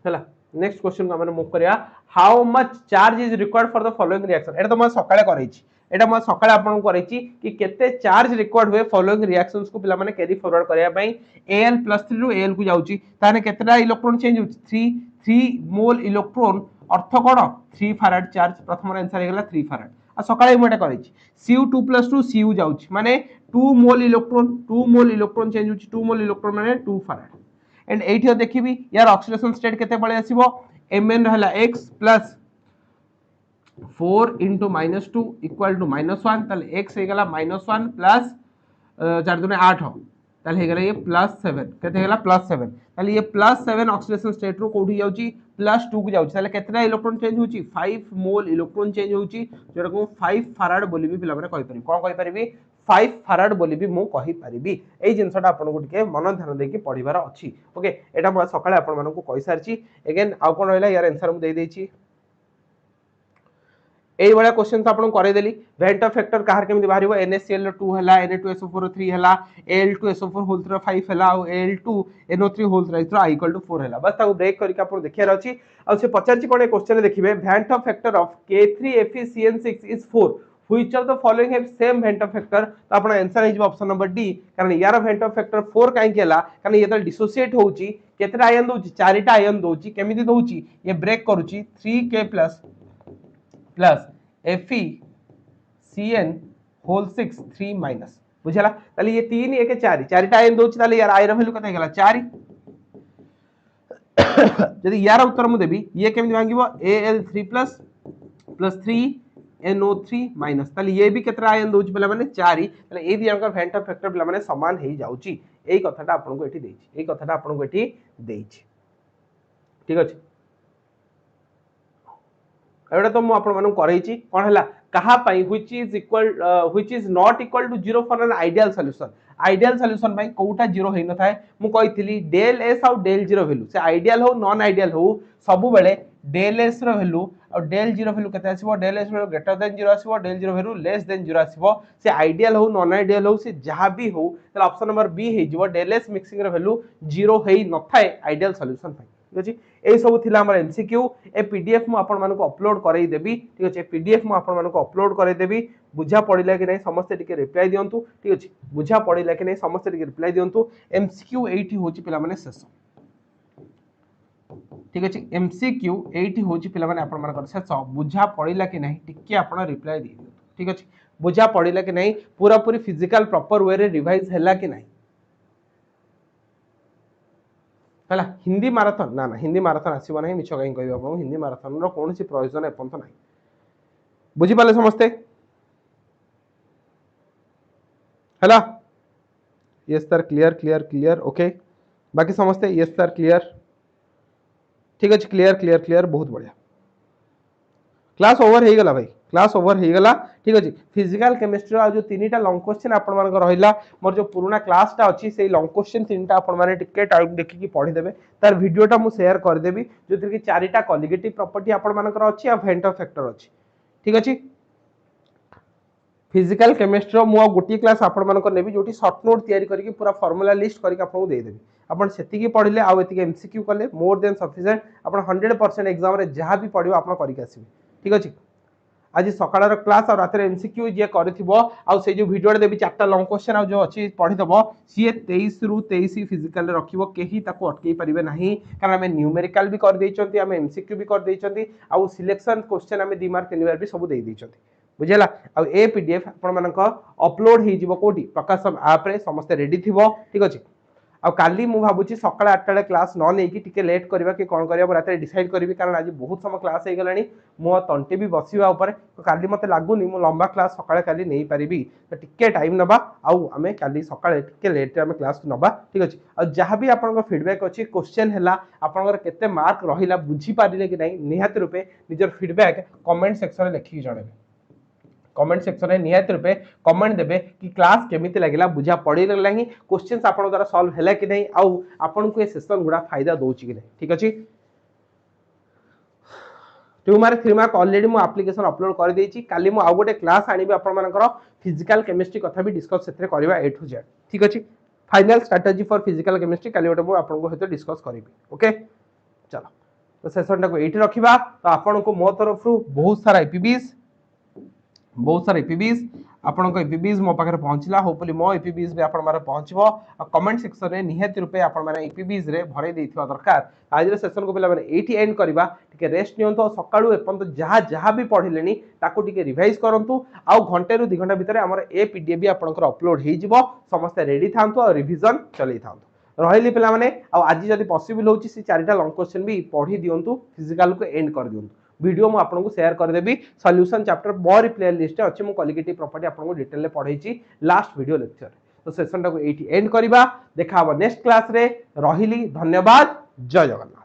हला नेक्स्ट क्वेश्चन को हमने मूव करिया how much charge is required for the following reaction एटा तो मैं सकाळे करैछि एटा मैं सकाळे आपन को करैछि कि केते चार्ज रिक्वायर्ड हुए फॉलोइंग रिएक्शंस को पिला माने कैरी फॉरवर्ड करिया पई Al+3 रु Al को जाउची ताने केतेटा इलेक्ट्रॉन चेंज होची 3 मोल इलेक्ट्रॉन अर्थ कोन 3 फैराड चार्ज प्रथम आंसर हे गेला 3 फैराड आ सकाळे मोटा करैछि Cu2+2 Cu जाउची माने 2 मोल इलेक्ट्रॉन चेंज होची 2 मोल इलेक्ट्रॉन माने 2 फैराड एंड एठी देखिबी यार ऑक्सीडेशन स्टेट केते पळे आसीबो Mn रहला x plus 4 into -2 equal to -1 ताले x हे गेला -1 प्लस 4 दुने 8 ताले हे गेला ये +7 केते हे गेला +7 ताले ये +7 ऑक्सीडेशन स्टेट रो कोठी जाउची +2 को जाउची ताले केतना इलेक्ट्रॉन चेंज होची 5 मोल इलेक्ट्रॉन चेंज होची जेटा को 5 फैराड बोली भी पिला माने कहि परिबी कोन कहि परिबी 5 फैराड बोली भी मु कहि परिबी एई जिंसटा आपन को टिके मन ध्यान देकी पढिबार अछि ओके एटा म सकाळे आपन मानन को कहि सारची अगेन आ कोन रहला यार आंसर मु दे देछि एई वाला क्वेश्चन आपन करे देली वेंट ऑफ फैक्टर कहार केमि बाहरिबो NaCl2 हला Na2SO4 3 हला Al2SO4 होल 5 हला और Al2NO3 होल 3 4 हला बस ताको ब्रेक करके आपन देखियार अछि आ से पचारची कोन क्वेश्चन देखिबे van't Hoff factor of K3FeCN6 is 4 which of the following have same van't Hoff factor तो आपन आंसर हे ऑप्शन नंबर डी कारण यार वेंट ऑफ फैक्टर 4 काहे केला कारण ये तो डिसोसिएट होउची केतरा आयन दोउची चारिटा आयन दोउची केमिति दोउची ये ब्रेक करूची 3K plus FeCN whole 6 3 minus बुझला ताले ये 3 1 4 चारिटा आयन दोउची ताले यार आयन वैल्यू कते गेला 4 यदि यार उत्तर मु देबी ये केमिति भांगिबो Al3 प्लस 3NO3 माइनस ताले ये भी केतरा आयन दोउची पला माने 4 ताले ए दि अंक वेंट ऑफ फैक्टर पला माने समान हेई जाउची एई कथाटा आपन को एठी देछि एई कथाटा आपन को एठी देछि ठीक अछि एवडा तो मु आपन मानु करैछि कोन हला कहा पई which is not equal to 0 for an ideal solution भाई कोउटा 0 हेइ न थाए मु कहितली del s और del 0 वैल्यू से आइडियल हो नॉन आइडियल हो सब बेले del s रो वैल्यू और del 0 वैल्यू कते आसीबो del s value greater than 0 आसीबो del 0 value less than 0 आसीबो से आइडियल हो नॉन आइडियल हो से जहां भी हो त ऑप्शन नंबर बी हे जिवो del s मिक्सिंग रो वैल्यू 0 हेइ न थाए आइडियल सॉल्यूशन भाई ठीक अछि एई सब थिला हमर एमसीक्यू ए पीडीएफ मु आपन मानको अपलोड करई देबी ठीक अछि पीडीएफ मु आपन मानको अपलोड करई देबी बुझा पडिला कि नै समस्त टिके रिप्लाई दियंतु ठीक अछि बुझा पडिला कि नै समस्त टिके रिप्लाई दियंतु एमसीक्यू एठी होची पिला माने शेष ठीक अछि एमसीक्यू एठी होची पिला माने आपन मानकर शेष बुझा पडिला कि नै टिके आपन रिप्लाई दि ठीक अछि बुझा पडिला कि नै पूरा पूरी फिजिकल प्रॉपर वे रे रिवाइज हैला कि नै हला हिंदी मैराथन ना हिंदी मैराथन आसीबो नै मिछो काई कहबो आपन हिंदी मैराथन रो कोनसी प्रयोजन एपन तो नै बुझी पाले समझते हला यस सर क्लियर ओके बाकी समझते यस सर क्लियर ठीक अछि क्लियर बहुत बढ़िया क्लास ओवर हो गला भाई, क्लास ओवर हो गला। ठीक अच्छे फिजिकल केमिस्ट्री जो तीन लॉन्ग क्वेश्चन आपण मान रहा मोर जो पुराना क्लासटा अच्छी से लॉन्ग क्वेश्चन तीनटा आपण माने टिके टाइम देखिकी पढ़ीदेवे तार वीडियोटा मु शेयर करदेवी जो कि चारिटा कॉलिगेटिव प्रॉपर्टी आपण मानकर अच्छी आ वेंट ऑफ फैक्टर अच्छी। ठीक अच्छे फिजिकल केमिस्ट्री मु गोटे क्लास आपण मानकर नेबी जोटी शॉर्ट नोट तैयारी करके पूरा फार्मूला लिस्ट करके आपको दे देबी आपण सेतिकी पढ़िले आ एतिकी एमसीक्यू कले मोर देन सफिशिएंट आपण 100% एग्जाम रे जहां भी पढ़ियो आपण करके आसीबे। ठीक अछि आज सकाळर क्लास और रात एमसीक्यू जे करथिबो आ से जो वीडियो देबी चारटा लॉन्ग क्वेश्चन आ जो अछि पढ़ी दबो सी 23 रु 23 फिजिकल रे रखिबो केही ताको अटकई परिबे नाही कारण हमें न्यूमेरिकल भी कर देइचंती हमें एमसीक्यू भी कर देइचंती आ सिलेक्शन क्वेश्चन हमें 2 मार्क 3 बार भी सब दे देइचंती बुझेला। आ ए पीडीएफ आपण मानक अपलोड हे जिवो कोठी प्रकाशम ऐप रे समस्त रेडी थिबो। ठीक अछि आ काली मु भाबुची सकाळ 8टा क्लास न नै कि टिके लेट करबा कि कोन करबा रात डिसाइड करबी कारण आज बहुत समय क्लास हे गलानी मो तंटे भी बसिबा ऊपर तो काली मते लागुनी मु लंबा क्लास सकाळ काली नै परिबी तो टिके टाइम नबा आ हमें काली सकाळ टिके लेट हमें क्लास नबा। ठीक अछि आ जहां भी आपन फीडबैक अछि क्वेश्चन हैला आपन केते मार्क रहिला बुझी पारिले कि नै निहात रूपे निजर फीडबैक कमेंट सेक्शन रे लिखि जणाबे कमेंट सेक्शन में निहात रूपे कमेंट देबे कि क्लास केमिति लागिला बुझा पड़ी लागला ही क्वेश्चंस आपन द्वारा सॉल्व हैला कि नै आ आपन को ए सेशन गुडा फायदा दोची कि नै। ठीक अछि 2 मार्क 3 मार्क ऑलरेडी मु एप्लीकेशन अपलोड कर देछि काली मु आ गोटे क्लास आनिबे आपन मानकर फिजिकल केमिस्ट्री कथा भी डिस्कस सेतरे करबा ए टू जेड। ठीक अछि final strategy for physical chemistry काली गोटे मु आपन को हेते डिस्कस करबी। ओके चलो तो सेशन को एठी रखिबा तो आपन को मो तरफ रु बहुत सारा एपीबीज आपन एपीबीज मो पाखरे पहुंचला होपफुली मो एपीबीज भी आपन मारे पहुंचबो आ कमेंट सेक्शन रे निहात रूपे आपन माने एपीबीज रे भरे देथिबा दरकार। आज रे सेशन को पिला माने एठी एंड करबा टिके रेस्ट नियंतो सकाळू एपन तो जहां भी पढिलेनी ताको टिके रिवाइज करंतु आ घंटे रु 2 घंटा भीतर हमर ए पीडीएफ भी आपनकर अपलोड हे जिवो समस्त रेडी थांतो आ रिवीजन चलै थांतो रहिली पिला माने आ आज जदी पॉसिबल होची से चारिटा लॉन्ग क्वेश्चन भी पढी दियंतु फिजिकल को एंड कर दियंतु वीडियो मु आपन को शेयर कर देबी सॉल्यूशन चैप्टर मोर प्लेयर लिस्ट अछि मु कॉलिगेटिव प्रॉपर्टी आपन को डिटेल ले पढैछि लास्ट वीडियो लेक्चर तो सेशन को एठी एंड करबा देखा नेक्स्ट क्लास रे रहिली धन्यवाद जय जगन्नाथ।